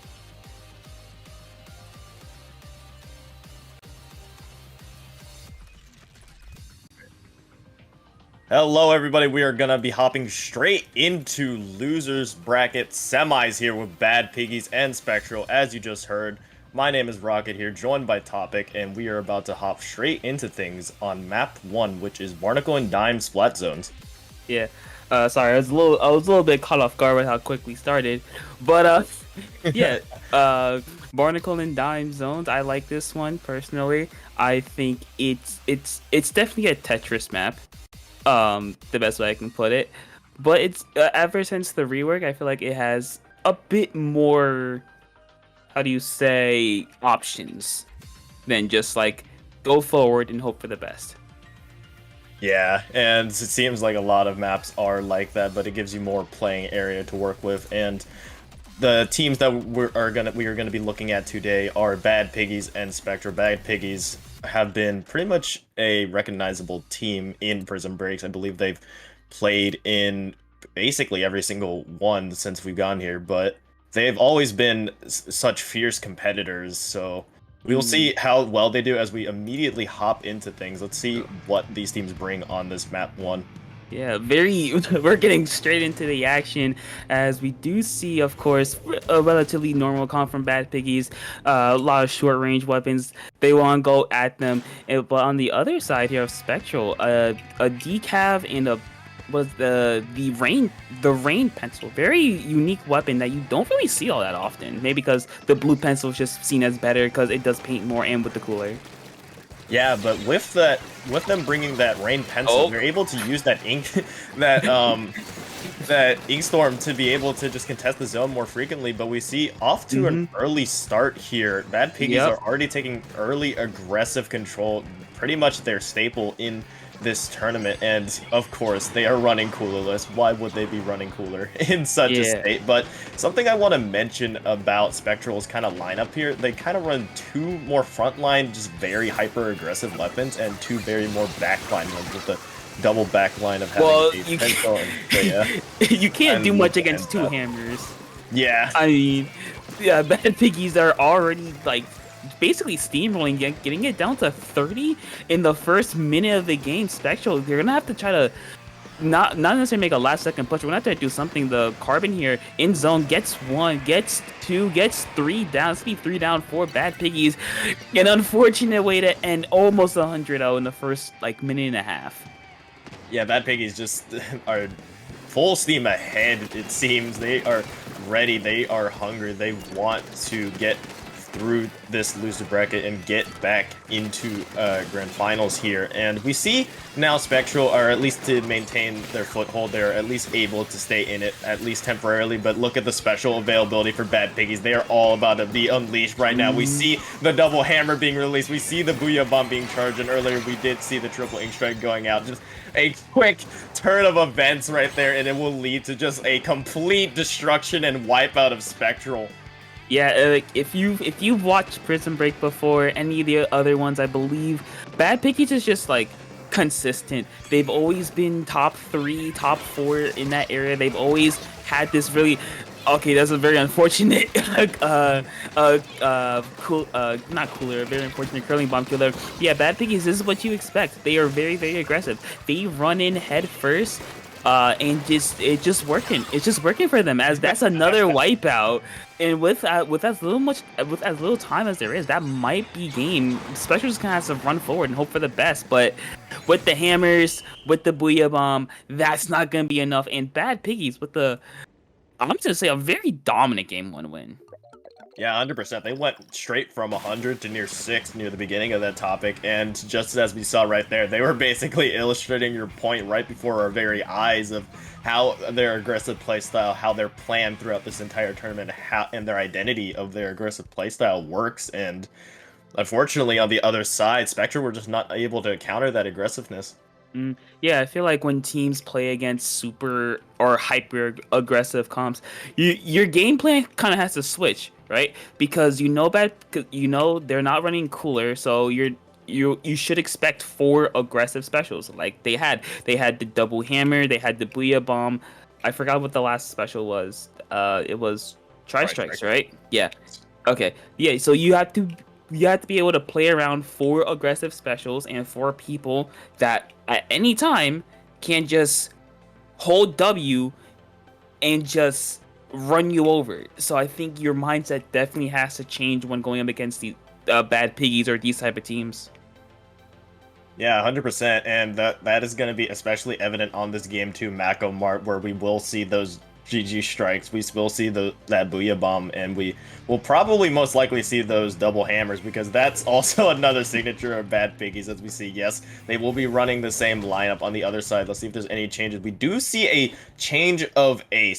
Hello everybody, we are going to be hopping straight into losers bracket semis here with Bad Piggies and Spectral. As you just heard, my name is Rocket here, joined by Topic, and we are about to hop straight into things on map 1, which is Barnacle and Dime Splat Zones. Yeah, sorry, I was a little bit caught off guard with how quick we started, but yeah, Barnacle and Dime Zones, I like this one personally. I think it's definitely a Tetris map. The best way I can put it, but it's ever since the rework, I feel like it has a bit more, how do you say, options than just like go forward and hope for the best. Yeah, and it seems like a lot of maps are like that, but it gives you more playing area to work with. And the teams that we are gonna be looking at today are Bad Piggies and Spectra. Bad Piggies have been pretty much a recognizable team in Prism Breaks. I believe they've played in basically every single one since we've gone here, but they've always been such fierce competitors, so we will see how well they do as we immediately hop into things. Let's see what these teams bring on this map 1. Yeah, we're getting straight into the action as we do see, of course, a relatively normal comp from Bad Piggies, a lot of short range weapons. They want to go at them, but on the other side here of Spectral, a decav and the rain pencil, very unique weapon that you don't really see all that often. Maybe because the blue pencil is just seen as better because it does paint more and with the cooler. Yeah, but with them bringing that rain pencil, they're able to use that ink, that Inkstorm to be able to just contest the zone more frequently. But we see off to an early start here. Bad Piggies are already taking early aggressive control, pretty much their staple in this tournament, and of course they are running coolerless. Why would they be running cooler in such a state? But something I want to mention about Spectral's kind of lineup here, they kind of run 2 more frontline, just very hyper aggressive weapons, and 2 very more backline ones with the double backline of having a pencil and you can't do much against 2 hammers. Yeah, I mean, yeah, Bad Piggies are already like basically steamrolling, getting it down to 30 in the first minute of the game. Spectral, they're gonna have to try to not necessarily make a last second push. We're gonna have to do something. The Carbon here in zone gets 1, gets 2, gets 3 down. It's gonna be 3 down for Bad Piggies. An unfortunate way to end almost 100-0 in the first like minute and a half. Yeah, Bad Piggies just are full steam ahead, it seems. They are ready, they are hungry, they want to get through this loser bracket and get back into grand finals here. And we see now Spectral are, at least to maintain their foothold, they're at least able to stay in it, at least temporarily. But look at the special availability for Bad Piggies. They are all about to be unleashed right now. We see the double hammer being released, we see the Booyah Bomb being charged, and earlier we did see the triple ink strike going out. Just a quick turn of events right there, and it will lead to just a complete destruction and wipeout of Spectral. Yeah, like if you've watched Prism Break before, any of the other ones, I believe Bad Piggies is just like consistent. They've always been top 3, top 4 in that area. They've always had this really that's a very unfortunate not cooler, very unfortunate curling bomb killer. Yeah, Bad Piggies, this is what you expect. They are very, very aggressive. They run in head first. And it's just working. It's just working for them, as that's another wipeout. And with as little time as there is, that might be game. Special just kind of has to run forward and hope for the best. But with the hammers, with the Booyah Bomb, that's not gonna be enough. And Bad Piggies with I'm just gonna say a very dominant game 1 win. Yeah, 100%. They went straight from 100 to near 6 near the beginning of that topic, and just as we saw right there, they were basically illustrating your point right before our very eyes of how their aggressive playstyle, how their plan throughout this entire tournament, and their identity of their aggressive playstyle works. And unfortunately, on the other side, Spectre were just not able to counter that aggressiveness. Yeah, I feel like when teams play against super or hyper aggressive comps, your game plan kind of has to switch, right? Because they're not running cooler, so you should expect 4 aggressive specials. Like they had the double hammer, they had the Booyah Bomb. I forgot what the last special was. It was Tri-Strikes, right? Yeah. Okay. Yeah. So you have to be able to play around 4 aggressive specials and 4 people that at any time can just hold W and just run you over. So I think your mindset definitely has to change when going up against the Bad Piggies or these type of teams. Yeah, 100%, and that is going to be especially evident on this game too, Mako Mart, where we will see those GG strikes, we will see that Booyah Bomb, and we will probably most likely see those double hammers, because that's also another signature of Bad Piggies, as we see, yes, they will be running the same lineup on the other side. Let's see if there's any changes. We do see a change of a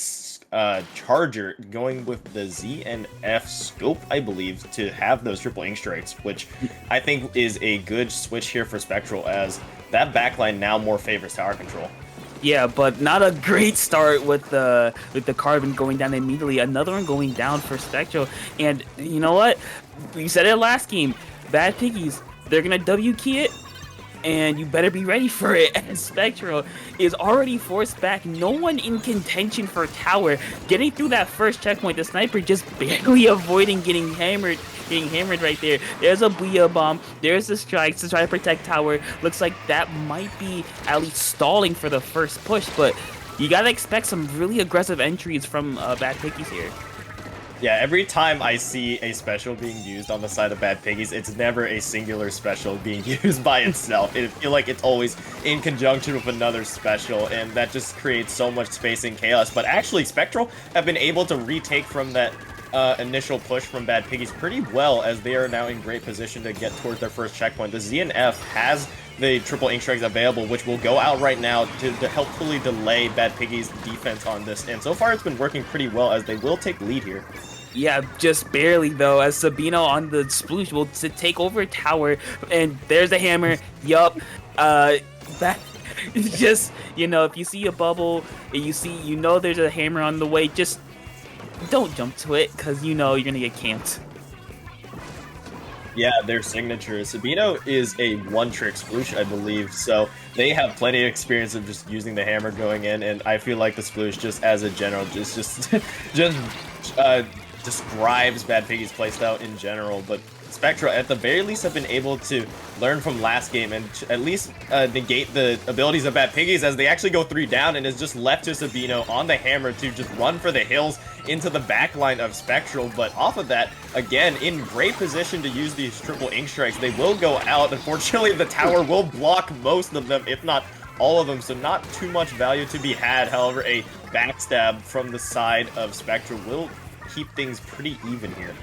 charger going with the ZNF scope, I believe, to have those triple ink strikes, which I think is a good switch here for Spectral, as that backline now more favors tower control. Yeah, but not a great start with the Carbon going down immediately. Another one going down for Spectral. And you know what? We said it last game. Bad Piggies, they're going to W key it, and you better be ready for it. And Spectral is already forced back. No one in contention for tower. Getting through that first checkpoint, the sniper just barely avoiding getting hammered right there. There's a Booyah Bomb. There's the strikes to try to protect tower. Looks like that might be at least stalling for the first push, but you gotta expect some really aggressive entries from Bad Piggies here. Yeah, every time I see a special being used on the side of Bad Piggies, it's never a singular special being used by itself. I feel like it's always in conjunction with another special, and that just creates so much space and chaos. But actually, Spectral have been able to retake from that initial push from Bad Piggies pretty well, as they are now in great position to get towards their first checkpoint. The ZNF has the triple ink strikes available, which will go out right now to helpfully delay Bad Piggies' defense on this. And so far, it's been working pretty well, as they will take lead here. Yeah, just barely though, as Sabino on the sploosh will take over tower, and there's the hammer. Yup, that just, if you see a bubble, and you know there's a hammer on the way, just don't jump to it, because you're gonna get camped. Yeah, their signature. Sabino is a one-trick sploosh, I believe, so they have plenty of experience of just using the hammer going in, and I feel like the sploosh, just as a general, just describes Bad Piggy's playstyle in general. But Spectra, at the very least, have been able to learn from last game and at least negate the abilities of Bad Piggies, as they actually go 3 down, and is just left to Sabino on the hammer to just run for the hills into the backline of Spectral. But off of that, again, in great position to use these triple ink strikes. They will go out. Unfortunately, the tower will block most of them, if not all of them, so not too much value to be had. However, a backstab from the side of Spectral will keep things pretty even here.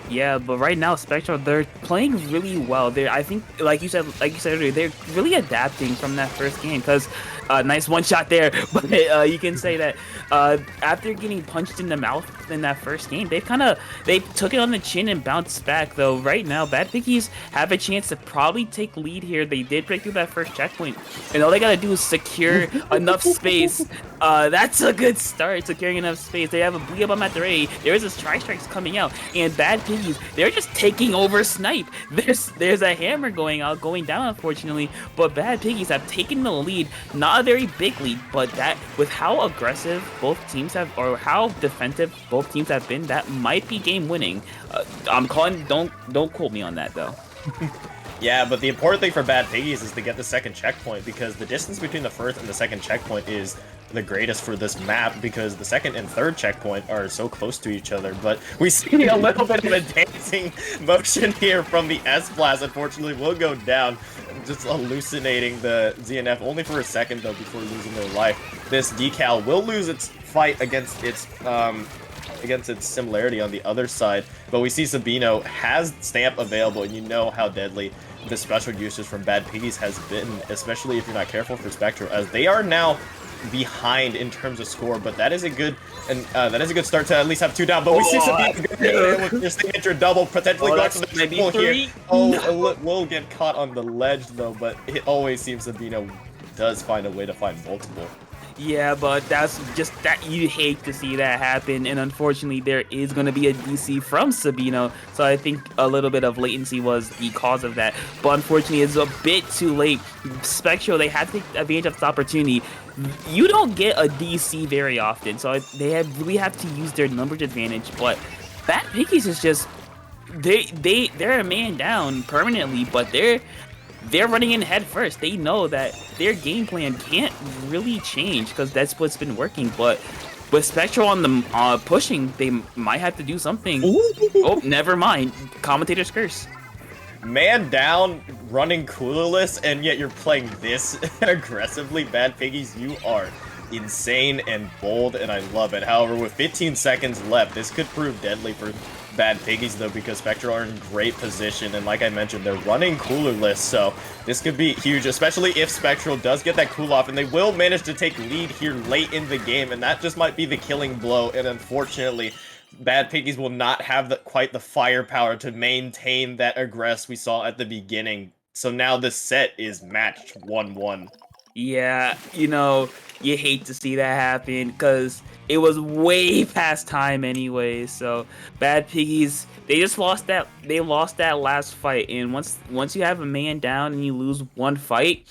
Yeah, but right now, Spectral, they're playing really well. I think, like you said earlier, they're really adapting from that first game, because nice one shot there. But you can say that after getting punched in the mouth in that first game, they took it on the chin and bounced back. Though right now, Bad Piggies have a chance to probably take lead here. They did break through that first checkpoint, and all they gotta do is secure enough space. That's a good start, securing enough space. They have a bleed up on at the ready. There is a tri-strikes coming out, and Bad Piggies, they're just taking over Snipe. There's a hammer going down, unfortunately, but Bad Piggies have taken the lead. Not a very big lead, but that, with how aggressive both teams have, or how defensive both teams have been, that might be game winning. I'm calling, don't quote me on that though. Yeah, but the important thing for Bad Piggies is to get the second checkpoint, because the distance between the first and the second checkpoint is the greatest for this map, because the second and third checkpoint are so close to each other. But we see a little bit of a dancing motion here from the S-Blast. Unfortunately, will go down, just hallucinating the ZNF only for a second though before losing their life. This decal will lose its fight against its similarity on the other side, but we see Sabino has Stamp available, and you know how deadly the special usage from Bad Piggies has been, especially if you're not careful for Spectral, as they are now behind in terms of score. But that is a good start to at least have 2 down. But we see Sabino with their signature double, potentially going for the triple here. Will get caught on the ledge though, but it always seems Sabino does find a way to find multiple. Yeah, but that's just that, you hate to see that happen, and unfortunately there is going to be a DC from Sabino, so I think a little bit of latency was the cause of that. But unfortunately, it's a bit too late. Spectral, they had to take advantage of this opportunity. You don't get a DC very often, so they really have to use their numbers advantage. But Bad Piggies is just, they're a man down permanently, but they're running in head first. They know that their game plan can't really change, because that's what's been working. But with Spectral on the pushing, they might have to do something. Oh, never mind. Commentator's curse. Man down, running clueless, and yet you're playing this aggressively. Bad Piggies, you are insane and bold, and I love it. However, with 15 seconds left, this could prove deadly for Bad Piggies though, because Spectral are in great position, and like I mentioned, they're running coolerless, so this could be huge, especially if Spectral does get that cool off, and they will manage to take lead here late in the game, and that just might be the killing blow. And unfortunately, Bad Piggies will not have quite the firepower to maintain that aggress we saw at the beginning. So now this set is matched 1-1. Yeah, you hate to see that happen, because it was way past time anyway. So Bad Piggies, they just lost that. They lost that last fight, and once you have a man down and you lose one fight,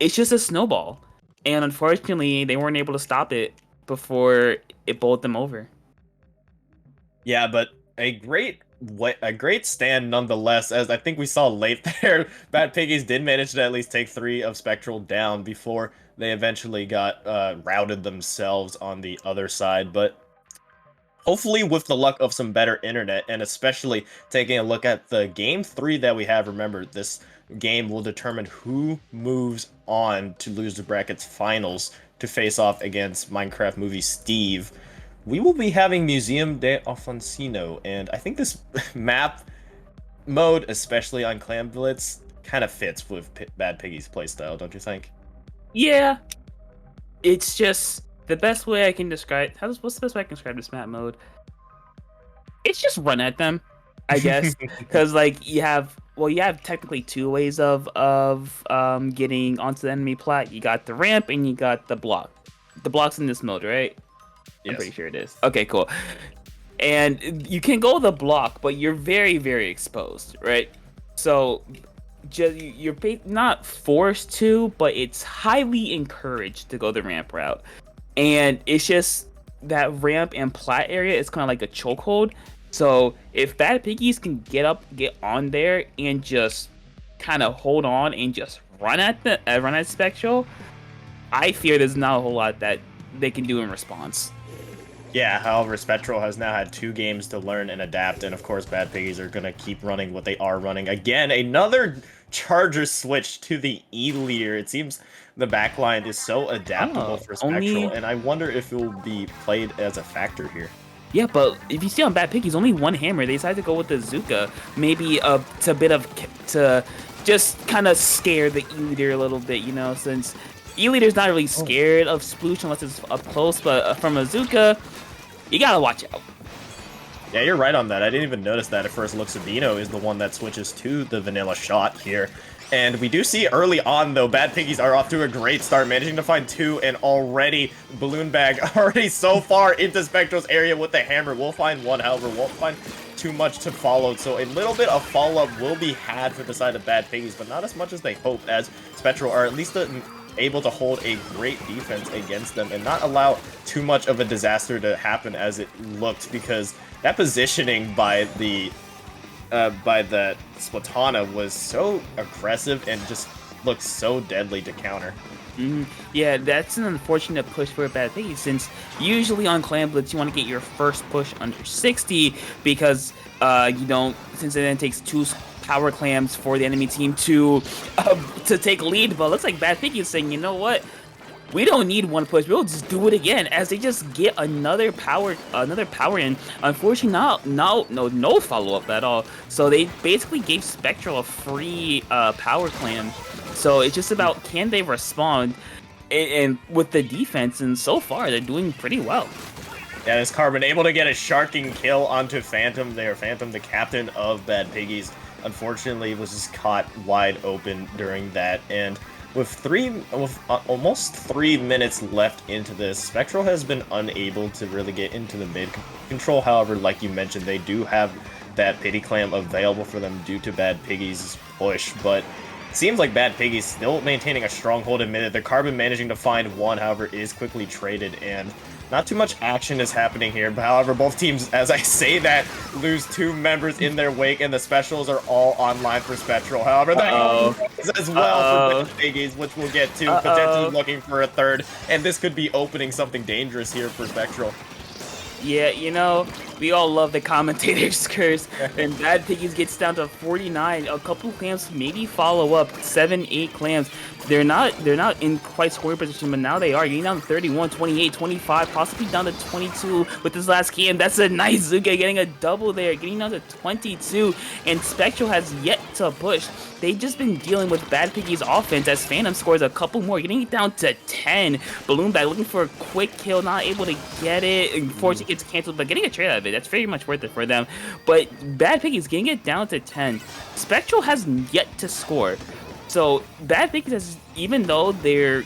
it's just a snowball. And unfortunately, they weren't able to stop it before it bowled them over. Yeah, but a great stand nonetheless, as I think we saw late there. Bad Piggies did manage to at least take 3 of Spectral down before they eventually got routed themselves on the other side. But hopefully with the luck of some better internet, and especially taking a look at the game 3 that we have, remember, this game will determine who moves on to Loser Brackets Finals to face off against Minecraft Movie Steve. we will be having Museum de Alfonsino, and I think this map mode, especially on Clam Blitz, kind of fits with Bad Piggy's playstyle, don't you think? Yeah, it's just the best way I can describe. What's the best way I can describe this map mode? It's just run at them, I guess, because like you have technically two ways of getting onto the enemy plat. You got the ramp and you got the block. The block's in this mode, right? Yes. I'm pretty sure it is. Okay, cool. And you can go the block, but you're very, very exposed, right? So you're not forced to, but it's highly encouraged to go the ramp route. And it's just that ramp and plat area is kind of like a chokehold. So if Bad Piggies can get on there and just kind of hold on and just run at Spectral, I fear there's not a whole lot that they can do in response. Yeah, however, Spectral has now had 2 games to learn and adapt, and of course Bad Piggies are going to keep running what they are running. Again, another Charger switch to the E-leader. It seems the backline is so adaptable for Spectral, and I wonder if it will be played as a factor here. Yeah, but if you see on Bad Piggies, only one hammer. They decided to go with the Zuka, maybe to just kind of scare the E-leader a little bit, you know, since E-leader's not really scared of Sploosh unless it's up close, but from a Zuka, you gotta watch out. Yeah, you're right on that. I didn't even notice that at first. Luxabino is the one that switches to the vanilla shot here. And we do see early on, though, Bad Piggies are off to a great start, managing to find 2, and already Balloon Bag already so far into Spectral's area with the hammer. We'll find 1, however, won't find too much to follow. So a little bit of follow-up will be had for the side of Bad Piggies, but not as much as they hoped, as Spectral are at least able to hold a great defense against them and not allow too much of a disaster to happen as it looked, because that positioning by the Splatana was so aggressive and just looked so deadly to counter. Yeah, that's an unfortunate push for Bad Piggy, since usually on Clan Blitz you want to get your first push under 60 because you don't, since it then takes 2 power clams for the enemy team to take lead. But it looks like Bad Piggy is saying, you know what? We don't need 1 push. We'll just do it again, as they just get another power in. Unfortunately, no follow up at all. So they basically gave Spectral a free power clam. So it's just about, can they respond and with the defense, and so far they're doing pretty well. Yeah, this Carbon able to get a sharking kill onto Phantom there. Phantom, the captain of Bad Piggies, unfortunately was just caught wide open during that, and with almost 3 minutes left into this, Spectral has been unable to really get into the mid control. However, like you mentioned, they do have that Pity Clam available for them due to Bad Piggy's push, but it seems like Bad Piggy's still maintaining a stronghold in mid. The Carbon managing to find 1, however, is quickly traded, and not too much action is happening here. But however, both teams, as I say that, lose 2 members in their wake, and the specials are all online for Spectral. However, that is as well for Bad Piggies, which we'll get to, potentially looking for a 3rd, and this could be opening something dangerous here for Spectral. Yeah, you know, we all love the commentator's curse, and Bad Piggies gets down to 49. A couple clams maybe follow up, 7, 8 clams. They're not in quite scoring position, but now they are getting down to 31, 28, 25, possibly down to 22 with this last cam. That's a nice Zuka getting a double there, getting down to 22, and Spectral has yet to push. They've just been dealing with Bad Piggy's offense as Phantom scores a couple more, getting it down to 10. Balloon Bag looking for a quick kill, not able to get it, and Fortune gets canceled, but getting a trade out of it, that's very much worth it for them. But Bad Piggy's getting it down to 10. Spectral has yet to score. So Bad Piggies has, even though they're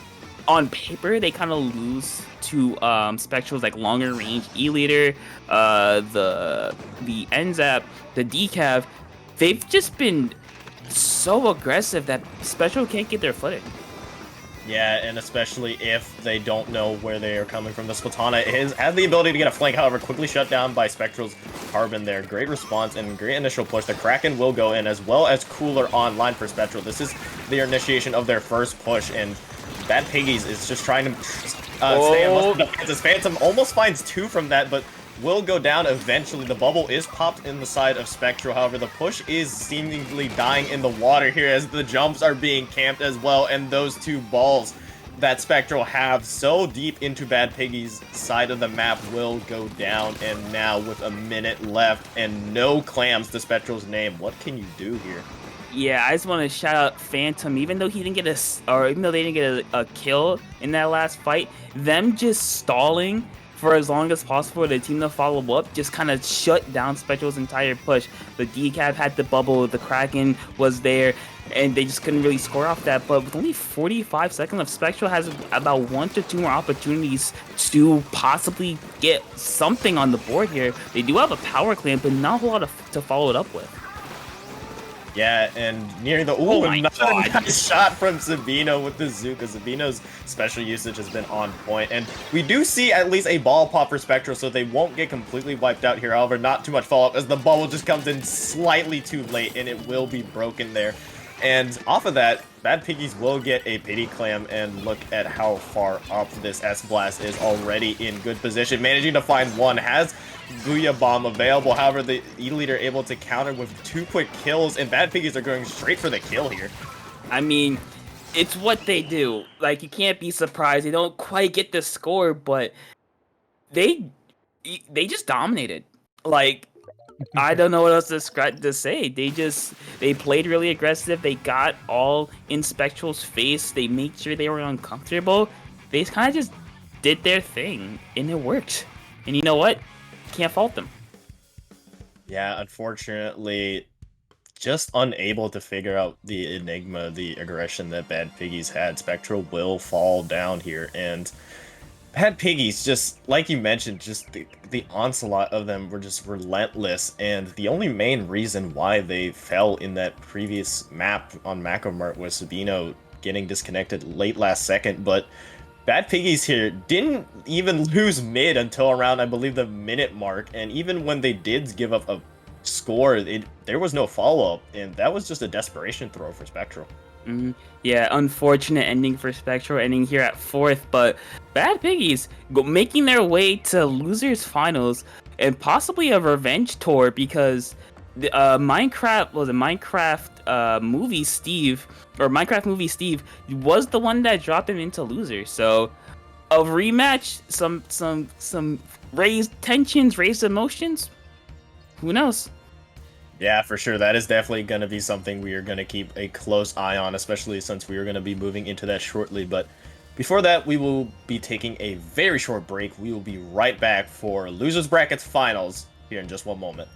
on paper, they kind of lose to Spectral's like longer range E-leader, the NZAP, the decav. They've just been so aggressive that Spectral can't get their footing. Yeah, and especially if they don't know where they are coming from. The Splatana has the ability to get a flank, however, quickly shut down by Spectral's Carbon there. Great response and great initial push. The Kraken will go in, as well as Cooler online for Spectral. This is their initiation of their first push, and Bad Piggies is just trying to stay on most defenses. Phantom almost finds 2 from that, but will go down eventually. The bubble is popped in the side of Spectral. However, the push is seemingly dying in the water here as the jumps are being camped as well, and those 2 balls that Spectral have so deep into Bad Piggy's side of the map will go down, and now with a minute left and no clams to Spectral's name, what can you do here? Yeah, I just want to shout out Phantom. Even though he didn't get even though they didn't get a kill in that last fight, them just stalling for as long as possible for the team to follow up just kind of shut down Spectral's entire push. The decap had the bubble, the Kraken was there, and they just couldn't really score off that. But with only 45 seconds left, Spectral has about 1 to 2 more opportunities to possibly get something on the board here. They do have a power clamp, but not a whole lot to follow it up with. Yeah, and near the nice shot from Sabino with the Zuka. Sabino's special usage has been on point, and we do see at least a ball pop for Spectral, so they won't get completely wiped out here. However, not too much follow-up as the bubble just comes in slightly too late, and it will be broken there. And off of that, Bad Piggies will get a pity clam, and look at how far up this S-Blast is already in good position. Managing to find one, has Booyah Bomb available. However, the E-Leader able to counter with 2 quick kills, and Bad Piggies are going straight for the kill here. I mean, it's what they do. Like, you can't be surprised. They don't quite get the score, but they just dominated. Like, I don't know what else to say. They played really aggressive. They got all in Spectral's face. They made sure they were uncomfortable. They kind of just did their thing, and it worked. And you know what? Can't fault them. Yeah, unfortunately, just unable to figure out the enigma, the aggression that Bad Piggies had. Spectral will fall down here, and Bad Piggies, just like you mentioned, just the onslaught of them were just relentless, and the only main reason why they fell in that previous map on Macromart was Sabino getting disconnected late last second, but Bad Piggies here didn't even lose mid until around, I believe, the minute mark, and even when they did give up a score, there was no follow-up, and that was just a desperation throw for Spectral. Yeah, unfortunate ending for Spectral, ending here at 4th, but Bad Piggies making their way to Losers Finals and possibly a revenge tour, because Minecraft movie Steve was the one that dropped him into Losers. So a rematch, some raised tensions, raised emotions. Who knows? Yeah, for sure. That is definitely going to be something we are going to keep a close eye on, especially since we are going to be moving into that shortly. But before that, we will be taking a very short break. We will be right back for Losers Brackets Finals here in just one moment.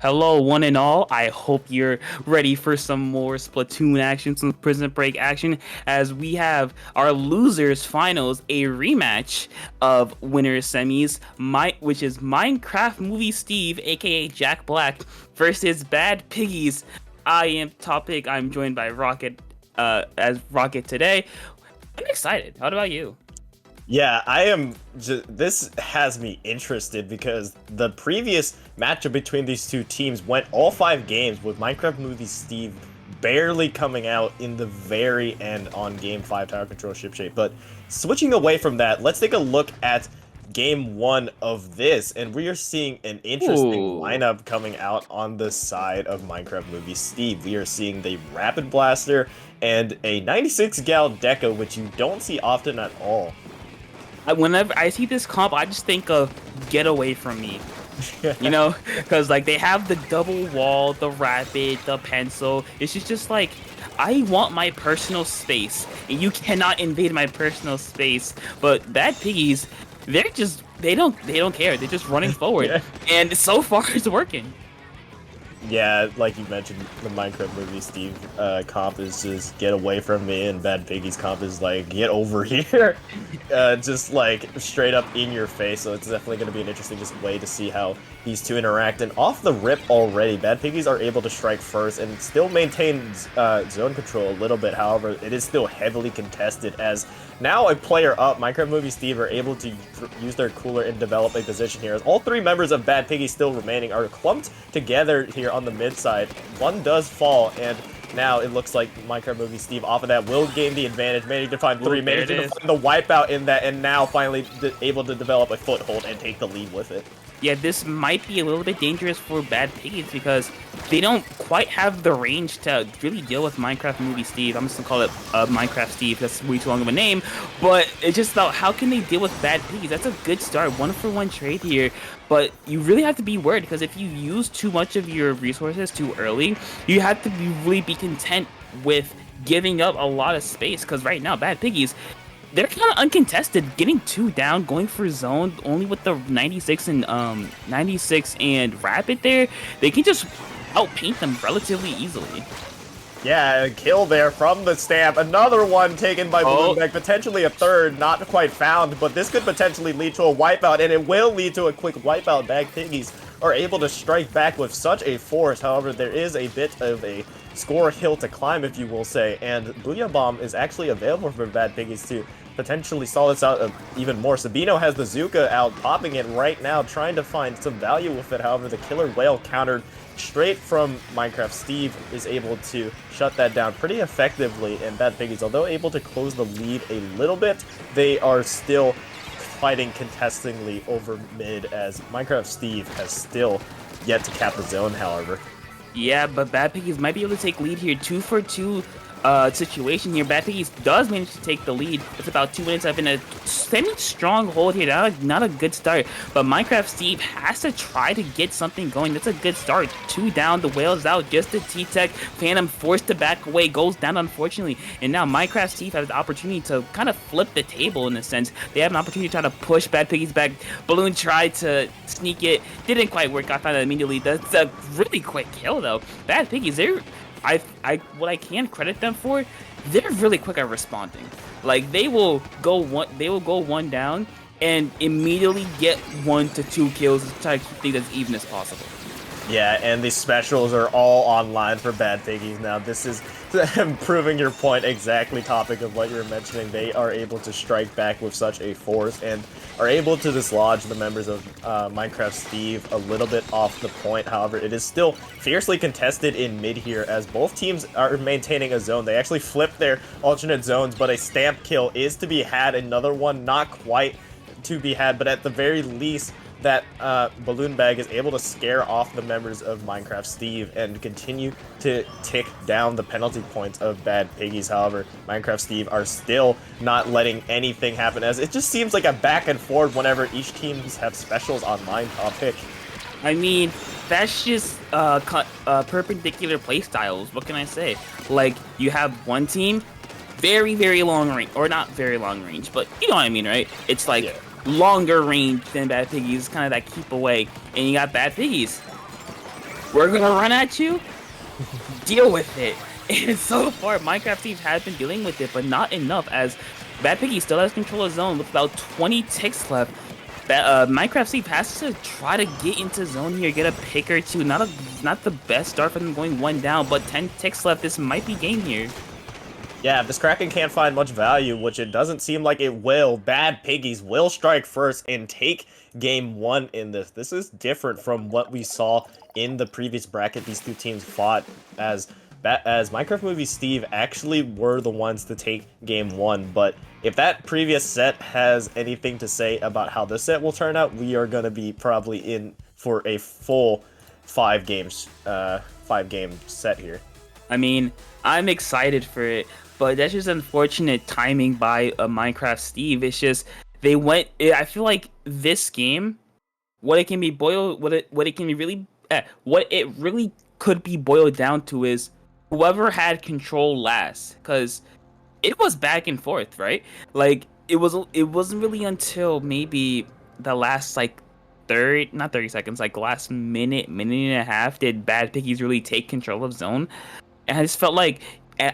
Hello, one and all. I hope you're ready for some more Splatoon action, some Prison Break action, as we have our losers finals, a rematch of winners semis, which is Minecraft Movie Steve, aka Jack Black, versus Bad Piggies. I am Topic. I'm joined by Rocket, as Rocket today. I'm excited. How about you? Yeah, I am. This has me interested because the previous matchup between these two teams went all 5 games with Minecraft Movie Steve barely coming out in the very end on Game 5 Tower Control Ship Shape. But switching away from that, let's take a look at Game 1 of this, and we are seeing an interesting lineup coming out on the side of Minecraft Movie Steve. We are seeing the Rapid Blaster and a 96 Gal Deco, which you don't see often at all. Whenever I see this comp, I just think of "Get Away From Me," you know, because like they have the double wall, the rapid, the pencil. It's just like, I want my personal space, and you cannot invade my personal space. But Bad Piggies, they don't care. They're just running forward, Yeah. And so far it's working. Yeah, like you mentioned, the Minecraft Movie Steve comp is just get away from me, and Bad Piggy's comp is like get over here, just like straight up in your face. So it's definitely going to be an interesting way to see how these two interact. And off the rip already, Bad Piggies are able to strike first and still maintain zone control a little bit. However, it is still heavily contested as now a player up, Minecraft Movie Steve, are able to use their cooler and develop a position here. As all 3 members of Bad Piggy still remaining are clumped together here on the mid side. One does fall, and now it looks like Minecraft Movie Steve off of that will gain the advantage, managing to find 3, managing to find the wipeout in that, and now finally able to develop a foothold and take the lead with it. Yeah, this might be a little bit dangerous for Bad Piggies because they don't quite have the range to really deal with Minecraft Movie Steve. I'm just gonna call it Minecraft Steve. That's way too long of a name. But it's just about how can they deal with Bad Piggies? That's a good start. 1-for-1 trade here. But you really have to be worried because if you use too much of your resources too early, you have to really be content with giving up a lot of space. Because right now, Bad Piggies, they're kind of uncontested, getting 2 down, going for zone only with the 96 and rapid there. They can just outpaint them relatively easily. Yeah, a kill there from the stamp. Another one taken by Balloonbag, potentially a third, not quite found, but this could potentially lead to a wipeout, and it will lead to a quick wipeout. Bad Piggies are able to strike back with such a force. However, there is a bit of a score hill to climb, if you will say, and Booyah Bomb is actually available for Bad Piggies to potentially stall this out even more. Sabino has the Zuka out, popping it right now, trying to find some value with it. However, the Killer Whale countered straight from Minecraft Steve is able to shut that down pretty effectively, and Bad Piggies, although able to close the lead a little bit, they are still fighting contestingly over mid as Minecraft Steve has still yet to cap the zone, however. Yeah, but Bad Piggies might be able to take lead here. 2-for-2 situation here. Bad Piggies does manage to take the lead. It's about 2 minutes. I've been a semi-strong hold here. Not a good start, but Minecraft Steve has to try to get something going. That's a good start. 2 down, the whale's out, just a T-Tech. Phantom forced to back away, goes down unfortunately, and now Minecraft Steve has the opportunity to kind of flip the table in a sense. They have an opportunity to try to push Bad Piggies back. Balloon tried to sneak it, didn't quite work. I found out immediately. That's a really quick kill though. Bad Piggies, what I can credit them for, they're really quick at responding. Like they will go one down and immediately get 1 to 2 kills to try to keep things as even as possible. Yeah, and the specials are all online for Bad Piggies now. This is proving your point exactly, Topic, of what you were mentioning. They are able to strike back with such a force and are able to dislodge the members of Minecraft Steve a little bit off the point. However, it is still fiercely contested in mid here as both teams are maintaining a zone. They actually flip their alternate zones, but a stamp kill is to be had. Another one not quite to be had, but at the very least, that Balloon Bag is able to scare off the members of Minecraft Steve and continue to tick down the penalty points of Bad Piggies. However, Minecraft Steve are still not letting anything happen, as it just seems like a back and forth whenever each teams have specials online. Topic. I mean, that's just perpendicular play styles. What can I say? Like, you have one team, very, very long range, or not very long range, but you know what I mean, right? It's like longer range than Bad Piggies, kind of that keep away, and you got Bad Piggies we're gonna run at you. Deal with it. And so far, Minecraft Steve has been dealing with it, but not enough, as Bad Piggy still has control of zone with about 20 ticks left. Minecraft Steve has to try to get into zone here, get a pick or two. Not the best start for them going 1 down, but 10 ticks left. This might be game here. Yeah, if this Kraken can't find much value, which it doesn't seem like it will, Bad Piggies will strike first and take game 1 in this. This is different from what we saw in the previous bracket these two teams fought, as Minecraft Movie Steve actually were the ones to take game 1, but if that previous set has anything to say about how this set will turn out, we are going to be probably in for a full 5-game set here. I mean, I'm excited for it, but that's just unfortunate timing by Minecraft Steve. It's just I feel like this game, what it really could be boiled down to is whoever had control last, because it was back and forth, right? Like it wasn't really until maybe the last like not 30 seconds, like last minute and a half did Bad Piggies really take control of zone. And I just felt like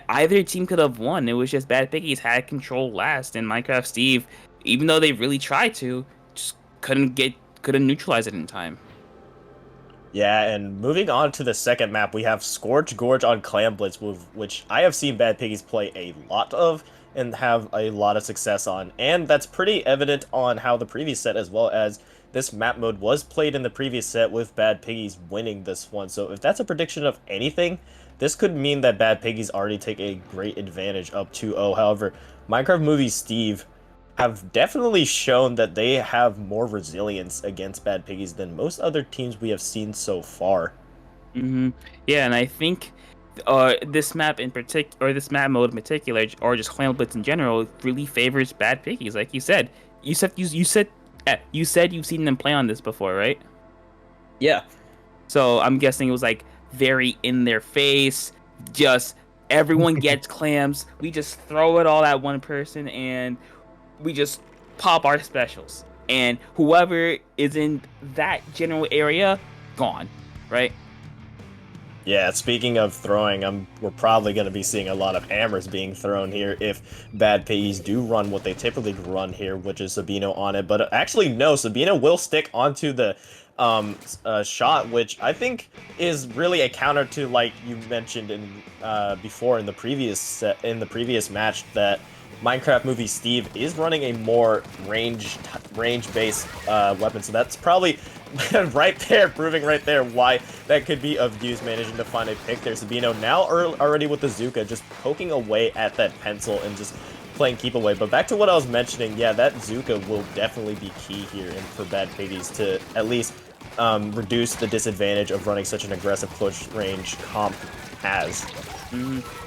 either team could have won. It was just Bad Piggies had control last, and Minecraft Steve, even though they really tried to, just couldn't neutralize it in time. Yeah, and moving on to the second map, we have Scorch Gorge on Clam Blitz, which I have seen Bad Piggies play a lot of and have a lot of success on. And that's pretty evident on how the previous set, as well as this map mode, was played in the previous set with Bad Piggies winning this one. So if that's a prediction of anything, this could mean that Bad Piggies already take a great advantage up 2-0. However, Minecraft Movie Steve have definitely shown that they have more resilience against Bad Piggies than most other teams we have seen so far. Yeah, and I think this map in particular, or this map mode in particular, or just Clam Blitz in general, really favors Bad Piggies. Like you said, you said you've seen them play on this before, right? Yeah. So I'm guessing it was like very in their face, just everyone gets clams. We just throw it all at one person and we just pop our specials, and whoever is in that general area, gone, right? Yeah, speaking of throwing, we're probably going to be seeing a lot of hammers being thrown here if Bad Piggies do run what they typically run here, which is Sabino on it. But actually, no, Sabino will stick onto the shot, which I think is really a counter to, like you mentioned before in the previous match, that Minecraft Movie Steve is running a more range-based weapon. So that's probably right there, proving right there why that could be of use, managing to find a pick there. Sabino now already with the Zuka, just poking away at that pencil and just playing keep away. But back to what I was mentioning, yeah, that Zuka will definitely be key here and for Bad Piggies to at least reduce the disadvantage of running such an aggressive push range comp has.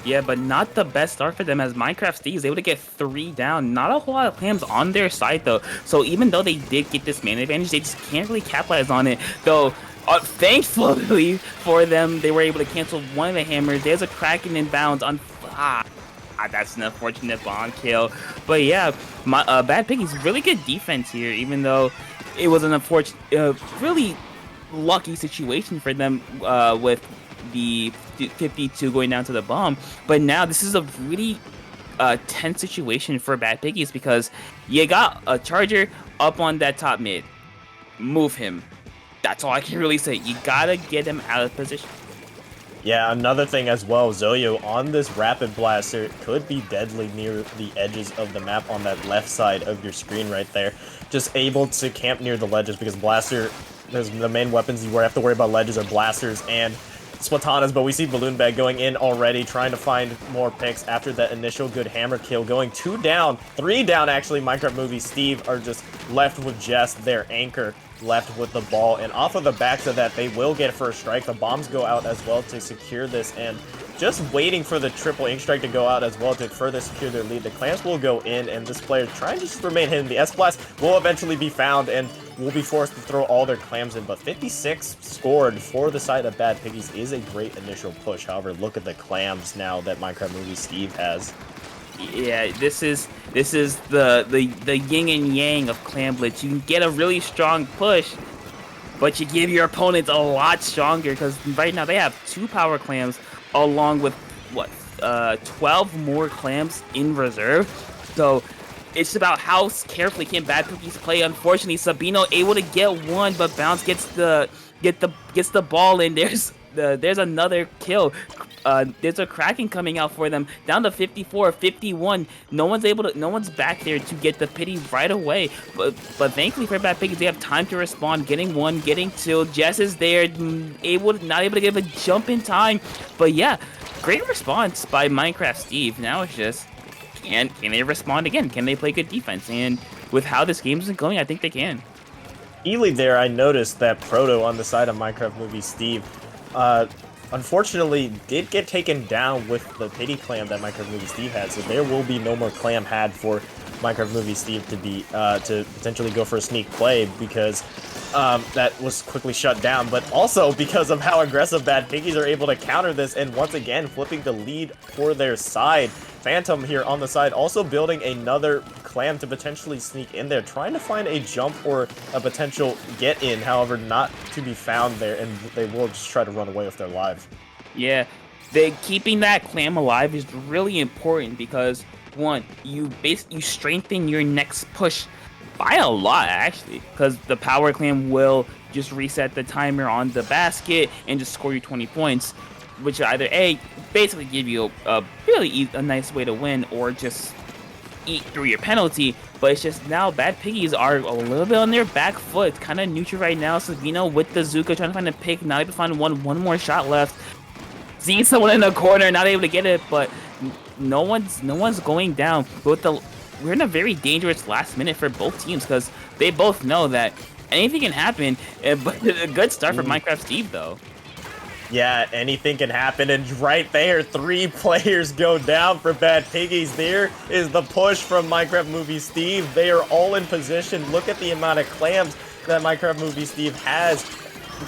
Yeah, but not the best start for them, as Minecraft Steve is able to get 3 down. Not a whole lot of clams on their side, though. So even though they did get this man advantage, they just can't really capitalize on it. Though, thankfully for them, they were able to cancel one of the hammers. There's a Kraken inbounds on... that's an unfortunate bomb kill. But yeah, Bad Piggies, really good defense here, even though it was an unfortunate, really lucky situation for them with the 52 going down to the bomb. But now this is a really tense situation for Bad Piggies, because you got a charger up on that top mid. Move him. That's all I can really say. You gotta get him out of position. Yeah, another thing as well, Zoyo on this Rapid Blaster could be deadly near the edges of the map on that left side of your screen right there. Just able to camp near the ledges, because Blaster, there's the main weapons you have to worry about ledges are Blasters and Splatanas, but we see Balloon Bag going in already, trying to find more picks after that initial good hammer kill, going 2 down, 3 down actually. Minecraft Movie Steve are just left with just their anchor left with the ball, and off of the backs of that, they will get first strike. The bombs go out as well to secure this, and just waiting for the triple ink strike to go out as well to further secure their lead. The clamps will go in, and this player trying to just remain hidden. The S-Blast will eventually be found, and will be forced to throw all their clams in, but 56 scored for the side of Bad Piggies is a great initial push. However, look at the clams now that Minecraft Movie Steve has. Yeah, this is the yin and yang of Clam Blitz. You can get a really strong push, but you give your opponents a lot stronger because right now they have 2 power clams along with what 12 more clams in reserve. So it's about how carefully can Bad Pookies play. Unfortunately, Sabino able to get one, but Bounce gets the ball in. There's another kill. There's a Kraken coming out for them. Down to 54, 51. No one's back there to get the pity right away. But thankfully for Bad Piggies, they have time to respond. Getting 1, getting 2. Jess is there, not able to give a jump in time. But yeah, great response by Minecraft Steve. Now it's just can they respond again? Can they play good defense? And with how this game's been going, I think they can. Early there, I noticed that Proto on the side of Minecraft Movie Steve, unfortunately, did get taken down with the pity clam that Minecraft Movie Steve had. So there will be no more clam had for Minecraft Movie Steve to be to potentially go for a sneak play because that was quickly shut down. But also because of how aggressive Bad Piggies are able to counter this, and once again flipping the lead for their side. Phantom here on the side, also building another clam to potentially sneak in there, trying to find a jump or a potential get in, however, not to be found there, and they will just try to run away with their lives. Yeah, keeping that clam alive is really important because, one, you strengthen your next push by a lot, actually, because the power clam will just reset the timer on the basket and just score you 20 points. Which either basically give you a nice way to win, or just eat through your penalty. But it's just now Bad Piggies are a little bit on their back foot, kind of neutral right now. Savino with the Zuka trying to find a pick, not able to find one more shot left. Seeing someone in the corner, not able to get it, but no one's going down. But we're in a very dangerous last minute for both teams because they both know that anything can happen. But a good start for Minecraft Steve though. Yeah, anything can happen, and right there, 3 players go down for Bad Piggies. There is the push from Minecraft Movie Steve. They are all in position. Look at the amount of clams that Minecraft Movie Steve has,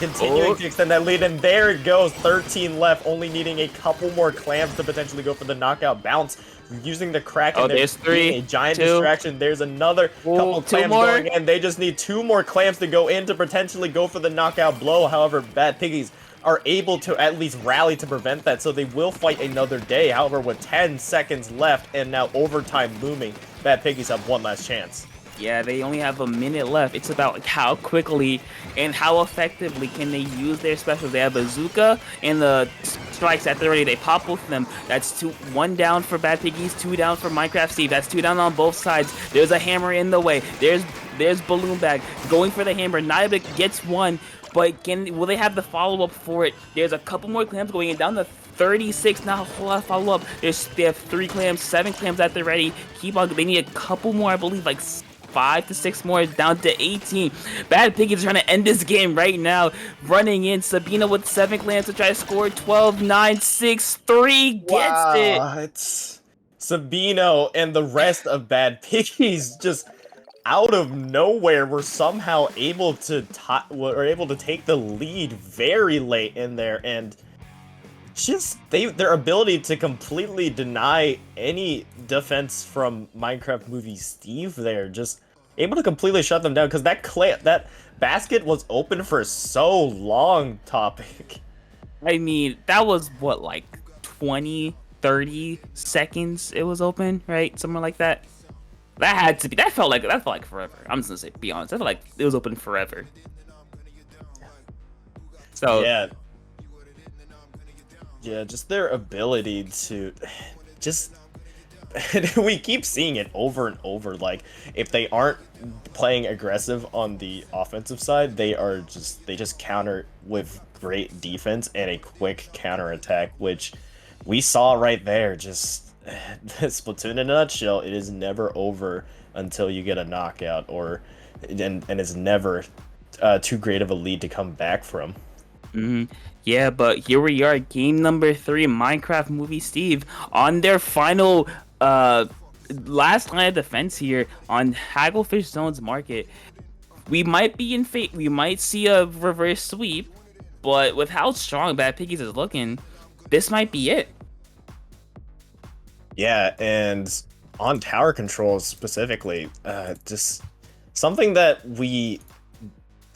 continuing to extend that lead, and there it goes, 13 left, only needing a couple more clams to potentially go for the knockout bounce. Using the Kraken, there's 3, a giant 2. distraction. There's another couple clams going in. They just need 2 more clams to go in to potentially go for the knockout blow. However, Bad Piggies are able to at least rally to prevent that, so they will fight another day. However, with 10 seconds left and now overtime looming, Bad Piggies have one last chance. Yeah, they only have a minute left. It's about how quickly and how effectively can they use their specials. They have Bazooka and the strikes at the ready. They pop both of them. That's 1 down for Bad Piggies, 2 down for Minecraft Steve. That's 2 down on both sides. There's a hammer in the way. There's Balloon Bag going for the hammer. Naibik gets 1. But will they have the follow-up for it? There's a couple more clams going in, down to 36. Not a whole lot of follow-up. They have 3 clams, 7 clams at the ready. Keep on. They need a couple more, I believe, like 5 to 6 more, down to 18. Bad Piggies trying to end this game right now. Running in, Sabina with 7 clams to try to score 12, 9, 6, 3. Gets it. It's Sabino and the rest of Bad Piggies just out of nowhere were somehow able to take the lead very late in there, and just their ability to completely deny any defense from Minecraft Movie Steve there, just able to completely shut them down because that basket was open for so long. Topic. I mean, that was what, like 20, 30 seconds it was open, right? Somewhere like that. That felt like forever. I'm just gonna say, be honest. I felt like it was open forever. So yeah, just their ability to just we keep seeing it over and over. Like, if they aren't playing aggressive on the offensive side, they just counter with great defense and a quick counter attack, which we saw right there. Just Splatoon in a nutshell, it is never over until you get a knockout, and it's never too great of a lead to come back from. Yeah, but here we are, game number 3, Minecraft Movie Steve on their final last line of defense here on Hagglefish Zone's market. We might be in fate. We might see a reverse sweep, but with how strong Bad Piggies is looking, this might be it. Yeah, and on tower controls specifically, just something that we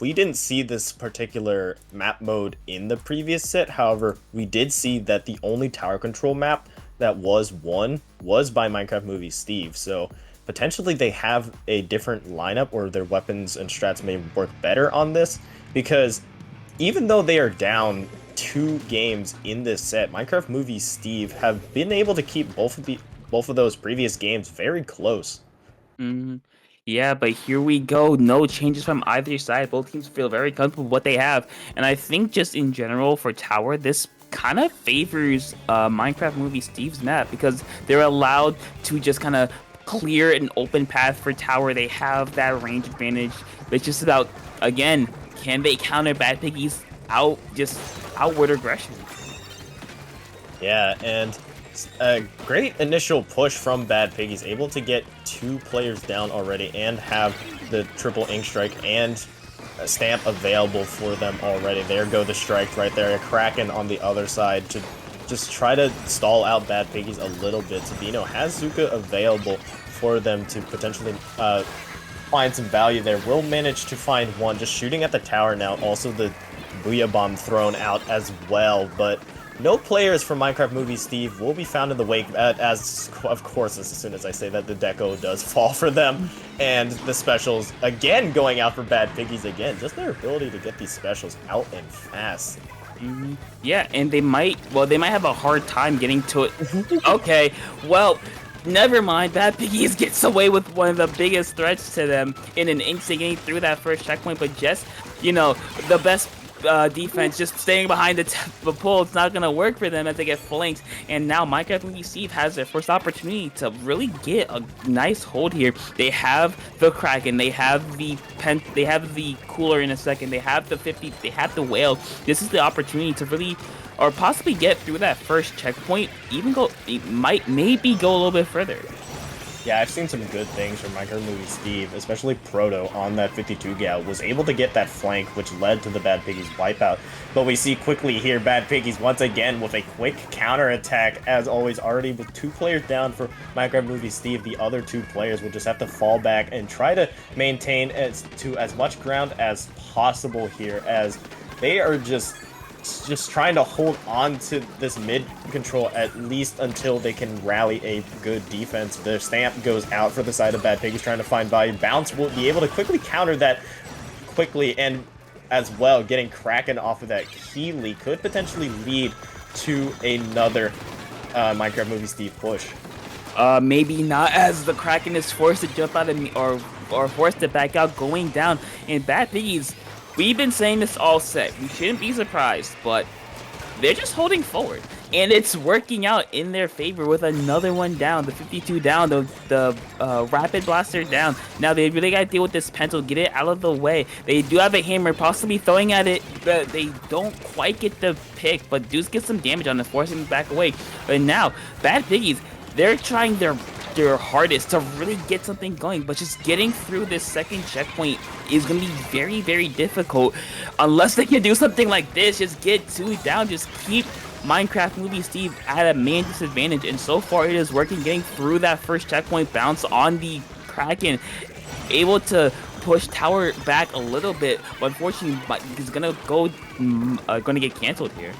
we didn't see this particular map mode in the previous set. However, we did see that the only tower control map that was won was by Minecraft Movie Steve. So potentially they have a different lineup, or their weapons and strats may work better on this, because even though they are down 2 games in this set, Minecraft Movie Steve have been able to keep both of those previous games very close. Yeah, but here we go. No changes from either side. Both teams feel very comfortable with what they have. And I think just in general for Tower, this kind of favors Minecraft Movie Steve's map, because they're allowed to just kind of clear an open path for Tower. They have that range advantage. It's just about, again, can they counter Bad Piggy's outward aggression? Yeah, and a great initial push from Bad Piggies, able to get 2 players down already and have the triple ink strike and a stamp available for them already. There go the strike right there. A Kraken on the other side to just try to stall out Bad Piggies a little bit. Sabino has Zuka available for them to potentially find some value there. Will manage to find one, just shooting at the tower now. Also the Booyah Bomb thrown out as well, but no players from Minecraft Movie Steve will be found in the wake, as of course, as soon as I say that, the deco does fall for them, and the specials again going out for Bad Piggies again. Just their ability to get these specials out and fast. Yeah, and they might have a hard time getting to it. Okay, well, never mind. Bad Piggies gets away with one of the biggest threats to them in an instant getting through that first checkpoint, but just, the best defense, just staying behind the pole, it's not gonna work for them as they get flanked. And now Minecraft Movie Steve has their first opportunity to really get a nice hold here. They have the Kraken, they have the they have the cooler in a second, they have the 50, they have the whale. This is the opportunity to really, or possibly get through that first checkpoint, even maybe go a little bit further. Yeah, I've seen some good things from Minecraft Movie Steve, especially Proto on that 52 gal, was able to get that flank, which led to the Bad Piggies wipeout. But we see quickly here, Bad Piggies once again with a quick counterattack, as always, already with 2 players down for Minecraft Movie Steve. The other 2 players will just have to fall back and try to maintain as much ground as possible here, as they are just trying to hold on to this mid control at least until they can rally a good defense. Their stamp goes out for the side of Bad Piggies, trying to find value. Bounce will be able to quickly counter that quickly, and as well, getting Kraken off of that Keeley could potentially lead to another Minecraft Movie Steve push. Maybe not, as the Kraken is forced to jump out or forced to back out, going down, and Bad Piggies, we've been saying this all set. We shouldn't be surprised, but they're just holding forward. And it's working out in their favor with another one down. The 52 down, the Rapid Blaster down. Now they really got to deal with this pencil, get it out of the way. They do have a hammer, possibly throwing at it, but they don't quite get the pick, but does get some damage on it, forcing them back away. But now, Bad Piggies, they're trying their hardest to really get something going, but just getting through this second checkpoint is going to be very, very difficult unless they can do something like this. Just get 2 down, just keep Minecraft Movie Steve at a man disadvantage, and so far it is working, getting through that first checkpoint, bounce on the Kraken, able to push Tower back a little bit, but unfortunately he's gonna get canceled here.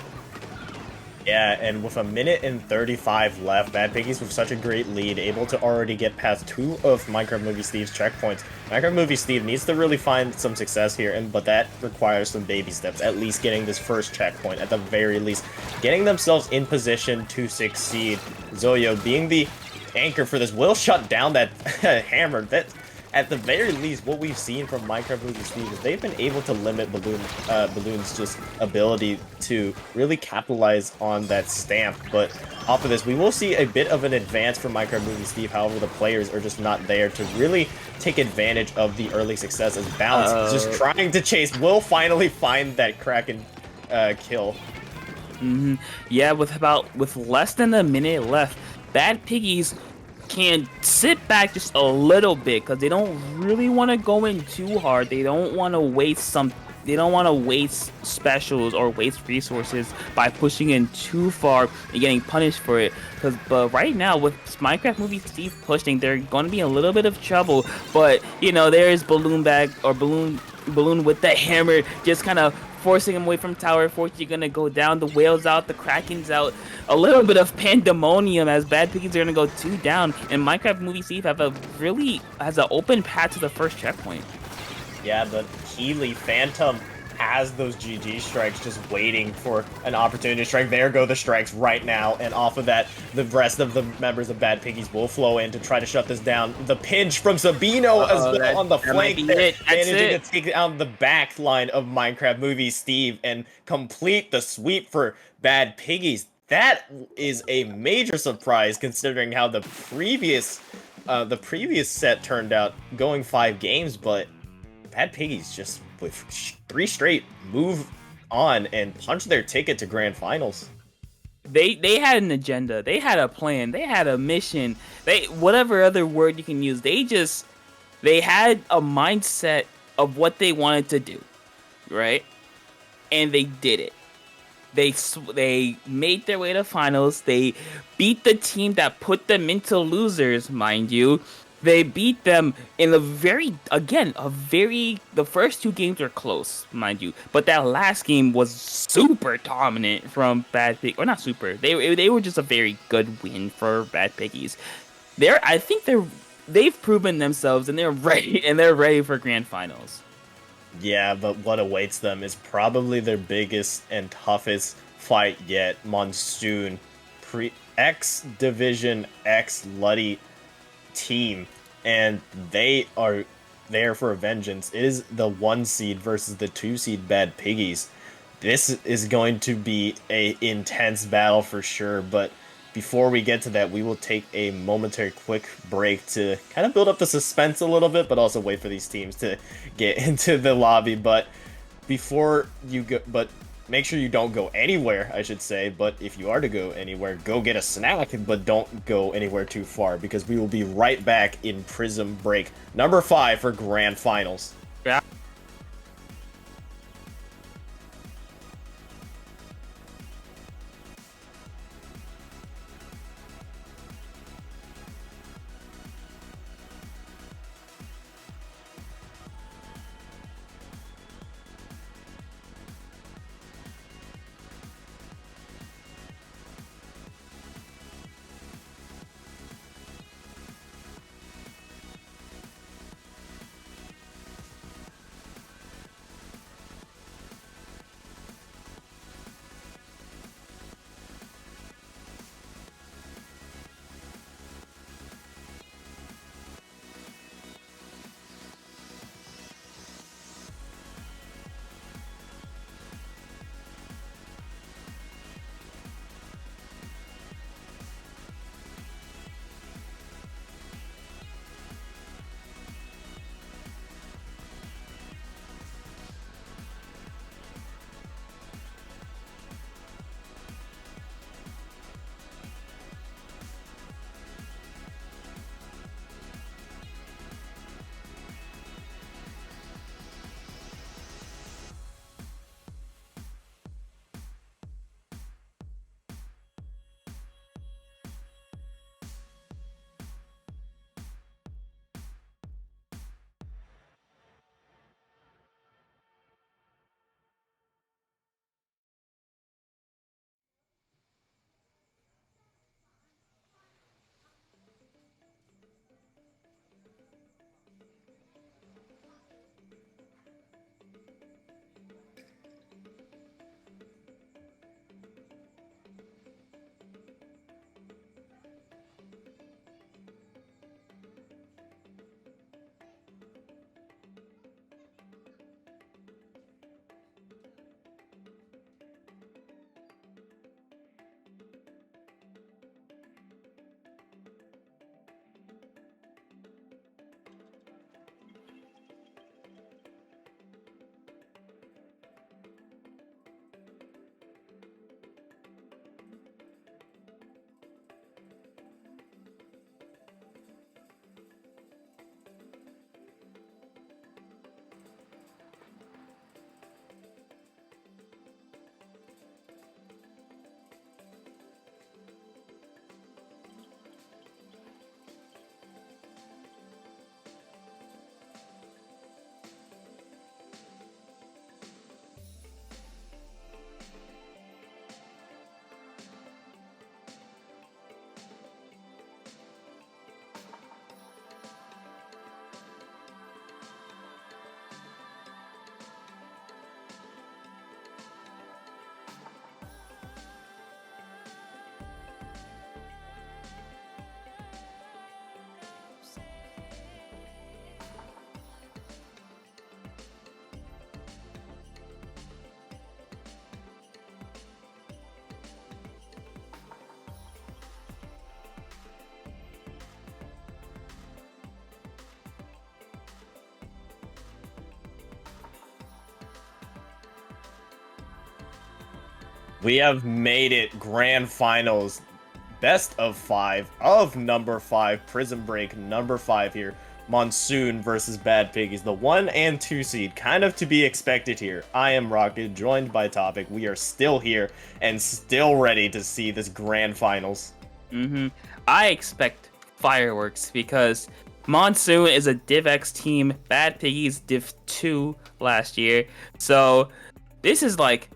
Yeah, and with 1:35 left, Bad Piggies with such a great lead, able to already get past 2 of Minecraft Movie Steve's checkpoints. Minecraft Movie Steve needs to really find some success here, but that requires some baby steps, at least getting this first checkpoint, at the very least. Getting themselves in position to succeed. Zoyo being the anchor for this will shut down that hammer. That, at the very least, what we've seen from Minecraft Movie Steve is they've been able to limit Balloon's just ability to really capitalize on that stamp. But off of this, we will see a bit of an advance for Minecraft Movie Steve. However, the players are just not there to really take advantage of the early success, as Bounce just trying to chase will finally find that Kraken kill. Yeah, with less than a minute left, Bad Piggies can sit back just a little bit because they don't really want to go in too hard. They don't want to waste specials or waste resources by pushing in too far and getting punished for it. But right now, with Minecraft Movie Steve pushing, they're going to be in a little bit of trouble. But there is Balloon Balloon with the hammer, just kind of forcing him away from tower. Fortunately, gonna go down. The whale's out, the Kraken's out. A little bit of pandemonium as Bad Piggies are gonna go 2 down. And Minecraft Movie Steve has an open path to the first checkpoint. Yeah, the Healy Phantom has those GG strikes just waiting for an opportunity to strike. There go the strikes right now, and off of that, the rest of the members of Bad Piggies will flow in to try to shut this down. The pinch from Sabino as well on the flank there, managing to take down the back line of Minecraft Movie Steve and complete the sweep for Bad Piggies. That is a major surprise considering how the previous set turned out, going 5 games, but Bad Piggies just with 3 straight move on and punch their ticket to grand finals. They had an agenda. They had a plan. They had a mission. Whatever other word you can use. They had a mindset of what they wanted to do, right? And they did it. They made their way to finals. They beat the team that put them into losers, mind you. They beat them in the first 2 games were close, mind you. But that last game was super dominant from Bad Pig, or not super. They were just a very good win for Bad Piggies. I think they've proven themselves and they're ready for grand finals. Yeah, but what awaits them is probably their biggest and toughest fight yet. Monsoon, X Division X Luddy team, and they are there for a vengeance. It is the 1 seed versus the 2 seed Bad Piggies. This is going to be a intense battle for sure, but before we get to that, we will take a momentary quick break to kind of build up the suspense a little bit, but also wait for these teams to get into the lobby. But before you go, make sure you don't go anywhere, I should say. But if you are to go anywhere, go get a snack, but don't go anywhere too far, because we will be right back in Prism Break number 5 for Grand Finals. Yeah. We have made it grand finals, best of 5 of number 5, Prism Break number 5 here. Monsoon versus Bad Piggies, the 1 and 2 seed, kind of to be expected here. I am Rocket, joined by Topic. We are still here and still ready to see this grand finals. I expect fireworks because Monsoon is a Div X team, Bad Piggies Div 2 last year. So this is like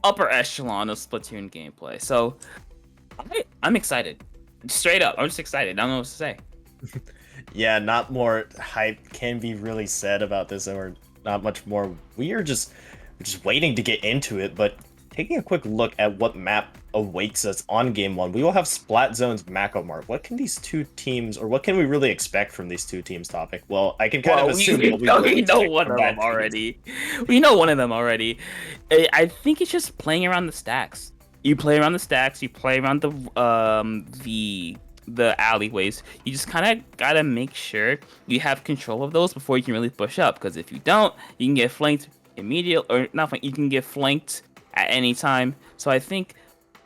upper echelon of Splatoon gameplay. So I'm excited. Straight up, I'm just excited. I don't know what to say. Yeah, not more hype can be really said about this, or not much more. We're just waiting to get into it, but taking a quick look at what map awaits us on Game 1, we will have Splat Zone's Mako Mart. What can these two teams, or what can we really expect from these two teams, Topic? Well, I can kind of assume we know one of them already. We know one of them already. I think it's just playing around the stacks. You play around the stacks, you play around the alleyways. You just kind of gotta make sure you have control of those before you can really push up, because if you don't, you can get flanked immediately, or not flanked, you can get flanked at any time. So I think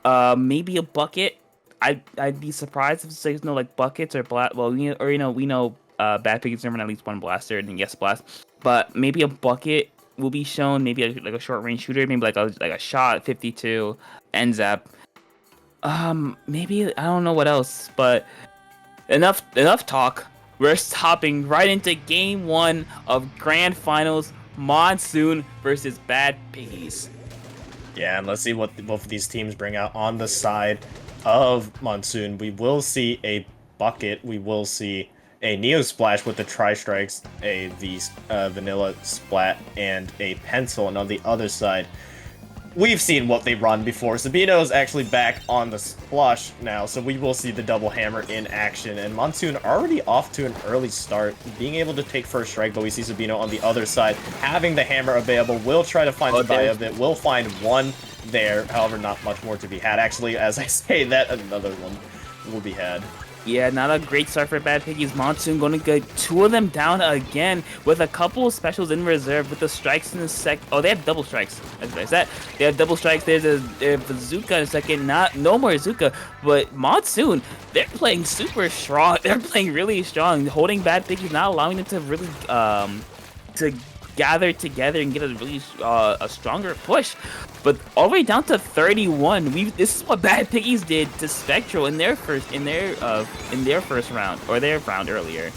maybe a bucket. I'd be surprised if there's no like buckets or we know Bad Piggies run at least one blaster and yes blast, but maybe a bucket will be shown, maybe like a short range shooter, maybe like a shot 52 end zap. Maybe I don't know what else, but enough talk. We're hopping right into Game 1 of Grand Finals, Monsoon versus Bad Piggies. Yeah, and let's see what both of these teams bring out on the side of Monsoon. We will see a bucket. We will see a Neo Splash with the Tri-Strikes, a Vanilla Splat, and a Pencil. And on the other side, we've seen what they run before. Sabino is actually back on the Splush now, so we will see the double hammer in action. And Monsoon already off to an early start, being able to take first strike, but we see Sabino on the other side having the hammer available. Will try to find the buy of it. Will find one there, however, not much more to be had. Actually, as I say that, another one will be had. Yeah, not a great start for Bad Piggies. Monsoon going to get two of them down again with a couple of specials in reserve with the strikes in the sec. Oh, they have double strikes. That's that. They have double strikes. There's a bazooka in a second. No more bazooka, but Monsoon, they're playing super strong. They're playing really strong, holding Bad Piggies, not allowing them to really to gather together and get a really a stronger push. But all the way down to 31. This is what Bad Piggies did to Spectral in their first round, or their round earlier.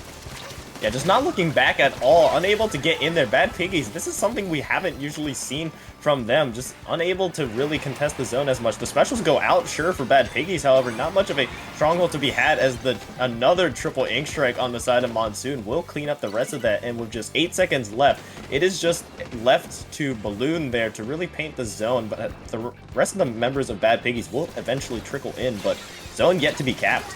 Yeah, just not looking back at all, unable to get in there. Bad Piggies, this is something we haven't usually seen from them, just unable to really contest the zone as much. The specials go out, sure, for Bad Piggies, however, not much of a stronghold to be had, as another triple ink strike on the side of Monsoon will clean up the rest of that. And with just 8 seconds left, it is just left to Balloon there to really paint the zone, but the rest of the members of Bad Piggies will eventually trickle in, but zone yet to be capped.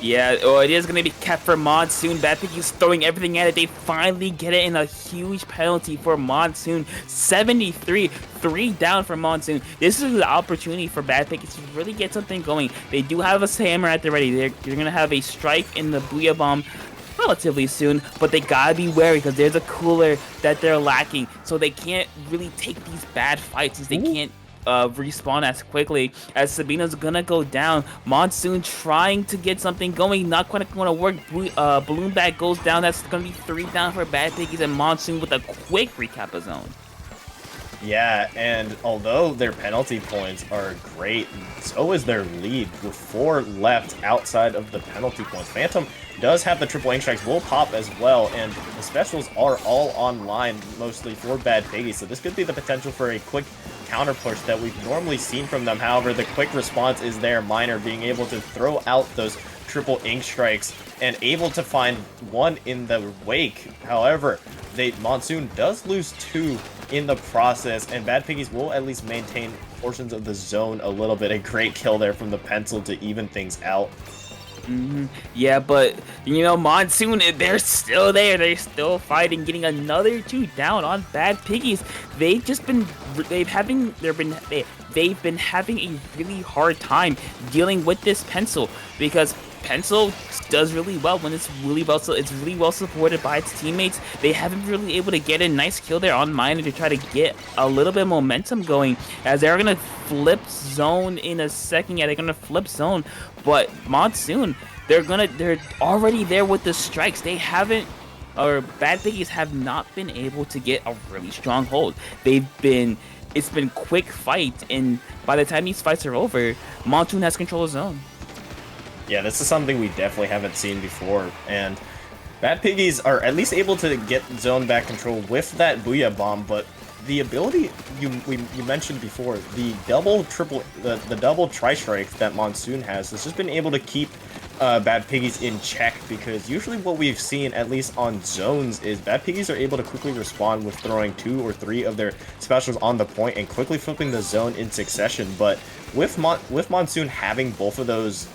Yeah, it is going to be kept for Monsoon. Bad Piggies throwing everything at it. They finally get it in a huge penalty for Monsoon. 73, 3 down for Monsoon. This is the opportunity for Bad Piggies to really get something going. They do have a hammer at the ready. They're going to have a strike in the Booyah Bomb relatively soon, but they gotta be wary because there's a cooler that they're lacking, so they can't really take these bad fights since they can't respawn as quickly. As Sabina's gonna go down, Monsoon trying to get something going, not quite gonna work. Balloon Bag goes down. That's gonna be 3 down for Bad Piggies, and Monsoon with a quick recap of zone. Yeah, and although their penalty points are great, so is their lead with 4 left outside of the penalty points. Phantom does have the triple ink strikes, will pop as well, and the specials are all online mostly for Bad Piggies, so this could be the potential for a quick counter push that we've normally seen from them. However, the quick response is there. Miner being able to throw out those triple ink strikes and able to find one in the wake. However, Monsoon does lose 2 in the process, and Bad Piggies will at least maintain portions of the zone a little bit. A great kill there from the Pencil to even things out. Yeah, but Monsoon, they're still there. They're still fighting, getting another 2 down on Bad Piggies. They've they've been having a really hard time dealing with this pencil, because pencil does really well when it's really well supported by its teammates. They haven't really able to get a nice kill there on miner to try to get a little bit of momentum going, as they're gonna flip zone in a second. Yeah, they're gonna flip zone, but Monsoon, they're already there with the strikes. They haven't, or Bad Piggies have not been able to get a really strong hold. It's been quick fight, and by the time these fights are over, Monsoon has control of zone. Yeah, this is something we definitely haven't seen before, and Bad Piggies are at least able to get zone back control with that Booyah Bomb, but the ability you mentioned before, the double tri-strike that Monsoon has just been able to keep Bad Piggies in check, because usually what we've seen, at least on zones, is Bad Piggies are able to quickly respond with throwing 2 or 3 of their specials on the point and quickly flipping the zone in succession. But with Monsoon having both of those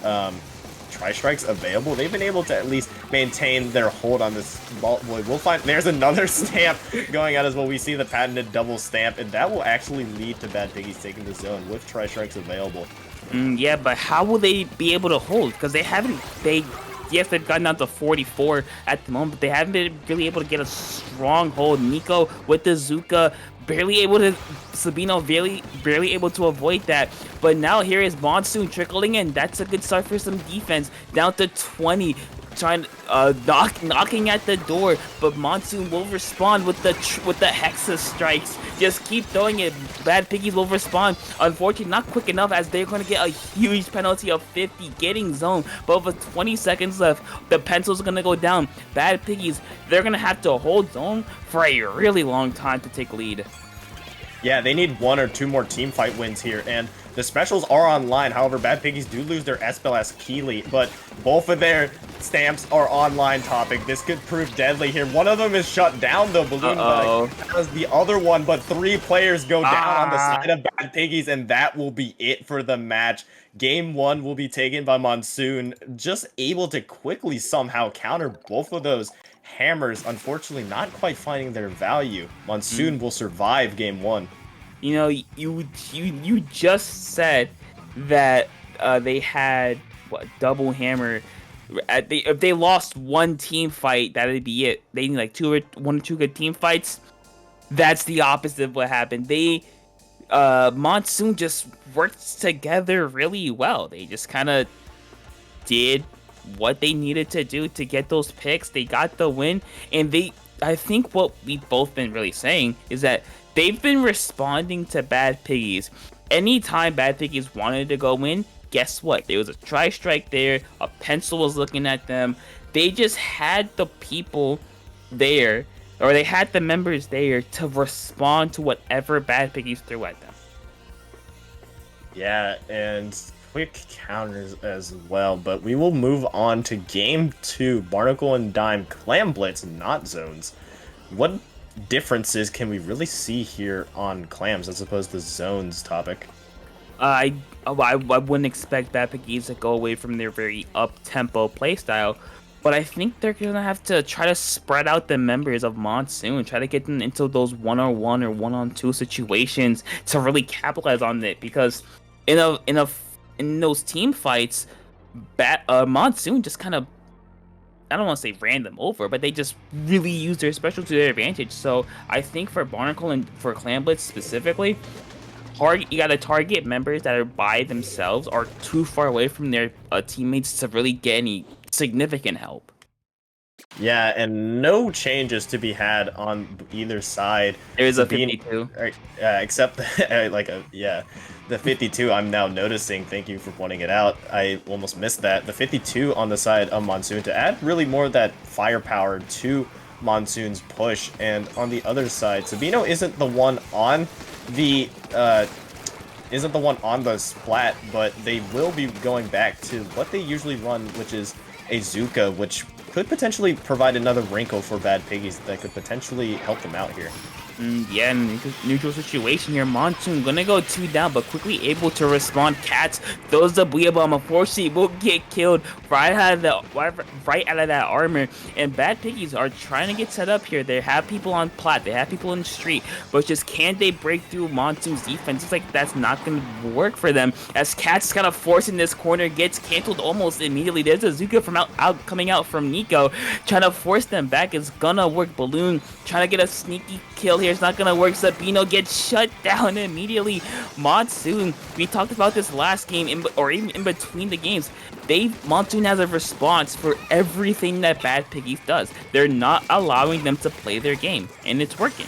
tri-strikes available, they've been able to at least maintain their hold on this ball. We'll find there's another stamp going out as well. We see the patented double stamp, and that will actually lead to Bad Piggies taking the zone with tri-strikes available. Yeah, but how will they be able to hold? Because yes, they've gotten down to 44 at the moment, but they haven't been really able to get a strong hold. Nico with the Zuka, Sabino barely able to avoid that. But now here is Monsoon trickling in. That's a good start for some defense. Down to 20. Trying knocking at the door, but Monsoon will respond with the Hexa strikes. Just keep throwing it. Bad Piggies will respond. Unfortunately, not quick enough, as they're going to get a huge penalty of 50 getting zone. But with 20 seconds left, the pencil's going to go down. Bad Piggies, they're going to have to hold zone for a really long time to take lead. Yeah, they need 1 or 2 more team fight wins here, and the specials are online. However, Bad Piggies do lose their SPLS Keely, but both of their stamps are online topic. This could prove deadly here. One of them is shut down, though. Balloon has the other one, but 3 players go down on the side of Bad Piggies, and that will be it for the match. Game 1 will be taken by Monsoon, just able to quickly somehow counter both of those hammers. Unfortunately, not quite finding their value. Monsoon will survive Game 1. You know, you just said that they had double hammer. If they lost 1 team fight, that'd be it. They need like 1 or 2 good team fights. That's the opposite of what happened. Monsoon just worked together really well. They just kind of did what they needed to do to get those picks. They got the win, and I think what we've both been really saying is that they've been responding to Bad Piggies. Anytime Bad Piggies wanted to go in, guess what? There was a tri-strike there, a pencil was looking at them. They just had the people there, or they had the members there to respond to whatever Bad Piggies threw at them. Yeah, and quick counters as well, but we will move on to Game 2. Barnacle and Dime, Clam Blitz, not zones. What differences can we really see here on clams as opposed to zones topic? I wouldn't expect Bad Piggies to go away from their very up-tempo playstyle, but I think they're going to have to try to spread out the members of Monsoon, try to get them into those 1-on-1 or 1-on-2 situations to really capitalize on it, because in those team fights, Monsoon just kind of, I don't want to say ran them over, but they just really used their special to their advantage. So I think for Barnacle and for Clam Blitz specifically, you gotta target members that are by themselves or too far away from their teammates to really get any significant help. Yeah, and no changes to be had on either side. There is a 52. Except the 52 I'm now noticing. Thank you for pointing it out. I almost missed that. The 52 on the side of Monsoon to add really more of that firepower to Monsoon's push. And on the other side, Sabino isn't the one on the splat, but they will be going back to what they usually run, which is a Zuka, which could potentially provide another wrinkle for Bad Piggies that could potentially help them out here. Yeah, neutral situation here. Monsoon gonna go 2 down, but quickly able to respond. Cats throws the Booyah Bomb. Unfortunately, will get killed right out of that armor. And Bad Piggies are trying to get set up here. They have people on plat, they have people in the street, but just can they break through Monsoon's defense? It's like that's not gonna work for them. As Cats kind of forcing this corner, gets canceled almost immediately. There's a Zuka from coming out from Nico, trying to force them back. It's gonna work. Balloon trying to get a sneaky kill here. It's not gonna work. Sabino gets shut down immediately. Monsoon, we talked about this last game, or even in between the games. Monsoon has a response for everything that Bad Piggies does. They're not allowing them to play their game, and it's working.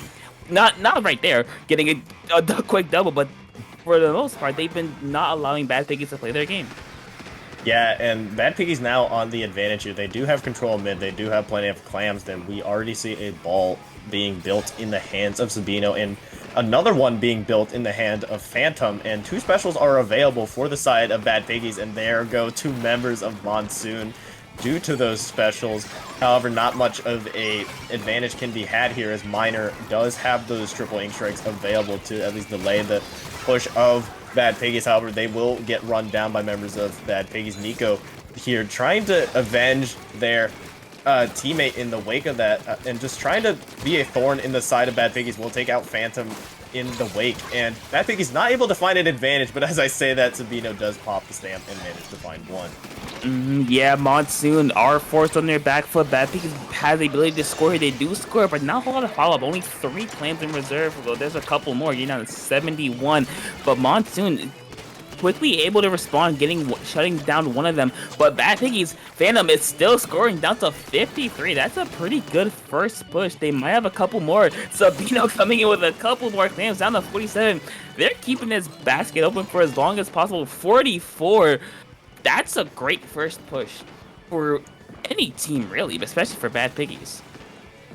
Not right there, getting a quick double, but for the most part, they've been not allowing Bad Piggies to play their game. Yeah, and Bad Piggies now on the advantage here. They do have control mid. They do have plenty of clams. Then we already see a ball being built in the hands of Sabino, and another one being built in the hand of Phantom. And 2 specials are available for the side of Bad Piggies, and there go 2 members of Monsoon due to those specials. However, not much of a advantage can be had here, as Miner does have those triple ink strikes available to at least delay the push of Bad Piggies. However, they will get run down by members of Bad Piggies. Nico here trying to avenge their teammate in the wake of that, and just trying to be a thorn in the side of Bad Piggies. Will take out Phantom in the wake, and Bad Piggies not able to find an advantage, but as I say that, Sabino does pop the stamp and manage to find one. Yeah, Monsoon are forced on their back foot. Bad Piggies has the ability to score. They do score, but not a whole lot of follow-up. Only 3 clams in reserve. Well, there's a couple more. You're down to 71, but Monsoon quickly able to respond, shutting down one of them. But Bad Piggies, Phantom is still scoring down to 53. That's a pretty good first push. They might have a couple more. Sabino coming in with a couple more clams down to 47. They're keeping this basket open for as long as possible. 44. That's a great first push for any team, really, but especially for Bad Piggies.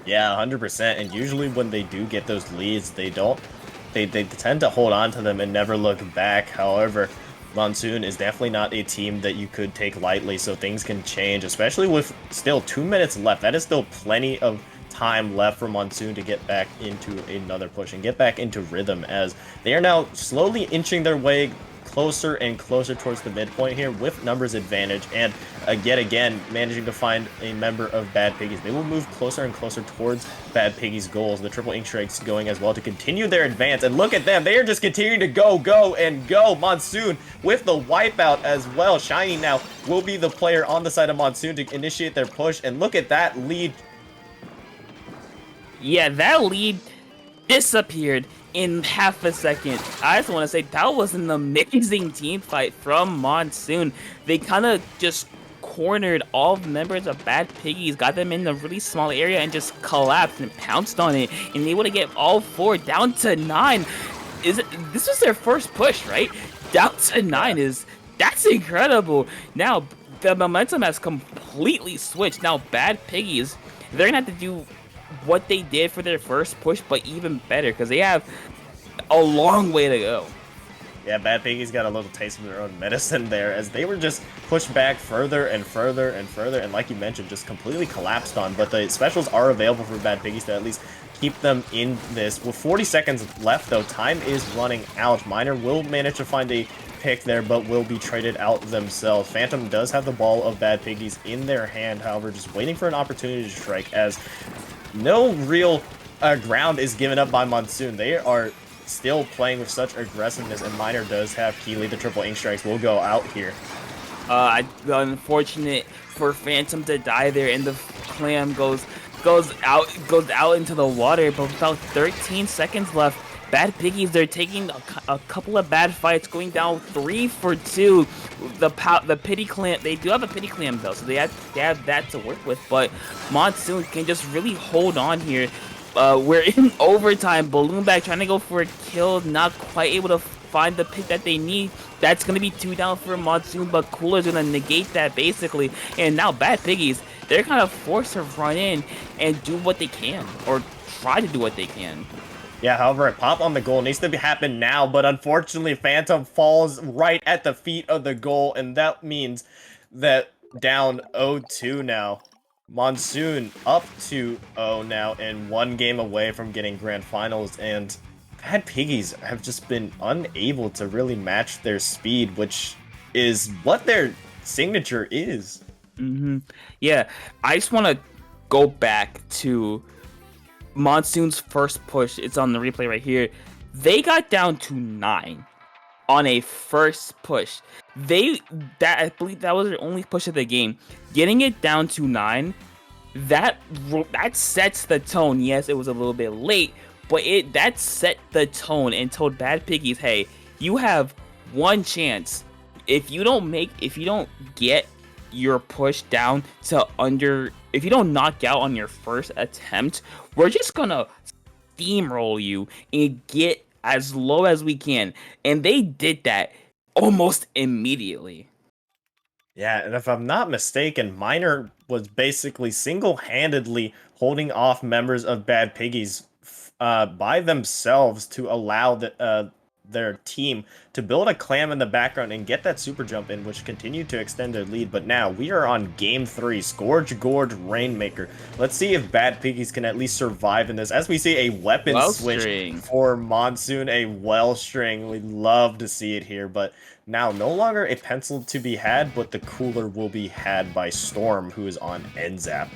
Yeah, 100%. And usually when they do get those leads, they tend to hold on to them and never look back. However, Monsoon is definitely not a team that you could take lightly, so things can change, especially with still 2 minutes left. That is still plenty of time left for Monsoon to get back into another push and get back into rhythm, as they are now slowly inching their way closer and closer towards the midpoint here with numbers advantage, and yet again managing to find a member of Bad Piggies. They will move closer and closer towards Bad Piggies' goals. The triple ink strikes going as well to continue their advance, and look at them, they are just continuing to go and go. Monsoon with the wipeout as well. Shiny now will be the player on the side of Monsoon to initiate their push, and look at that lead. Yeah, that lead disappeared in half a second. I just want to say that was an amazing team fight from Monsoon. They kind of just cornered all the members of Bad Piggies, got them in a really small area, and just collapsed and pounced on it, and able to get all 4 down to 9. This was their first push, right? Down to 9 that's incredible. Now the momentum has completely switched. Now Bad Piggies, they're gonna have to do what they did for their first push, but even better, because they have a long way to go. Yeah, Bad Piggies got a little taste of their own medicine there, as they were just pushed back further and further and further, and like you mentioned, just completely collapsed on. But the specials are available for Bad Piggies to at least keep them in this. With 40 seconds left, though, time is running out. Miner will manage to find a pick there, but will be traded out themselves. Phantom does have the ball of Bad Piggies in their hand, however, just waiting for an opportunity to strike, as no real ground is given up by Monsoon. They are still playing with such aggressiveness, and Miner does have Keeley. The triple ink strikes will go out here. Unfortunate for Phantom to die there, and the clam goes out into the water. But without 13 seconds left, Bad Piggies, they're taking a couple of bad fights, going down 3 for 2. The pity clam, they do have a pity clam though, so they have that to work with. But Monsoon can just really hold on here. We're in overtime. Balloon Bag trying to go for a kill, not quite able to find the pick that they need. That's gonna be 2 down for Monsoon, but Cooler's gonna negate that basically. And now Bad Piggies, they're kind of forced to run in and do what they can, or try to do what they can. Yeah, however, a pop on the goal needs to happen now, but unfortunately, Phantom falls right at the feet of the goal, and that means that down 0-2 now. Monsoon up 2-0 now and 1 game away from getting grand finals, and Bad Piggies have just been unable to really match their speed, which is what their signature is. Yeah, I just want to go back to Monsoon's first push. It's on the replay right here. They got down to 9 on a first push. I believe that was their only push of the game. Getting it down to 9, that sets the tone. Yes, it was a little bit late, but that set the tone and told Bad Piggies, hey, you have one chance. If you don't get your push down to under, if you don't knock out on your first attempt, we're just gonna steamroll you and get as low as we can. And they did that almost immediately. Yeah, and if I'm not mistaken, Miner was basically single-handedly holding off members of Bad Piggies by themselves to allow their team to build a clam in the background and get that super jump in, which continued to extend their lead. But now we are on game 3, Scourge Gorge Rainmaker. Let's see if Bad Piggies can at least survive in this, as we see a weapon switch for Monsoon, a well string. We'd love to see it here, but now no longer a pencil to be had, but the cooler will be had by Storm, who is on NZAP.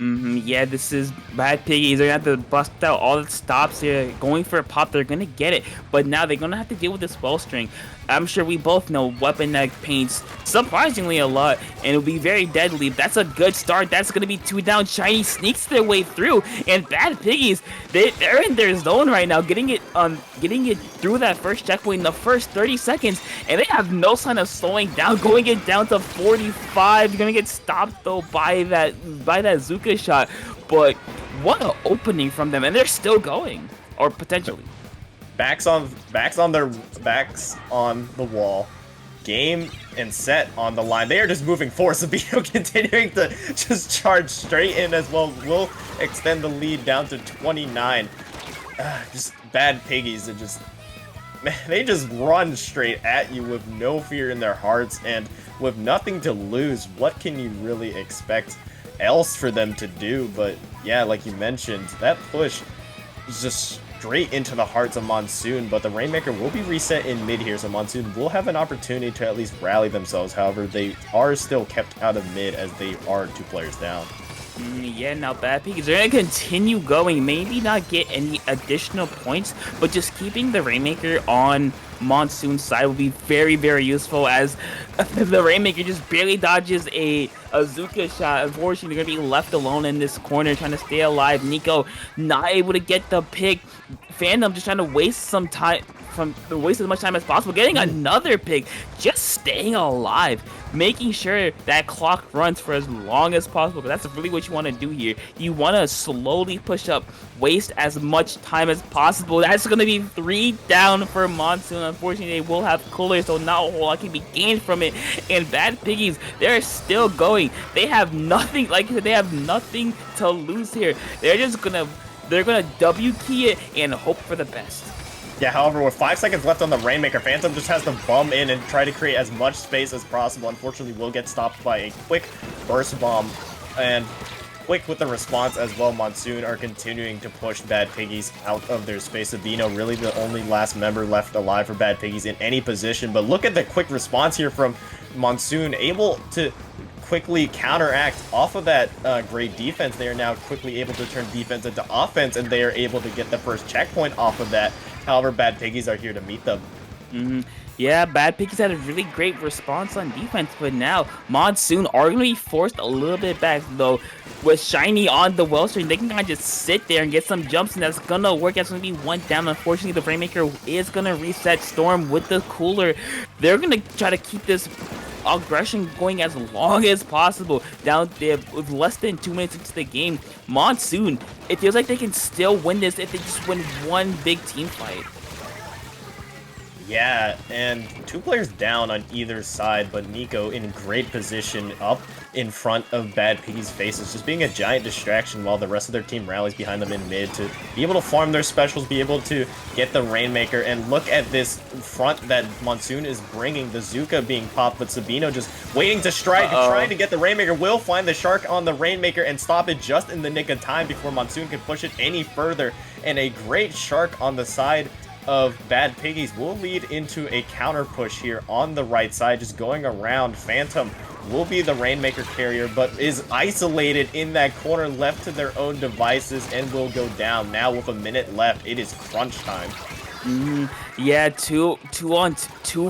Yeah, this is Bad Piggies. They're gonna have to bust out all the stops here. Going for a pop, they're gonna get it. But now they're gonna have to deal with this well string. I'm sure we both know weapon that paints surprisingly a lot, and it'll be very deadly. That's a good start. That's gonna be 2 down. Shiny sneaks their way through, and Bad Piggies, they're in their zone right now, getting it through that first checkpoint in the first 30 seconds, and they have no sign of slowing down. Going it down to 45. You're gonna get stopped though by that Zuka shot, but what an opening from them, and they're still going, or potentially. Backs on the wall. Game and set on the line. They are just moving forward. Sabino continuing to just charge straight in as well. Will extend the lead down to 29. Just Bad Piggies are they just run straight at you with no fear in their hearts and with nothing to lose. What can you really expect else for them to do? But yeah, like you mentioned, that push is just straight into the hearts of Monsoon, but the Rainmaker will be reset in mid here, so Monsoon will have an opportunity to at least rally themselves. However, they are still kept out of mid as they are 2 players down. Yeah, now Bad Piggies, they're going to continue going, maybe not get any additional points, but just keeping the Rainmaker on Monsoon's side will be very, very useful, as the Rainmaker just barely dodges a Zuka shot. Unfortunately, they're going to be left alone in this corner trying to stay alive. Nico not able to get the pick. Phantom just trying to waste some time, waste as much time as possible, getting another pick, just staying alive, making sure that clock runs for as long as possible. But that's really what you want to do here. You want to slowly push up, waste as much time as possible. That's going to be 3 down for Monsoon. Unfortunately, they will have cooler, so not a whole lot can be gained from it. And Bad Piggies, they're still going. They have nothing, they have nothing to lose here. They're gonna W key it and hope for the best. Yeah, however, with 5 seconds left on the Rainmaker, Phantom just has to bum in and try to create as much space as possible. Unfortunately, will get stopped by a quick burst bomb, and quick with the response as well. Monsoon are continuing to push Bad Piggies out of their space. Sabino, really the only last member left alive for Bad Piggies in any position. But look at the quick response here from Monsoon, able to quickly counteract off of that great defense. They are now quickly able to turn defense into offense, and they are able to get the first checkpoint off of that. However, Bad Piggies are here to meet them. Yeah, Bad Piggies had a really great response on defense, but now Monsoon are going to be forced a little bit back, though. With Shiny on the well string, they can kind of just sit there and get some jumps, and that's going to work. That's going to be 1 down. Unfortunately, the Rainmaker is going to reset Storm with the cooler. They're going to try to keep this aggression going as long as possible. Down there with less than 2 minutes into the game, Monsoon, it feels like they can still win this if they just win one big team fight. Yeah, and 2 players down on either side, but Nico in great position up in front of Bad Piggy's faces, just being a giant distraction while the rest of their team rallies behind them in mid to be able to farm their specials, be able to get the Rainmaker, and look at this front that Monsoon is bringing, the Zuka being popped, but Sabino just waiting to strike, trying to get the Rainmaker, will find the Shark on the Rainmaker and stop it just in the nick of time before Monsoon can push it any further, and a great Shark on the side of Bad Piggies will lead into a counter push here on the right side, just going around. Phantom will be the Rainmaker carrier, but is isolated in that corner left to their own devices and will go down. Now with a minute left, it is crunch time. Yeah, two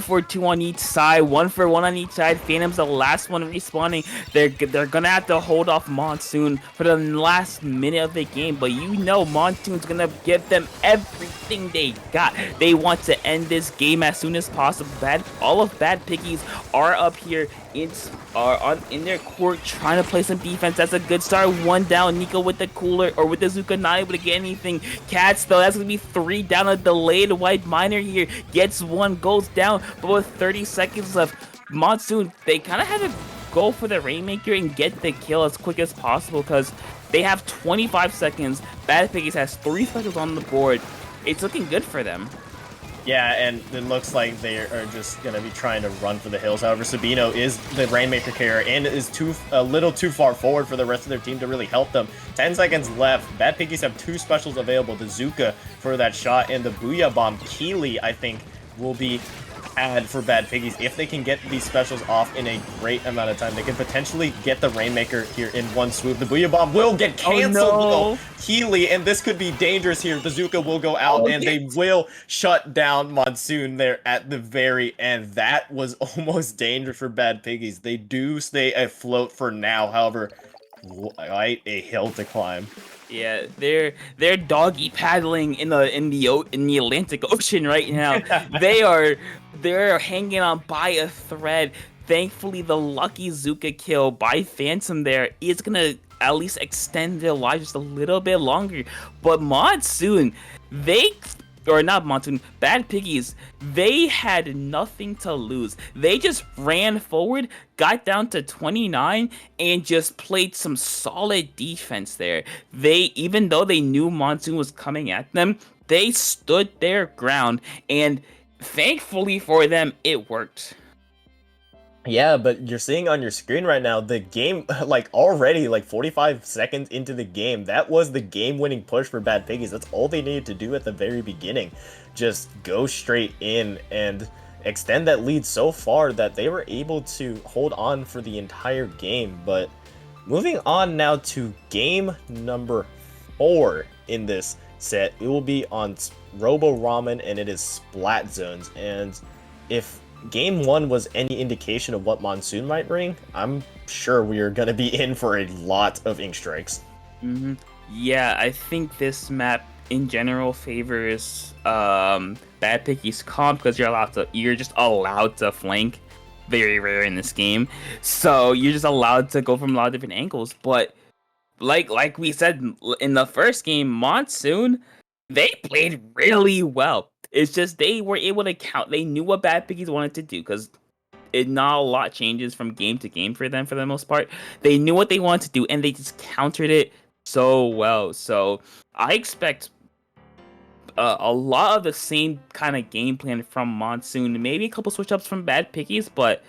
for two on each side, 1 for 1 on each side. Phantom's the last one respawning. They're gonna have to hold off Monsoon for the last minute of the game, but you know Monsoon's gonna give them everything they got. They want to end this game as soon as possible. All of Bad Piggies are up here in their court trying to play some defense. That's a good start. 1 down. Nico with the cooler or with the Zuka, not able to get anything. Cats though, that's gonna be 3 down. A delayed white miner here gets 1, goes down, but with 30 seconds left, Monsoon, they kind of had to go for the Rainmaker and get the kill as quick as possible because they have 25 seconds. Bad Piggies has 3 specials on the board. It's looking good for them. Yeah, and it looks like they are just going to be trying to run for the hills. However, Sabino is the Rainmaker carrier and is a little too far forward for the rest of their team to really help them. 10 seconds left. Bad Piggies have 2 specials available. The Zuka for that shot and the Booyah Bomb. Keely, I think, will be add for Bad Piggies. If they can get these specials off in a great amount of time, they can potentially get the Rainmaker here in 1 swoop. The Booyah Bomb will get canceled though. Keely, and this could be dangerous here. The Zuka will go out and they will shut down Monsoon there at the very end. That was almost dangerous for Bad Piggies. They do stay afloat for now, however, quite a hill to climb. Yeah, they're doggy paddling in the Atlantic Ocean right now. They're hanging on by a thread. Thankfully, the lucky Zuka kill by Phantom there is gonna at least extend their lives just a little bit longer. But Monsoon, Bad Piggies, they had nothing to lose. They just ran forward, got down to 29, and just played some solid defense there. Even though they knew Monsoon was coming at them, they stood their ground, and thankfully for them, it worked. Yeah, but you're seeing on your screen right now, the game, already 45 seconds into the game, that was the game-winning push for Bad Piggies. That's all they needed to do at the very beginning. Just go straight in and extend that lead so far that they were able to hold on for the entire game. But moving on now to game number 4 in this set, it will be on Robo Ramen, and it is Splat Zones. And if Game 1 was any indication of what Monsoon might bring, I'm sure we are going to be in for a lot of ink strikes. Yeah, I think this map in general favors Bad Piggy's comp because you're just allowed to flank. Very rare in this game, so you're just allowed to go from a lot of different angles. But like we said in the first game, Monsoon, they played really well. It's just they were able to count. They knew what Bad Piggies wanted to do because not a lot changes from game to game for them for the most part. They knew what they wanted to do and they just countered it so well. So I expect a lot of the same kind of game plan from Monsoon. Maybe a couple switch ups from Bad Piggies, but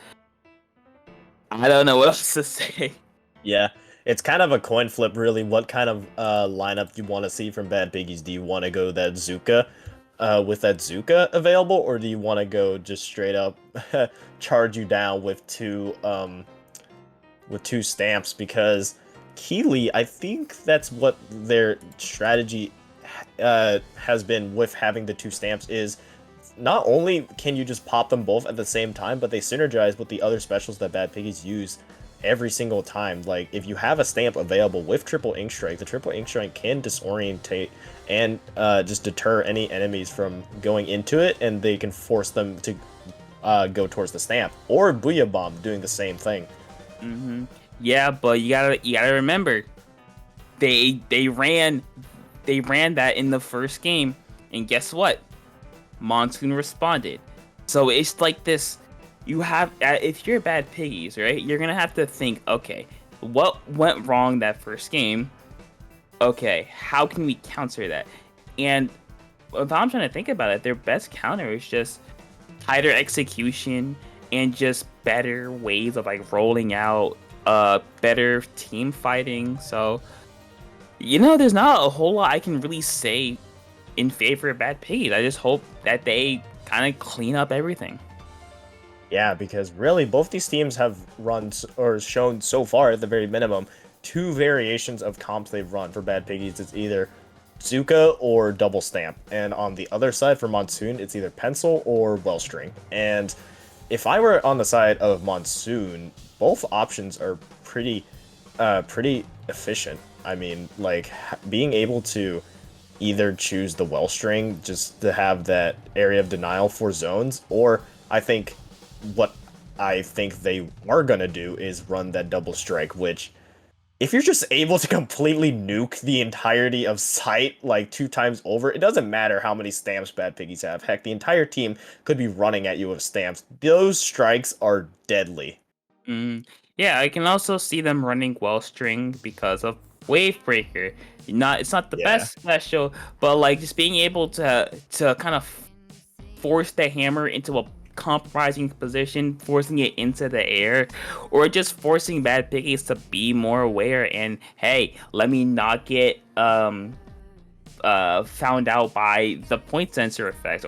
I don't know what else to say. Yeah. It's kind of a coin flip, really. What kind of lineup you want to see from Bad Piggies? Do you want to go that Zuka with that Zuka available, or do you want to go just straight up charge you down with two stamps? Because Keely, I think that's what their strategy has been with having the 2 stamps is not only can you just pop them both at the same time, but they synergize with the other specials that Bad Piggies use every single time. Like, if you have a stamp available with triple ink strike, the triple ink strike can disorientate and just deter any enemies from going into it, and they can force them to go towards the stamp. Or Booyah Bomb doing the same thing. Yeah, but you gotta remember, they ran that in the first game, and guess what? Monsoon responded. So it's like this. You have, if you're Bad Piggies, right? You're gonna have to think, okay, what went wrong that first game? Okay, how can we counter that? And if I'm trying to think about it, their best counter is just tighter execution and just better ways of like rolling out, better team fighting. So, there's not a whole lot I can really say in favor of Bad Piggies. I just hope that they kind of clean up everything. Yeah, because really both these teams have run or shown so far at the very minimum 2 variations of comps they've run for Bad Piggies. It's either Zuka or Double Stamp, and on the other side for Monsoon, it's either Pencil or Wellstring. And if I were on the side of Monsoon, both options are pretty efficient. I mean, like being able to either choose the Wellstring just to have that area of denial for zones, or what I think they are gonna do is run that double strike, which if you're just able to completely nuke the entirety of sight like 2 times over, it doesn't matter how many stamps Bad Piggies have. Heck, the entire team could be running at you with stamps. Those strikes are deadly. Yeah, I can also see them running Wellstring because of Wave Breaker. It's not the best special, but like just being able to kind of force the hammer into a compromising position, forcing it into the air, or just forcing Bad Piggies to be more aware and hey, let me not get found out by the point sensor effect,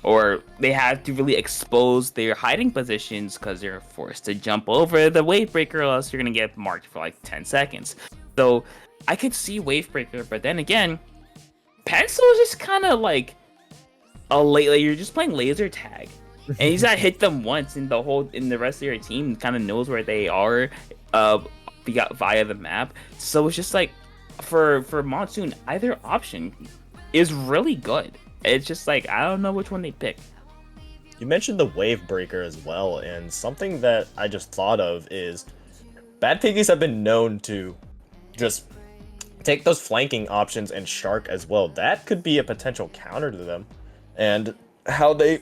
or they have to really expose their hiding positions because they're forced to jump over the wave breaker, or else you're gonna get marked for like 10 seconds. So I could see wave breaker, but then again, Pencil is just kind of like you're just playing laser tag. And he's gotta hit them once, and the rest of your team kind of knows where they are, via the map. So it's just like, for Monsoon, either option is really good. It's just like I don't know which one they pick. You mentioned the wave breaker as well, and something that I just thought of is Bad Piggies have been known to just take those flanking options and shark as well. That could be a potential counter to them, and how they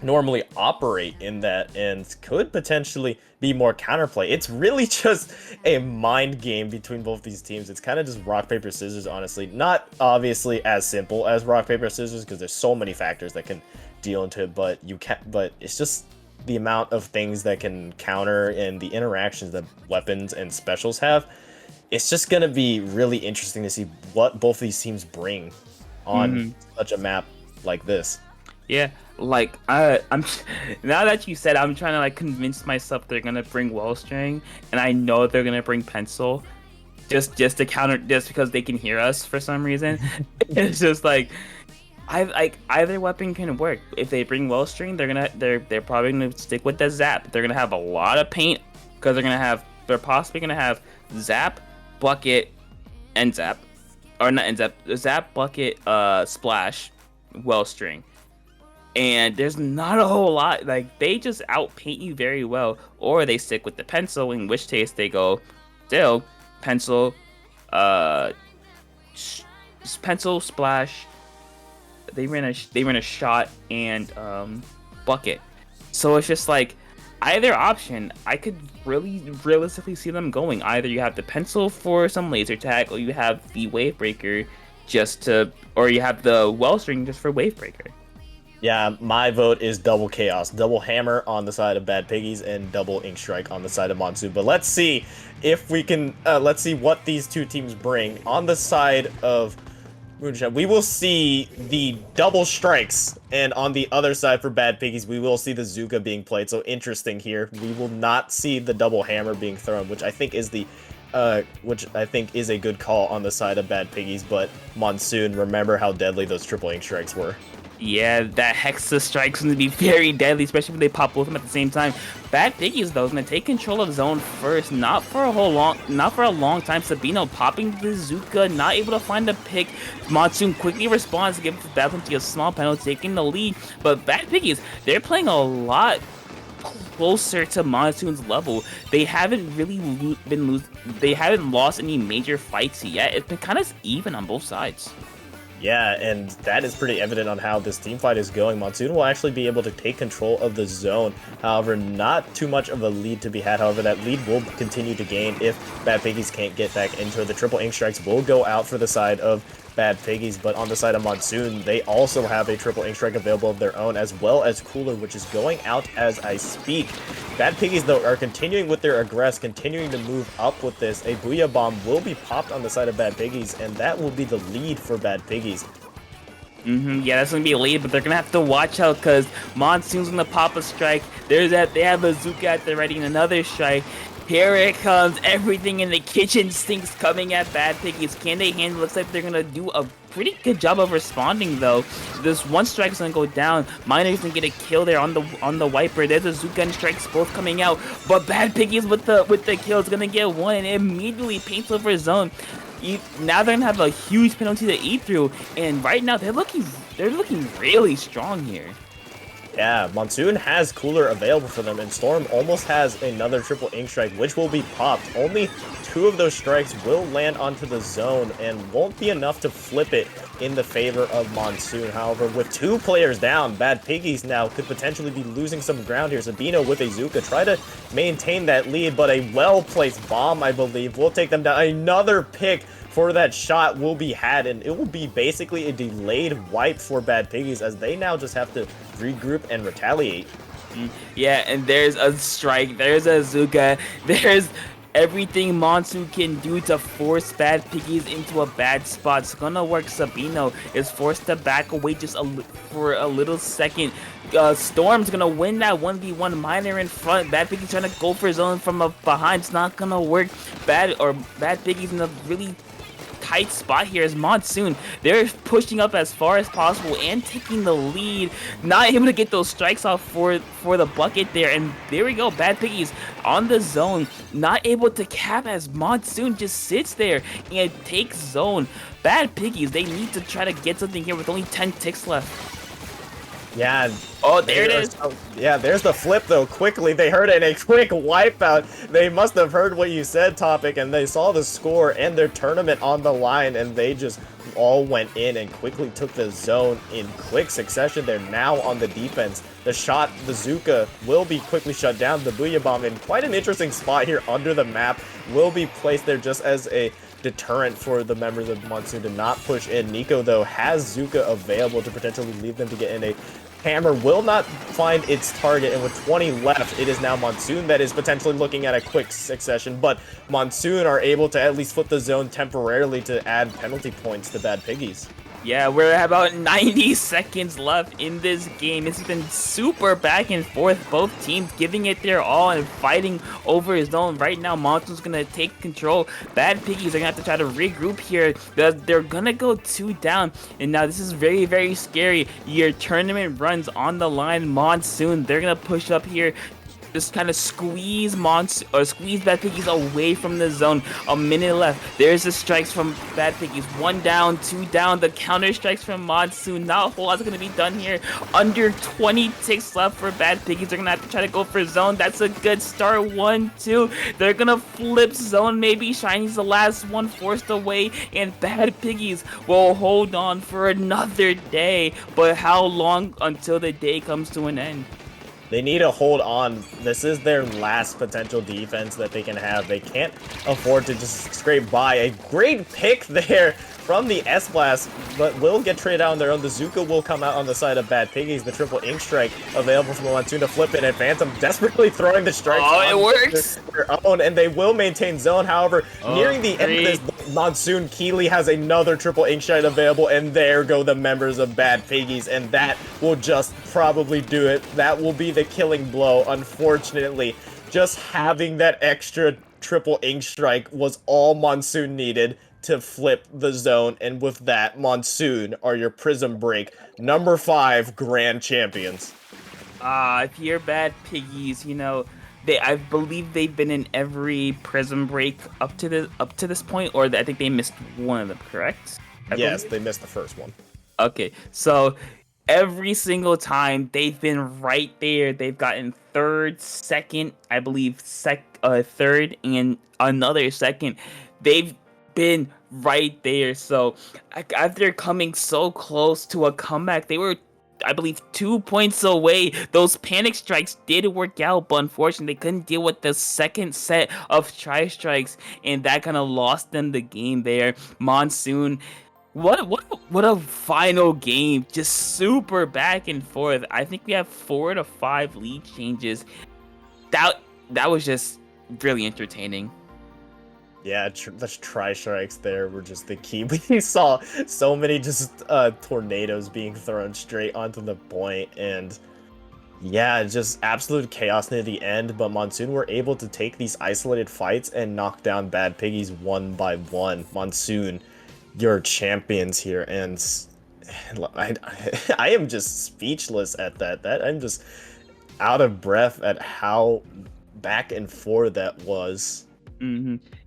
normally operate in that and could potentially be more counterplay. It's really just a mind game between both these teams. It's kind of just rock, paper, scissors, honestly. Not obviously as simple as rock, paper, scissors because there's so many factors that can deal into it, but it's just the amount of things that can counter and the interactions that weapons and specials have. It's just going to be really interesting to see what both these teams bring on such a map like this. Yeah, like I'm now that you said, I'm trying to like convince myself they're gonna bring Wellstring, and I know they're gonna bring Pencil, just to counter, just because they can hear us for some reason. It's just like either weapon can work. If they bring Wellstring, they're probably gonna stick with the Zap. They're gonna have a lot of paint because they're possibly gonna have Zap, Bucket, and Zap, or not, and Zap, Bucket, Splash, Wellstring. And there's not a whole lot, like they just outpaint you very well, or they stick with the Pencil, in which case they go still Pencil, Pencil, Splash. They ran a shot and Bucket. So it's just like either option, I could really realistically see them going. Either you have the Pencil for some laser tag, or you have the Wave Breaker or you have the Wellstring just for Wave Breaker. Yeah, my vote is double Chaos. Double Hammer on the side of Bad Piggies and double Ink Strike on the side of Monsoon. But let's see if we can, let's see what these two teams bring. On the side of Moonshine, we will see the double strikes. And on the other side for Bad Piggies, we will see the Zuka being played. So interesting here. We will not see the double hammer being thrown, which I think is a good call on the side of Bad Piggies. But Monsoon, remember how deadly those triple Ink Strikes were. Yeah, that Hexa strike's gonna be very deadly, especially when they pop both of them at the same time. Bad Piggies though is gonna take control of zone first, not for a long time. Sabino popping the Zuka, not able to find the pick. Monsoon quickly responds to give Bad Piggies a small penalty, taking the lead. But Bad Piggies, they're playing a lot closer to Monsoon's level. They haven't really they haven't lost any major fights yet. It's been kind of even on both sides. Yeah, and that is pretty evident on how this team fight is going. Monsoon will actually be able to take control of the zone. However, not too much of a lead to be had. However, that lead will continue to gain if Bad Piggies can't get back into it. The triple ink strikes will go out for the side of Bad Piggies, but on the side of Monsoon, they also have a triple ink strike available of their own, as well as Cooler, which is going out as I speak. Bad Piggies, though, are continuing with their aggress, continuing to move up with this. A Booyah Bomb will be popped on the side of Bad Piggies, and that will be the lead for Bad Piggies. Yeah, that's gonna be a lead, but they're gonna have to watch out because Monsoon's gonna pop a strike. There's that. They have a Bazooka at the ready and another strike. Here it comes. Everything in the kitchen sinks coming at Bad Piggies. Can they handle it? Looks like they're gonna do a pretty good job of responding though. This one strike's gonna go down. Miner's gonna get a kill there on the wiper. There's a Zuka and strikes both coming out, but Bad Piggies with the kill is gonna get one and immediately paints over zone. Now they're gonna have a huge penalty to eat through, and right now they're looking really strong here. Yeah, Monsoon has Cooler available for them, and Storm almost has another triple ink strike, which will be popped. Only 2 of those strikes will land onto the zone and won't be enough to flip it in the favor of Monsoon. However, with 2 players down, Bad Piggies now could potentially be losing some ground here. Sabino with a Zuka try to maintain that lead, but a well-placed bomb, I believe, will take them down. Another pick for that shot will be had, and it will be basically a delayed wipe for Bad Piggies as they now just have to regroup and retaliate. Yeah, and there's a strike, there's a Zuka, there's everything Monsoon can do to force Bad Piggies into a bad spot. It's gonna work. Sabino is forced to back away just for a little second. Storm's gonna win that 1v1. Miner in front. Bad Piggies trying to go for zone from behind. It's not gonna work. Bad Piggies in a really tight spot here as Monsoon. They're pushing up as far as possible and taking the lead. Not able to get those strikes off for the bucket there. And there we go. Bad Piggies on the zone. Not able to cap as Monsoon just sits there and takes zone. Bad Piggies, they need to try to get something here with only 10 ticks left. Yeah. Oh, there it is. Yeah, there's the flip, though. Quickly, they heard it in a quick wipeout. They must have heard what you said, Topic, and they saw the score and their tournament on the line, and they just all went in and quickly took the zone in quick succession. They're now on the defense. The shot, the Zuka, will be quickly shut down. The Booyah Bomb in quite an interesting spot here under the map will be placed there just as a deterrent for the members of Monsoon to not push in. Nico, though, has Zuka available to potentially leave them to get in. A hammer will not find its target, and with 20 left, it is now Monsoon that is potentially looking at a quick succession, but Monsoon are able to at least flip the zone temporarily to add penalty points to Bad Piggies. Yeah, we're at about 90 seconds left in this game. It's been super back and forth. Both teams giving it their all and fighting over his zone. Right now, Monsoon's going to take control. Bad Piggies are going to have to try to regroup here. They're going to go 2 down. And now this is very, very scary. Your tournament runs on the line. Monsoon, they're going to push up here. Just kind of squeeze Bad Piggies away from the zone. A minute left. There's the strikes from Bad Piggies. 1 down, 2 down. The counter strikes from Monsoon. Not a whole lot's going to be done here. Under 20 ticks left for Bad Piggies. They're going to have to try to go for zone. That's a good start. 1, 2. They're going to flip zone maybe. Shiny's the last one forced away. And Bad Piggies will hold on for another day. But how long until the day comes to an end? They need to hold on. This is their last potential defense that they can have. They can't afford to just scrape by. A great pick there from the S-Blast, but will get traded out on their own. The Zuka will come out on the side of Bad Piggies. The triple ink strike available from Monsoon to flip it, and Phantom desperately throwing the strikes. Oh, it works! Their own, and they will maintain zone. However, nearing the end of this, Monsoon, Keeley has another triple ink strike available, and there go the members of Bad Piggies, and that will just probably do it. That will be the killing blow, unfortunately. Just having that extra triple ink strike was all Monsoon needed to flip the zone, and with that, Monsoon are your Prism Break number 5 grand champions. If you're Bad Piggies, you know, I believe they've been in every Prism Break up to this point, or I think they missed one of them, correct? Yes, they missed the first one. Okay, so every single time they've been right there. They've gotten third, second, I believe third, and another second. They've been right there. So after coming so close to a comeback, they were, I believe, 2 points away. Those panic strikes did work out, but unfortunately, they couldn't deal with the second set of tri strikes, and that kind of lost them the game there. Monsoon, what a final game! Just super back and forth. I think we have 4 to 5 lead changes. That was just really entertaining. Yeah, the tri-strikes there were just the key. We saw so many just tornadoes being thrown straight onto the point, and yeah, just absolute chaos near the end, but Monsoon were able to take these isolated fights and knock down Bad Piggies one by one. Monsoon, you're champions here, and I am just speechless at that. I'm just out of breath at how back and forth that was.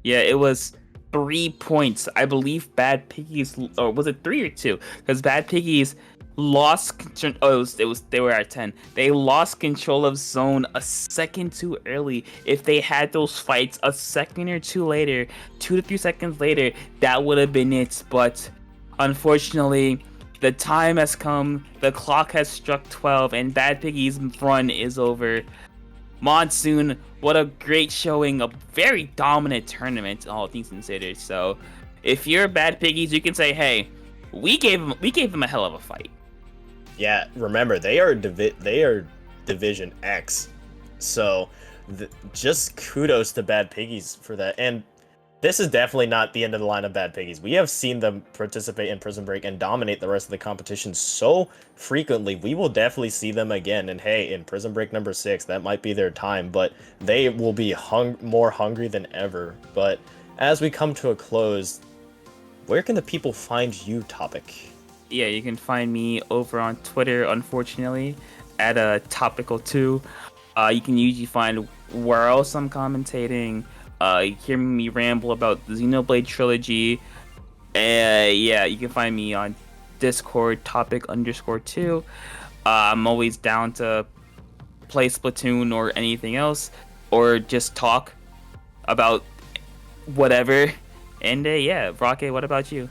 Yeah, it was 3 points. I believe Bad Piggies, or was it 3 or 2? Because Bad Piggies lost control. Oh, they were at 10. They lost control of zone a second too early. If they had those fights a second or two later, 2 to 3 seconds later, that would have been it. But unfortunately, the time has come. The clock has struck 12, and Bad Piggies' run is over. Monsoon, what a great showing, a very dominant tournament, all things considered. So, if you're Bad Piggies, you can say, "Hey, we gave them a hell of a fight." Yeah, remember they are Division X, so just kudos to Bad Piggies for that. And this is definitely not the end of the line of Bad Piggies. We have seen them participate in Prism Break and dominate the rest of the competition so frequently. We will definitely see them again. And hey, in Prism Break number 6, that might be their time, but they will be more hungry than ever. But as we come to a close, where can the people find you, Topic? Yeah, you can find me over on Twitter, unfortunately, at Topical2. You can usually find where else I'm commentating. You hear me ramble about the Xenoblade trilogy. Yeah, you can find me on Discord, Topic_2. I'm always down to play Splatoon or anything else, or just talk about whatever. And yeah, Rocket, what about you?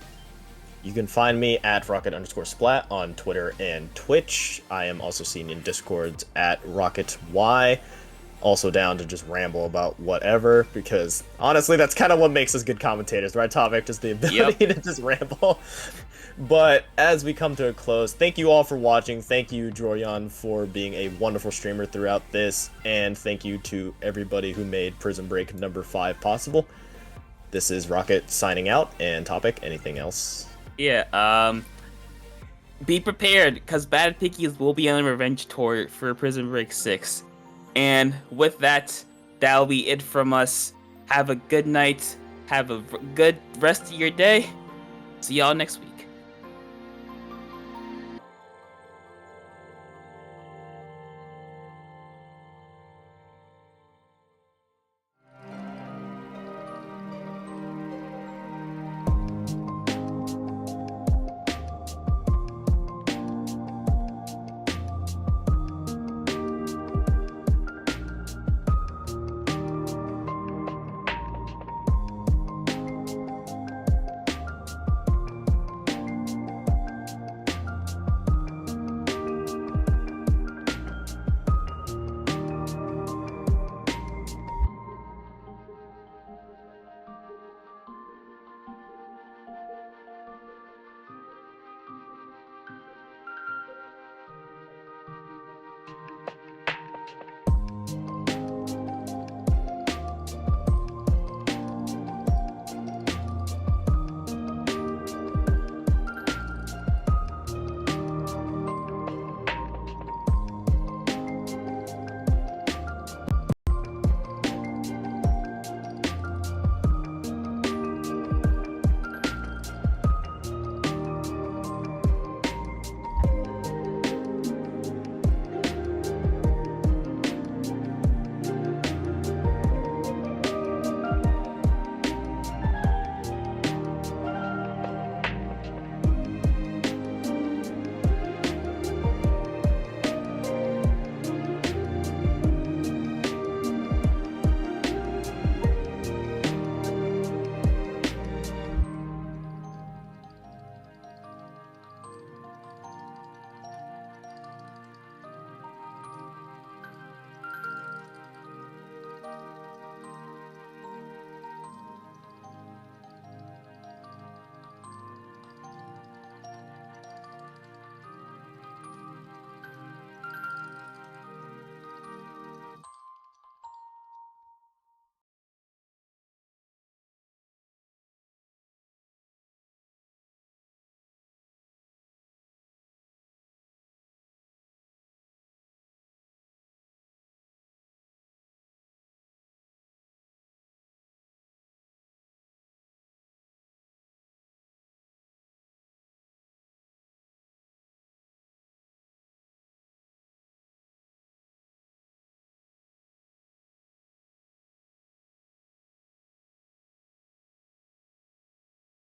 You can find me at Rocket_Splat on Twitter and Twitch. I am also seen in Discords at RocketY. Also down to just ramble about whatever, because honestly, that's kind of what makes us good commentators, right, Topic? Just the ability to just ramble. But as we come to a close, thank you all for watching. Thank you, Jorjan, for being a wonderful streamer throughout this. And thank you to everybody who made Prism Break number 5 possible. This is Rocket signing out. And Topic, anything else? Yeah, be prepared, because Bad Piggies will be on a revenge tour for Prism Break 6. And with that, that'll be it from us. Have a good night. Have a good rest of your day. See y'all next week.